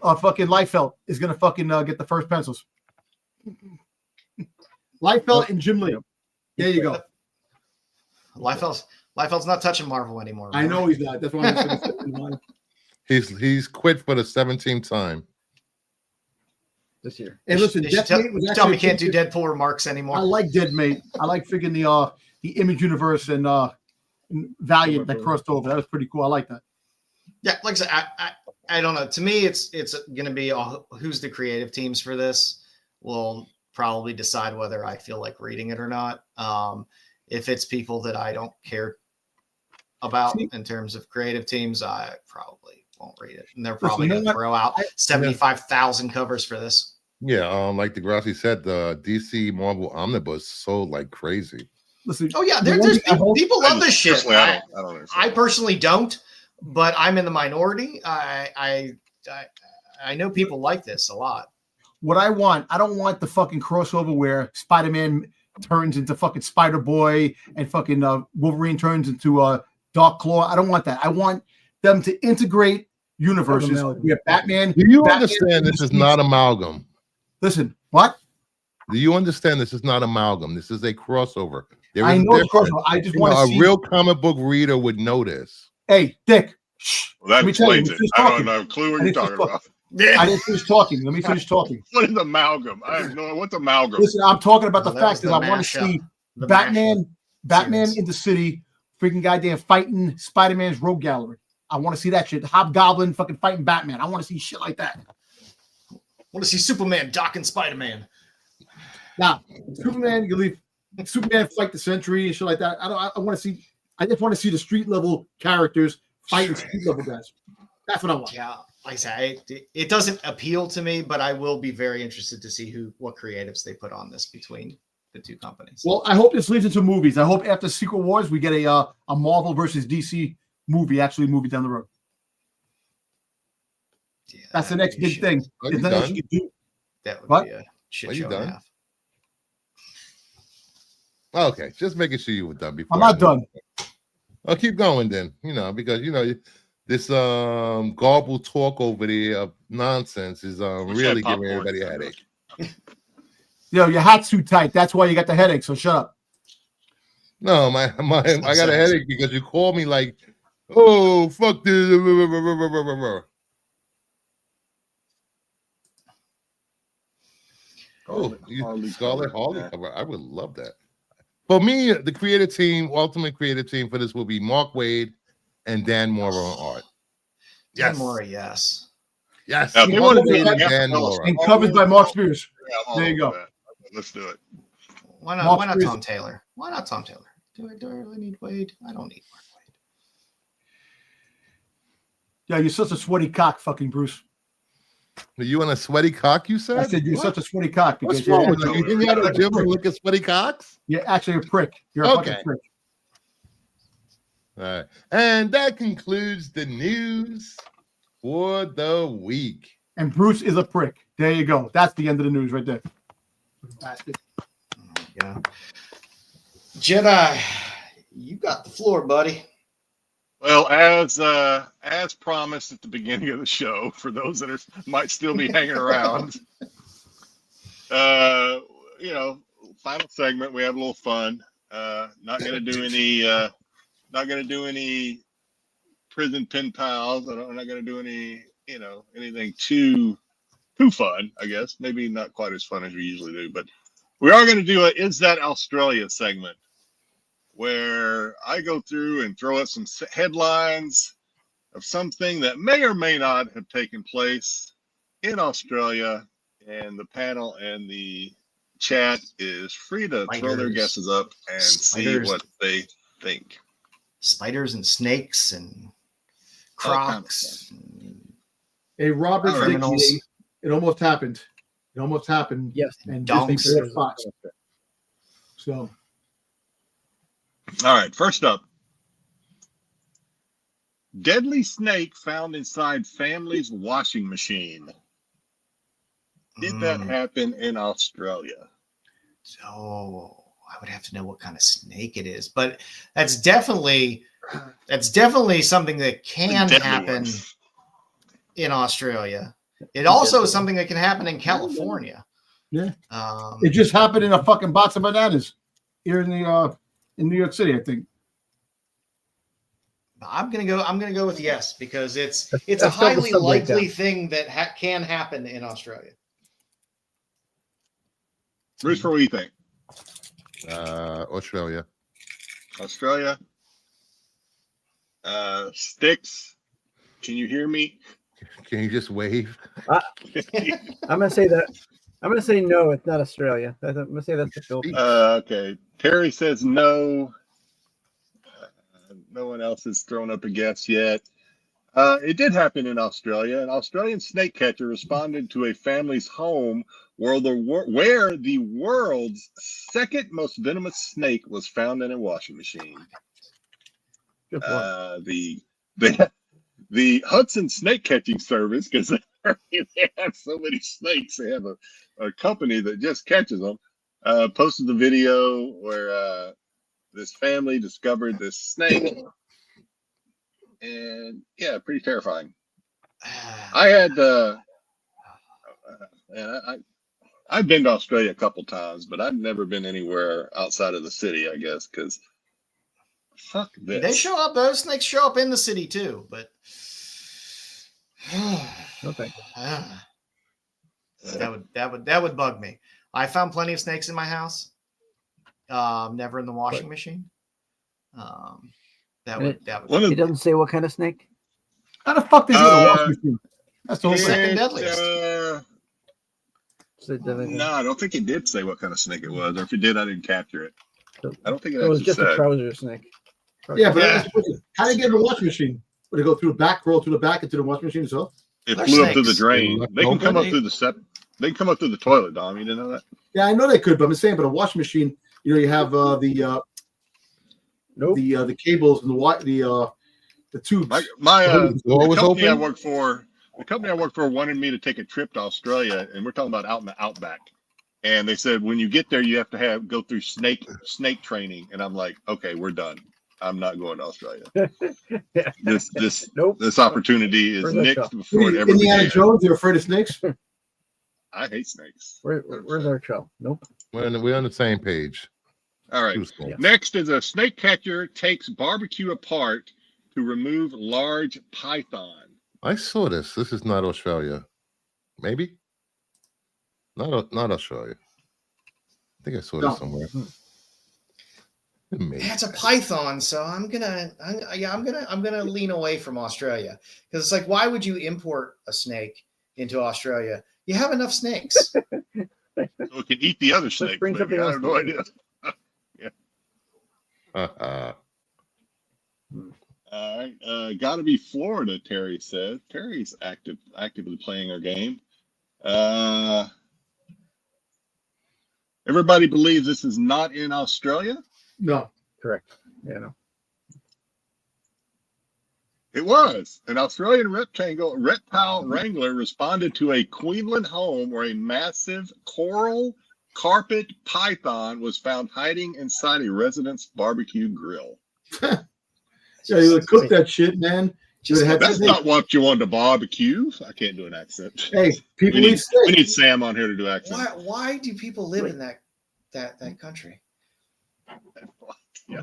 S3: Fucking Liefeld is gonna fucking get the first pencils. Liefeld and Jim Lee. There you go.
S4: Liefeld's not touching Marvel anymore.
S3: I know he's not. That's why I'm
S5: He's quit for the 17th time
S8: this year.
S3: Hey, listen,
S4: tell me can't do Deadpool remarks anymore.
S3: I like Deadmate. I like freaking the Image Universe and Valiant that crossed over. That was pretty cool. I like that.
S4: Yeah, like I said, I don't know. To me, it's going to be who's the creative teams for this. We'll probably decide whether I feel like reading it or not. If it's people that I don't care about in terms of creative teams, I probably won't read it. And they're probably going to throw out 75,000 covers for this.
S5: Yeah, like Degrassi said, the DC Marvel Omnibus sold like crazy.
S3: listen.
S4: Oh yeah, there's people love this shit.
S2: I don't understand.
S4: I personally don't, but I'm in the minority. I know people like this a lot.
S3: What I don't want the fucking crossover where Spider-Man turns into fucking Spider-Boy and fucking Wolverine turns into Dark Claw. I don't want that. I want them to integrate universes. We have Batman.
S5: Do you
S3: Batman
S5: understand this is not amalgam?
S3: Listen, what?
S5: Do you understand this is not amalgam? This is a crossover.
S3: I know it's crossover. I just want to see
S5: a real comic book reader would know this.
S3: Hey, Dick.
S2: Well, that explains it. I don't have a clue what you're talking about.
S3: I didn't finish talking. Let me finish talking.
S2: What is amalgam? I have no. What's amalgam?
S3: Listen, I'm talking about the fact that I want to see Batman in the city, freaking goddamn fighting Spider-Man's rogue gallery. I want to see that shit. Hobgoblin fucking fighting Batman. I want to see shit like that.
S4: I want to see Superman docking Spider-Man.
S3: Now, Superman, you leave Superman fight the Sentry and shit like that. I want to see. I just want to see the street level characters fighting street level guys. That's what I want.
S4: Yeah. Like I say, it doesn't appeal to me, but I will be very interested to see what creatives they put on this between the two companies.
S3: Well, I hope this leads into movies. I hope after Secret Wars we get a Marvel versus DC movie down the road.
S4: Yeah,
S3: that's the next big thing.
S5: Are you done?
S4: That would be a shit show.
S5: Done? Okay, just making sure you were done before.
S3: I'm not done.
S5: I'll keep going then. Because this garbled talk over there of nonsense is really giving everybody a headache.
S3: Your hat's too tight. That's why you got the headache. So shut up.
S5: No, I got a headache because you called me like, oh fuck this. Oh, Scarlet Harley cover. I would love that. For me, the creative team, ultimate creative team for this will be Mark Waid and Dan Mora on art.
S4: Dan Mora, yes.
S5: Yes.
S3: And covered by Mark Spears.
S2: Yeah,
S3: there you go.
S2: Let's do it.
S4: Why not Tom Taylor? Why not Tom Taylor? Do I really need Wade? I don't need Mark Waid.
S3: Yeah, you're such a sweaty cock, fucking Bruce.
S5: Are you on a sweaty cock, you said?
S3: I said you're such a sweaty cock.
S5: What's wrong with you? You think you out of the gym and look at sweaty cocks?
S3: You're actually a prick. You're a fucking prick.
S5: All right. And that concludes the news for the week.
S3: And Bruce is a prick. There you go. That's the end of the news right there. Bastard.
S4: Yeah. Jedi, you got the floor, buddy.
S2: Well, as promised at the beginning of the show, for those that might still be hanging around, final segment. We have a little fun. Not gonna do any prison pen pals. I'm not gonna do any anything too fun. I guess maybe not quite as fun as we usually do, but we are gonna do a Is That Australia segment, where I go through and throw up some headlines of something that may or may not have taken place in Australia, and the panel and the chat is free to throw their guesses up and see what they think.
S4: Spiders and snakes and crocs.
S3: Hey, Robert, it almost happened. It almost happened.
S8: Yes.
S3: And
S4: Donks.
S3: Disney bought Fox. So.
S2: All right, first up. Deadly snake found inside family's washing machine. Did that happen in Australia?
S4: Oh, I would have to know what kind of snake it is, but that's definitely something that can happen in Australia. It also is something that can happen in California.
S3: Yeah. It just happened in a fucking box of bananas here in New York City, I think.
S4: I'm gonna go with yes, because it's a highly likely thing that can happen in Australia.
S2: Bruce, what do you think?
S5: Australia.
S2: Styx, can you hear me?
S5: Can you just wave?
S8: I'm gonna say that. I'm gonna say no. It's not Australia. I'm gonna say that's the Philippines.
S2: Okay. Terry says no. No one else has thrown up a guess yet. It did happen in Australia. An Australian snake catcher responded to a family's home where the world's second most venomous snake was found in a washing machine.
S8: Good one.
S2: The Hudson Snake Catching Service, because they have so many snakes, they have a company that just catches them, posted the video where this family discovered this snake. And yeah, pretty terrifying. I had I've been to Australia a couple times, but I've never been anywhere outside of the city, I guess, because fuck this.
S4: They show up, those snakes show up in the city too, but
S8: No thank you.
S4: that would bug me. I found plenty of snakes in my house. Never in the washing machine. That would
S8: It doesn't say what kind of snake.
S3: How the fuck does it a washing machine? That's the whole thing.
S4: second deadliest.
S2: No, I don't think it did say what kind of snake it was, or if it did, I didn't capture it. I don't think it
S8: It was
S2: actually
S8: just
S2: said.
S8: a trouser snake.
S3: Yeah, but how did it get in the washing machine? Would it go through the back, roll through the back into the washing machine itself?
S2: It
S4: They're
S2: flew up through the
S4: snakes.
S2: drain. They can come up
S4: Open.
S2: through the They can come up through the toilet, Dom. You didn't know that?
S3: Yeah, I know they could, but I'm saying, but a washing machine, you know, you have the cables and the tubes.
S2: The company I work for wanted me to take a trip to Australia, and we're talking about out in the outback. And they said when you get there, you have to go through snake training. And I'm like, okay, we're done. I'm not going to Australia. This opportunity is nixed before it ever
S3: Indiana
S2: began.
S3: Jones, you're afraid of snakes?
S2: I hate snakes.
S8: Where's our show? Nope.
S5: We're on the same page.
S2: All right. Next is a snake catcher takes barbecue apart to remove large python.
S5: I saw this. This is not Australia. Maybe? Not Australia. I think I saw this somewhere.
S4: It's a python, so I'm gonna lean away from Australia, because it's like, why would you import a snake into Australia? You have enough snakes.
S2: So it can eat the other snake.
S8: bring something
S2: I
S8: else
S2: have no idea. All right, gotta be Florida. Terry said. Terry's actively playing our game. Everybody believes this is not in Australia.
S3: No.
S8: Correct. Yeah, no.
S2: It was. An Australian reptile wrangler responded to a Queensland home where a massive coral carpet python was found hiding inside a resident's barbecue grill.
S3: Yeah, you would cook that shit, man.
S2: That's not what you want to barbecue. I can't do an accent.
S3: Hey, people
S2: we need Sam on here to do accents.
S4: Why do people live in that country?
S2: Yeah.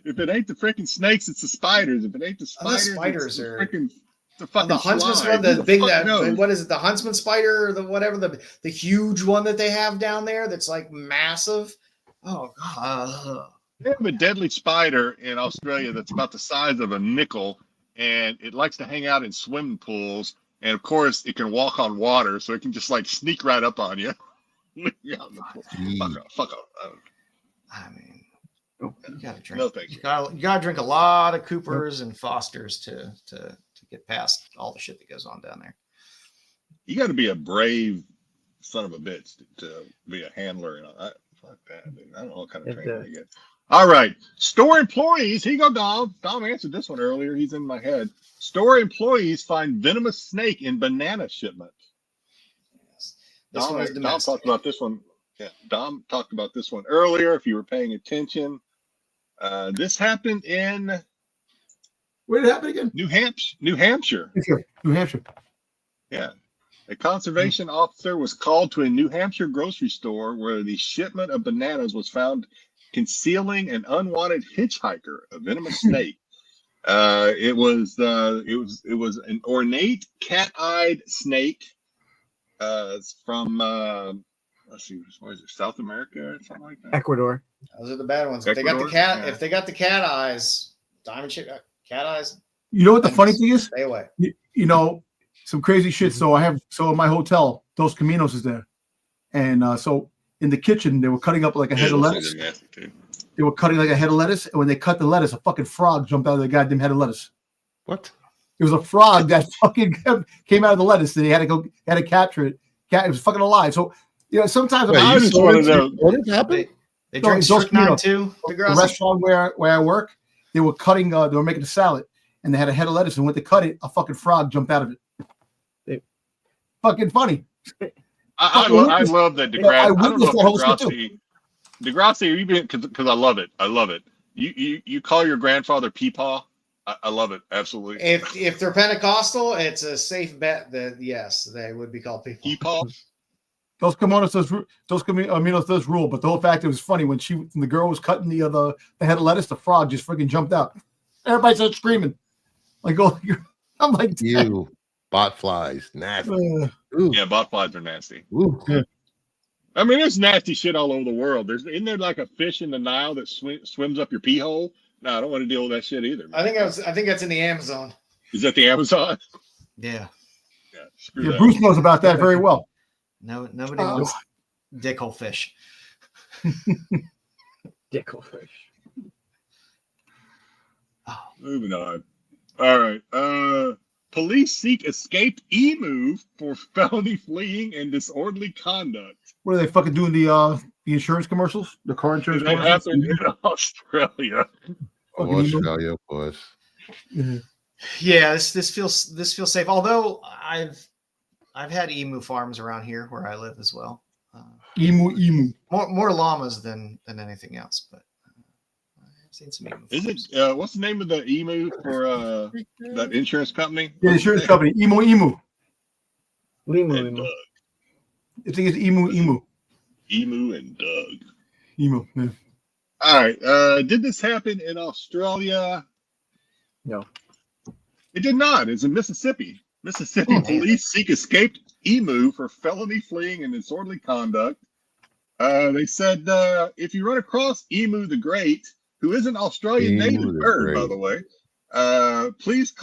S2: If it ain't the freaking snakes, it's the spiders. If it ain't the spiders,
S4: The spiders
S2: it's the
S4: are
S2: freaking the fucking
S4: the huntsman
S2: fly.
S4: spider, the big
S2: Who the fuck knows?
S4: what is it? The huntsman spider, or the whatever, the huge one that they have down there that's like massive. Oh god.
S2: They have a deadly spider in Australia that's about the size of a nickel, and it likes to hang out in swimming pools. And of course, it can walk on water, so it can just like sneak right up on you. Fuck off.
S4: I mean, you gotta drink.
S2: No, thank you.
S4: You gotta drink a lot of Coopers and Fosters to get past all the shit that goes on down there.
S2: You got to be a brave son of a bitch to be a handler. And fuck that, dude. I don't know what kind of training you get. All right. Store employees. Here you go, Dom. Dom answered this one earlier. He's in my head. Store employees find venomous snake in banana shipment.
S4: Yes. This one is
S2: Dom
S4: domestic.
S2: talked about this one. Yeah, Dom talked about this one earlier. If you were paying attention, this happened in
S3: Where did it happen again?
S2: New Hampshire.
S3: New Hampshire.
S2: Yeah. A conservation officer was called to a New Hampshire grocery store where the shipment of bananas was found concealing an unwanted hitchhiker, a venomous snake. It was an ornate cat-eyed snake from let's see, where is it? South America or something like that?
S8: Ecuador.
S4: Those are the bad ones. If they got the
S2: Ecuador?
S4: if they got the cat eyes, diamond shape cat eyes,
S3: You know what the funny thing is?
S4: stay away.
S3: You know, some crazy shit. So in my hotel, Dos Caminos is there. And so in the kitchen, they were cutting up like a head of lettuce. They were cutting like a head of lettuce. And when they cut the lettuce, a fucking frog jumped out of the goddamn head of lettuce.
S5: What?
S3: It was a frog that fucking came out of the lettuce. And they had to capture it. It was fucking alive. So sometimes
S2: I just want to know.
S5: What has happened?
S4: They drink strychnine too.
S3: The restaurant where I work, they were cutting. They were making a salad, and they had a head of lettuce, and when they cut it, a fucking frog jumped out of it. Fucking funny.
S2: I love that Degrassi. I don't know if Degrassi, even because I love it. I love it. You call your grandfather Peepaw. I love it. Absolutely.
S4: If they're Pentecostal, it's a safe bet that yes, they would be called Peepaw.
S3: Those Caminos does rule, but the whole fact it was funny when the girl was cutting the head of lettuce, the frog just freaking jumped out. Everybody started screaming. Like, oh, I'm like,
S5: ew, bot flies, nasty.
S2: Yeah, bot flies are nasty.
S3: Yeah.
S2: I mean, there's nasty shit all over the world. Isn't there like a fish in the Nile that swims up your pee hole? No, I don't want to deal with that shit either. Man.
S4: I think that's in the Amazon.
S2: Is that the Amazon?
S4: Yeah.
S3: Yeah, Bruce knows about that very well.
S4: No, nobody wants dickhole fish.
S8: Dickhole fish.
S4: Oh.
S2: Moving on. All right. Police seek escaped emu for felony fleeing and disorderly conduct.
S3: What are they fucking doing? The insurance commercials? The car insurance
S2: That
S3: commercials?
S2: happened in Australia.
S5: Australia, of course.
S3: Mm-hmm.
S4: Yeah, this feels safe. Although I've had emu farms around here where I live as well.
S3: Emu.
S4: More llamas than anything else, but I've seen some emu.
S2: Is it? What's the name of the emu for that insurance company?
S3: Yeah, insurance company. Emu.
S8: Limu.
S3: I think it's Emu.
S2: Emu and Doug.
S3: Emu. Yeah.
S2: All right. Did this happen in Australia?
S8: No.
S2: It did not. It's in Mississippi. Mississippi police seek escaped emu for felony fleeing and disorderly conduct. They said if you run across Emu the Great, who is an Australian native bird, by the way, please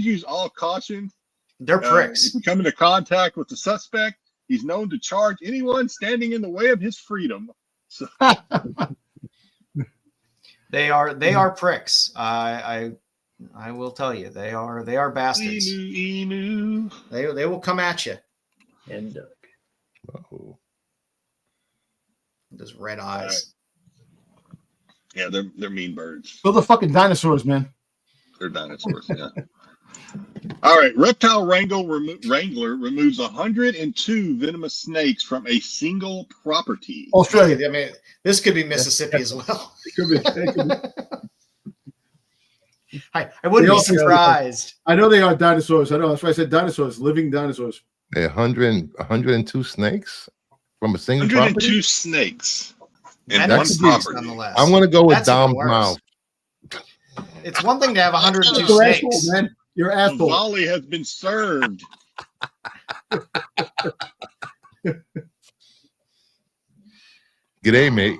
S2: use all caution.
S4: They're pricks.
S2: If you come into contact with the suspect, he's known to charge anyone standing in the way of his freedom. So.
S4: They are pricks. I will tell you, they are bastards.
S2: Emu.
S4: They will come at you.
S8: And
S5: Oh.
S4: Those red eyes.
S2: Yeah, they're mean birds.
S3: Those are fucking dinosaurs, man.
S2: They're dinosaurs. Yeah. All right. Reptile Wrangler removes 102 venomous snakes from a single property.
S3: Australia.
S4: I mean, this could be Mississippi as well.
S3: It could be.
S4: I wouldn't be surprised.
S3: I know they are dinosaurs. I know. That's why I said dinosaurs, living dinosaurs.
S5: 102 snakes from a single
S2: 102
S5: property?
S2: snakes in
S4: Venomous
S2: one
S4: snakes,
S2: property.
S4: nonetheless.
S5: I'm going to go with
S4: That's even
S5: Dom's
S4: worse.
S5: mouth.
S4: It's one thing to have 102
S3: You're an
S4: snakes.
S3: asshole, man. You're an asshole.
S2: Volley has been served.
S5: G'day, mate.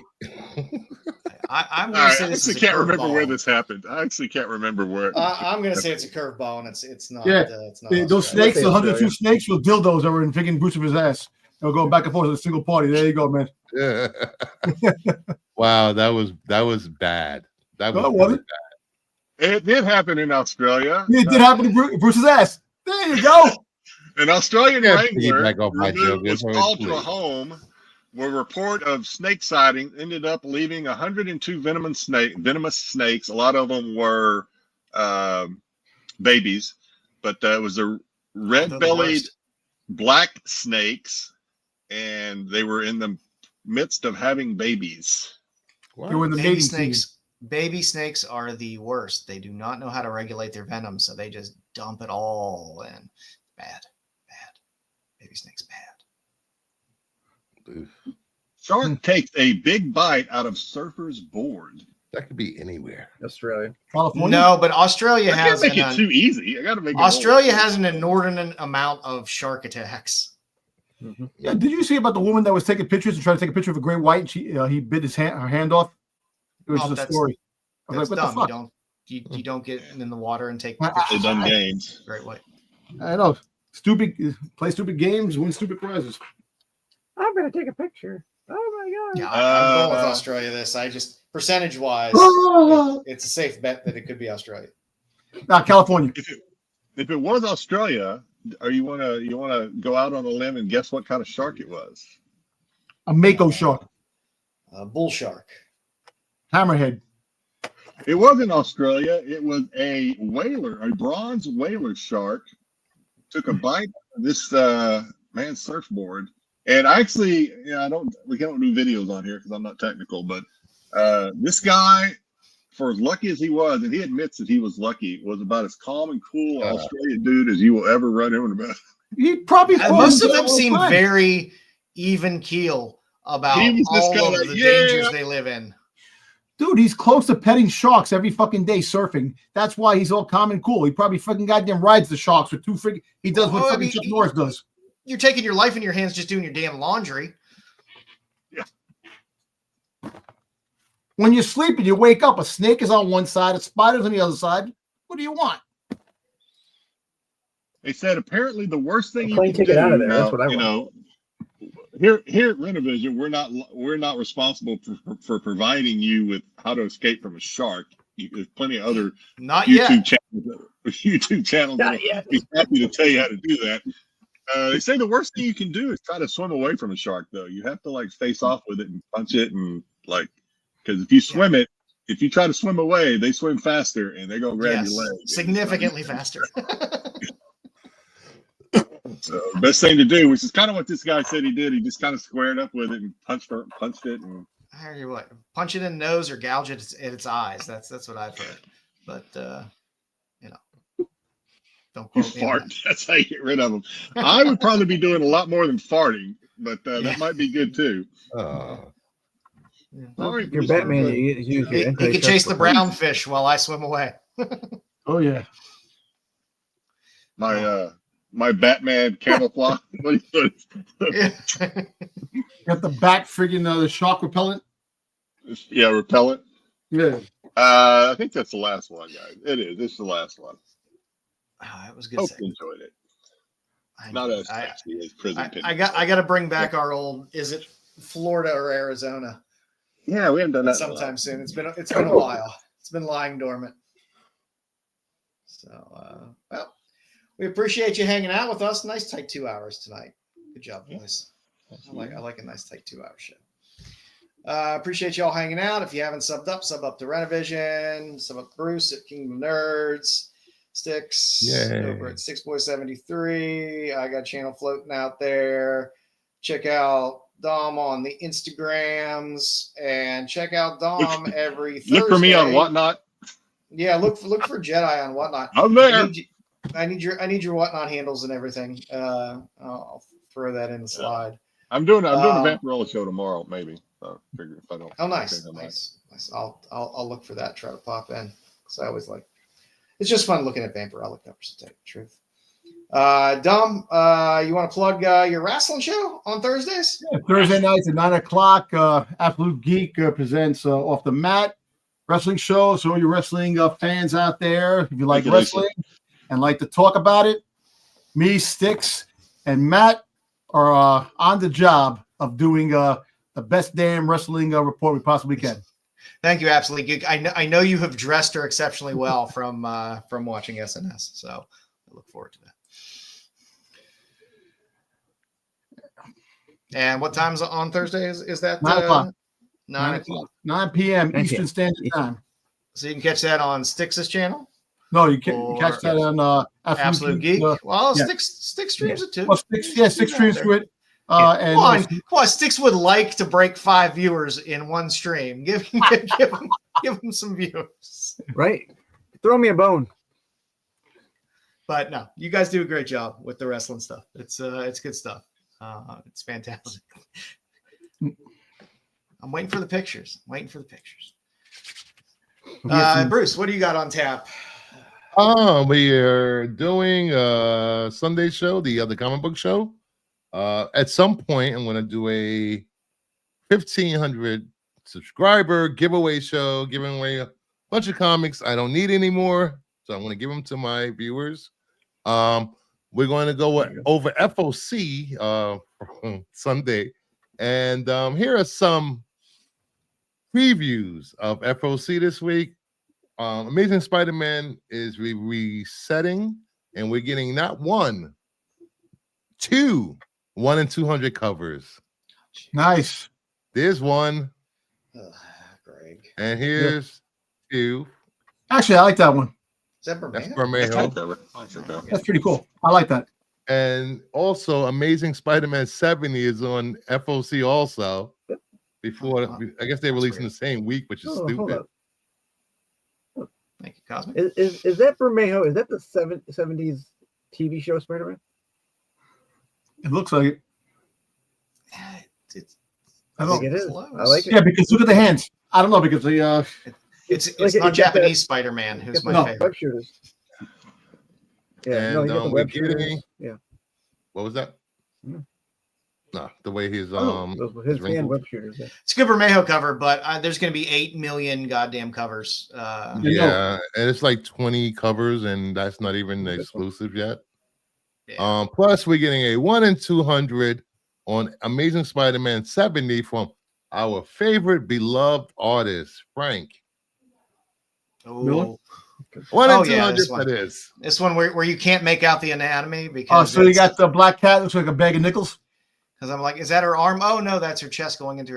S4: I'm
S2: All
S4: going
S2: right,
S4: to say
S2: I
S4: this
S2: actually
S4: is a
S2: can't remember
S4: curveball.
S2: where this happened. I actually can't remember where.
S4: I'm going to say it's a curveball, and it's not.
S3: Yeah.
S4: It's not
S3: Those
S4: Australia.
S3: snakes, the 102 snakes with dildos that were in freaking Bruce of his ass. They'll go back and forth in a single party. There you go, man.
S5: Yeah. Wow, that was bad. That was
S3: No, it wasn't.
S5: bad.
S2: It did happen in Australia.
S3: It did happen to Bruce's ass. There you go.
S2: An Australian
S5: Yeah,
S2: wrangler
S5: piggyback off my joke.
S2: was
S5: It's
S2: called to a
S5: please.
S2: home where a report of snake sighting ended up leaving 102 venomous snakes. A lot of them were babies, but it was the red-bellied black snakes, and they were in the midst of having babies.
S3: They were in the
S4: Baby
S3: mating
S4: snakes.
S3: season.
S4: Baby snakes are the worst. They do not know how to regulate their venom, so they just dump it all in. Bad. Baby snakes bad.
S5: Oof.
S2: Shark takes a big bite out of surfer's board.
S5: That could be anywhere.
S8: Australia.
S3: California.
S4: No, but Australia
S2: I can't
S4: has
S2: make it too easy. I got to make it
S4: Australia has an inordinate amount of shark attacks.
S8: Mm-hmm.
S3: Yeah, did you see about the woman that was taking pictures and trying to take a picture of a great white? He bit her hand off. It was just a story. I was
S4: That's
S3: like, what the
S4: dumb.
S3: fuck?
S4: You don't get in the water and take
S2: They
S4: pictures.
S2: done games.
S4: Great white.
S3: I know. Play stupid games, win stupid prizes.
S8: I'm gonna take a picture. Oh my god.
S4: Yeah, I'm going with Australia. I just percentage wise, it's a safe bet that it could be Australia.
S3: Now, California.
S2: If it was Australia, or you wanna go out on a limb and guess what kind of shark it was?
S3: A mako shark.
S4: A bull shark.
S3: Hammerhead.
S2: It wasn't Australia. It was a whaler, a bronze whaler shark. Took a bite of this man's surfboard. And actually, we can't do videos on here because I'm not technical, but this guy, for as lucky as he was, and he admits that he was lucky, was about as calm and cool Australian dude as you will ever run into.
S3: He probably
S4: most of them seem very even keel about all of the dangers they live in.
S3: Dude, he's close to petting sharks every fucking day surfing. That's why he's all calm and cool. He probably fucking goddamn rides the sharks with he does what fucking Chuck Norris does.
S4: You're taking your life in your hands just doing your damn laundry.
S2: Yeah.
S3: When you're sleeping, you wake up, a snake is on one side, a spider's on the other side. What do you want?
S2: They said apparently the worst thing
S8: you can do out of there. That's what I
S2: want. Here at Renovision, we're not responsible for providing you with how to escape from a shark. There's plenty of other YouTube channels that will be happy to tell you how to do that. They say the worst thing you can do is try to swim away from a shark, though. You have to face off with it and punch it, and because if you swim it, if you try to swim away, they swim faster and they go grab your leg.
S4: Significantly faster.
S2: So best thing to do, which is kind of what this guy said he did. He just kind of squared up with it and punched it. And
S4: I hear you what, punch it in the nose or gouge it in its eyes. That's what I've heard. But don't quote me.
S2: Fart. That's how you get rid of them. I would probably be doing a lot more than farting, but that might be good too.
S8: Your Batman.
S4: He can chase the brown fish while I swim away.
S3: Oh yeah.
S2: My Batman camouflage.
S3: Got the bat friggin' the shark repellent.
S2: Yeah, repellent.
S3: Yeah.
S2: I think that's the last one, guys. It is. It's the last one.
S4: Oh, that was good.
S2: Hope you enjoyed it. Not as sexy as prison.
S4: I got to bring back our old. Is it Florida or Arizona?
S2: Yeah, we haven't done that
S4: sometime soon. It's been a while. It's been lying dormant. So well. We appreciate you hanging out with us. Nice tight 2 hours tonight. Good job, boys. I like a nice tight 2 hour show. Appreciate y'all hanging out. If you haven't sub up to Renovision, sub up Bruce at Kingdom of Nerds, Styx over at Six Boy 73. I got a channel floating out there. Check out Dom on the Instagrams and check out Dom every Thursday.
S2: Look for me on Whatnot.
S4: Yeah, look for Jedi on Whatnot.
S2: I'm there.
S4: I need your Whatnot handles and everything. I'll throw that in the slide.
S2: I'm doing a Vampirella show tomorrow, maybe. So I figure if I don't.
S4: Oh, nice. I'll look for that. Try to pop in because I always like. It's just fun looking at Vampirella covers, to tell you the truth. Dom, you want to plug your wrestling show on Thursdays?
S3: Yeah, Thursday nights at 9:00. Absolute Geek presents Off the Mat wrestling show. So all you wrestling fans out there, if you like wrestling and like to talk about it, me, Styx, and Matt are on the job of doing the best damn wrestling report we possibly can.
S4: Thank you, Absolute Geek. I know you have dressed her exceptionally well from watching SNS, so I look forward to that. And what time's on Thursday is that?
S3: 9 o'clock.
S4: 9 o'clock.
S3: 9 p.m. Eastern Standard Time.
S4: So you can catch that on Styx's channel?
S3: No, you can catch that on
S4: Absolute Geek. Well, yeah. Styx streams it too.
S3: Well, Styx streams to it.
S4: Come on, Styx would like to break 5 viewers in one stream. Give him some viewers.
S8: Right. Throw me a bone.
S4: But no, you guys do a great job with the wrestling stuff. It's good stuff. It's fantastic. I'm waiting for the pictures. Bruce, what do you got on tap?
S5: We are doing a Sunday show, the other comic book show. At some point, I'm going to do a 1,500 subscriber giveaway show, giving away a bunch of comics I don't need anymore. So I'm going to give them to my viewers. We're going to go over FOC Sunday. And here are some previews of FOC this week. Amazing Spider-Man is resetting, and we're getting not one, two 1 in 200 covers.
S3: Nice.
S5: There's one,
S4: Greg.
S5: and here's two.
S3: Actually, I like that one.
S4: Is that
S5: That's
S4: Bermejo?
S5: Bermejo.
S3: That's pretty cool. I like that.
S5: And also, Amazing Spider-Man 70 is on FOC also. Before, I guess they're releasing the same week, which is stupid.
S4: Thank you, Cosmic.
S8: Is that Bermejo? Is that the 70s TV show Spider-Man?
S3: It looks like it.
S8: I think it is. I like it.
S3: Yeah, because look at the hands. I don't know because the
S4: it's
S8: like
S4: not
S8: it
S4: Japanese Spider-Man, who's my favorite.
S8: Web shooters. Yeah,
S5: And
S8: you got the web shooters. Yeah.
S5: What was that?
S8: Yeah.
S5: No, the way his
S8: his hand web shooters. Yeah.
S4: It's a good Bermejo cover, but there's going to be 8 million goddamn covers.
S5: Yeah, and it's like 20 covers, and that's not even the exclusive yet.
S4: Yeah.
S5: Plus, we're getting a 1 in 200 on Amazing Spider-Man 70 from our favorite beloved artist, Frank.
S4: Oh,
S5: 1 in 200. That is
S4: this one where you can't make out the anatomy because.
S3: So you got the black cat looks like a bag of nickels.
S4: Because I'm like, is that her arm? Oh no, that's her chest going into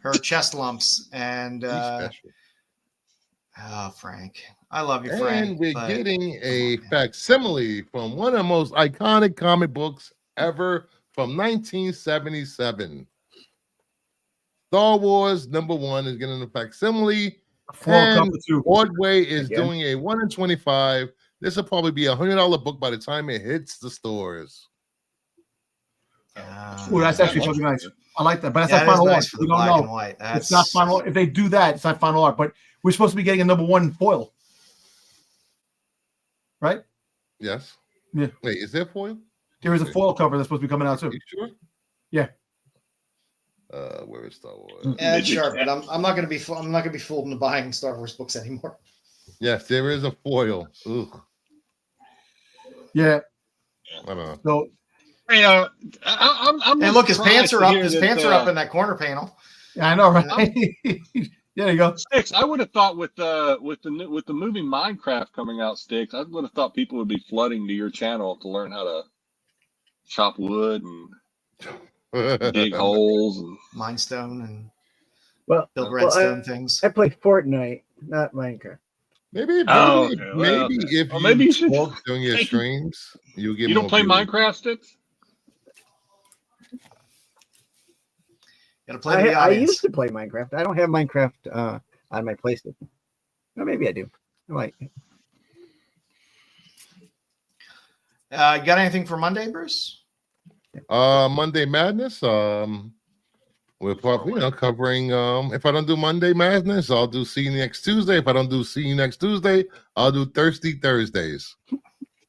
S4: her chest lumps. And Frank, I love you, Frank.
S5: And we're getting a facsimile from one of the most iconic comic books ever from 1977. Star Wars #1 is getting a facsimile. And Ordway is doing a 1 in 25. This will probably be $100 book by the time it hits the stores.
S3: Oh, that's actually fucking nice. I like that, but that's not final art. We don't know. It's not final. If they do that, it's not final art. But we're supposed to be getting a #1 foil, right?
S5: Yes.
S3: Yeah.
S5: Wait, is there foil?
S3: There is a foil cover that's supposed to be coming out too.
S5: Are you sure?
S3: Yeah.
S5: Where is Star Wars?
S4: It's sharp, but I'm not going to be. I'm not going to be fooled into buying Star Wars books anymore.
S5: Yes, there is a foil. Ugh.
S3: Yeah.
S5: I don't know.
S3: So.
S2: Hey, I'm
S4: hey, look, his pants are up. His pants are up in that corner panel.
S3: Yeah, I know, right? There you go.
S2: Styx, I would have thought with the movie Minecraft coming out, Styx, I would have thought people would be flooding to your channel to learn how to chop wood and dig holes and
S4: Mindstone and
S8: build
S4: redstone things.
S8: I play Fortnite, not Minecraft.
S5: Maybe if
S2: maybe you should
S5: doing your streams, you get.
S2: You don't play Minecraft, Styx?
S4: Gotta play the
S8: I used to play Minecraft. I don't have Minecraft on my PlayStation. Well, maybe I do. I might.
S4: You got anything for Monday, Bruce?
S5: Monday Madness. We're probably covering. If I don't do Monday Madness, I'll do See You Next Tuesday. If I don't do See You Next Tuesday, I'll do Thirsty Thursdays.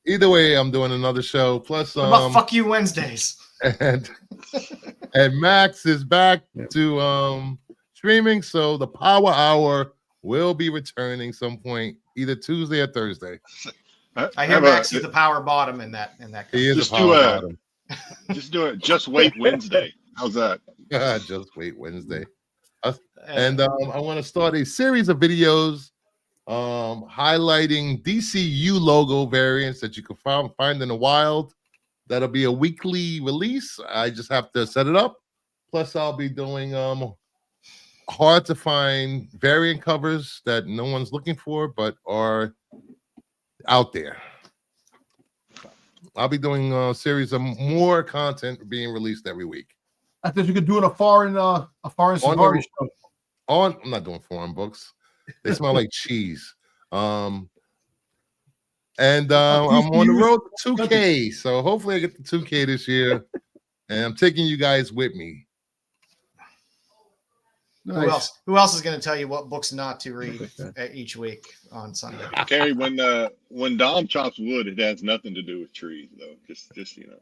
S5: Either way, I'm doing another show. Plus,
S4: what about Fuck You Wednesdays?
S5: And Max is back to streaming, so the Power Hour will be returning some point, either Tuesday or Thursday.
S4: I hear Max is the power bottom in that.
S5: He is a power bottom.
S2: Just do it. Just wait Wednesday. How's that?
S5: Just wait Wednesday. And I want to start a series of videos highlighting DCU logo variants that you can find in the wild. That'll be a weekly release. I just have to set it up. Plus, I'll be doing hard to find variant covers that no one's looking for, but are out there. I'll be doing a series of more content being released every week.
S3: I think you could do a foreign safari show.
S5: I'm not doing foreign books. They smell like cheese. And I'm on the road to 2K, so hopefully I get the 2K this year. And I'm taking you guys with me.
S3: Nice.
S4: Who else is going to tell you what books not to read each week on Sunday?
S2: Terry, when Dom chops wood, it has nothing to do with trees, though. Just you know.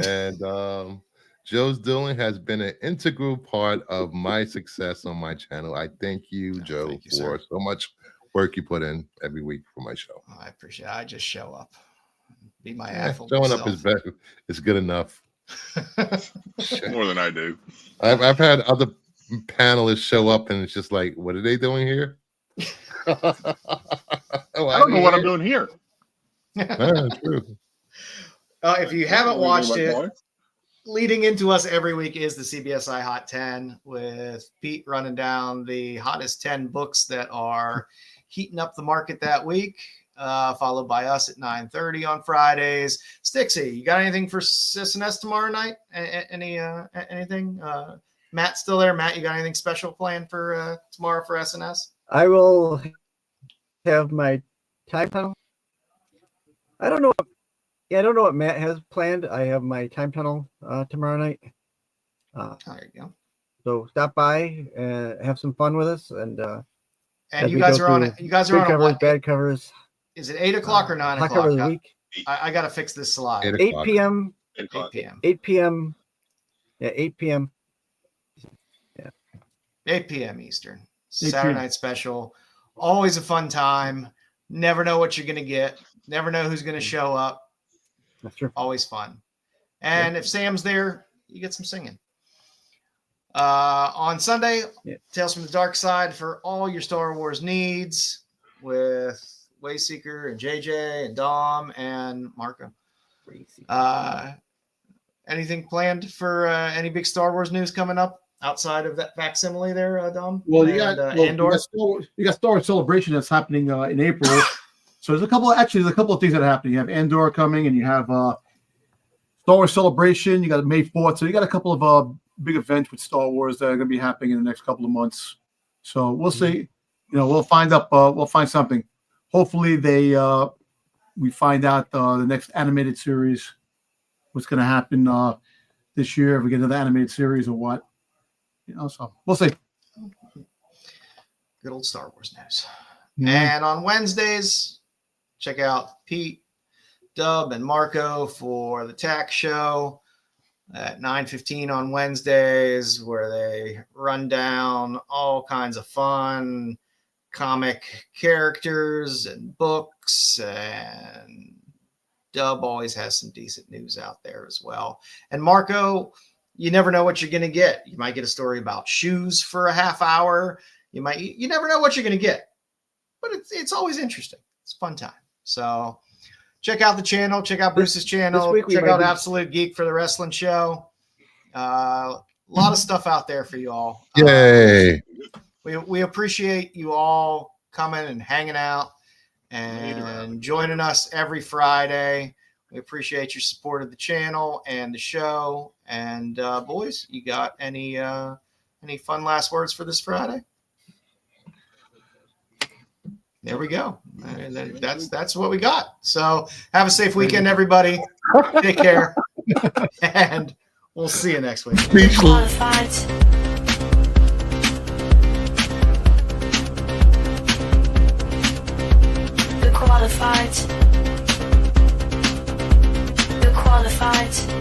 S5: And Joe's Dueling has been an integral part of my success on my channel. I thank you, Joe, for so much work you put in every week for my show.
S4: I appreciate it. I just show up. Be my asshole.
S5: Showing up is better. It's good enough.
S2: More than I do.
S5: I've had other panelists show up and it's just like, what are they doing here?
S2: I don't know what I'm doing here.
S5: True.
S4: If you haven't watched it, leading into us every week is the CBSI Hot 10 with Pete running down the hottest 10 books that are heating up the market that week, followed by us at 9:30 on Fridays. Styxy, you got anything for SNS tomorrow night? Anything? Matt's still there. Matt, you got anything special planned for tomorrow for SNS?
S8: I will have my time tunnel. I don't know what Matt has planned. I have my time tunnel tomorrow night.
S4: There you go.
S8: So stop by and have some fun with us. And
S4: you guys are on it. You guys are on
S8: covers,
S4: what?
S8: bad covers.
S4: Is it 8 o'clock or 9
S8: hot
S4: o'clock?
S8: cover of the week.
S4: I got to fix this slide.
S8: 8 p.m.
S2: 8 p.m.
S8: 8 p.m. Yeah, 8 p.m.
S4: 8 p.m. Eastern. Saturday night special. Always a fun time. Never know what you're going to get. Never know who's going to show up.
S8: That's true.
S4: Always fun. And if Sam's there, you get some singing. On Sunday, Tales from the Dark Side for all your Star Wars needs with Wayseeker and JJ and Dom and Marco. Anything planned for any big Star Wars news coming up outside of that facsimile there, Dom?
S3: Well,
S4: Andor?
S3: you got Star Wars Celebration that's happening in April. So there's a couple of things that are happening. You have Andor coming, and you have Star Wars Celebration. You got May 4th. So you got a couple of big events with Star Wars that are going to be happening in the next couple of months. So we'll see. We'll find something. Hopefully we find out the next animated series, what's going to happen this year, if we get another animated series or what. So we'll see.
S4: Good old Star Wars news. And on Wednesdays, check out Pete, Dub, and Marco for the Tack Show at 9:15 on Wednesdays, where they run down all kinds of fun comic characters and books, and Dub always has some decent news out there as well. And Marco, you never know what you're going to get. You might get a story about shoes for a half hour. You never know what you're going to get, but it's always interesting. It's a fun time. So check out the channel, check out Bruce's channel, check out Absolute Geek for the wrestling show. A lot of stuff out there for you all.
S5: Yay.
S4: We appreciate you all coming and hanging out and joining us every Friday. We appreciate your support of the channel and the show. And boys, you got any fun last words for this Friday? There we go. That's what we got. So have a safe weekend, everybody. Take care, and we'll see you next week.
S7: Qualified. The qualified.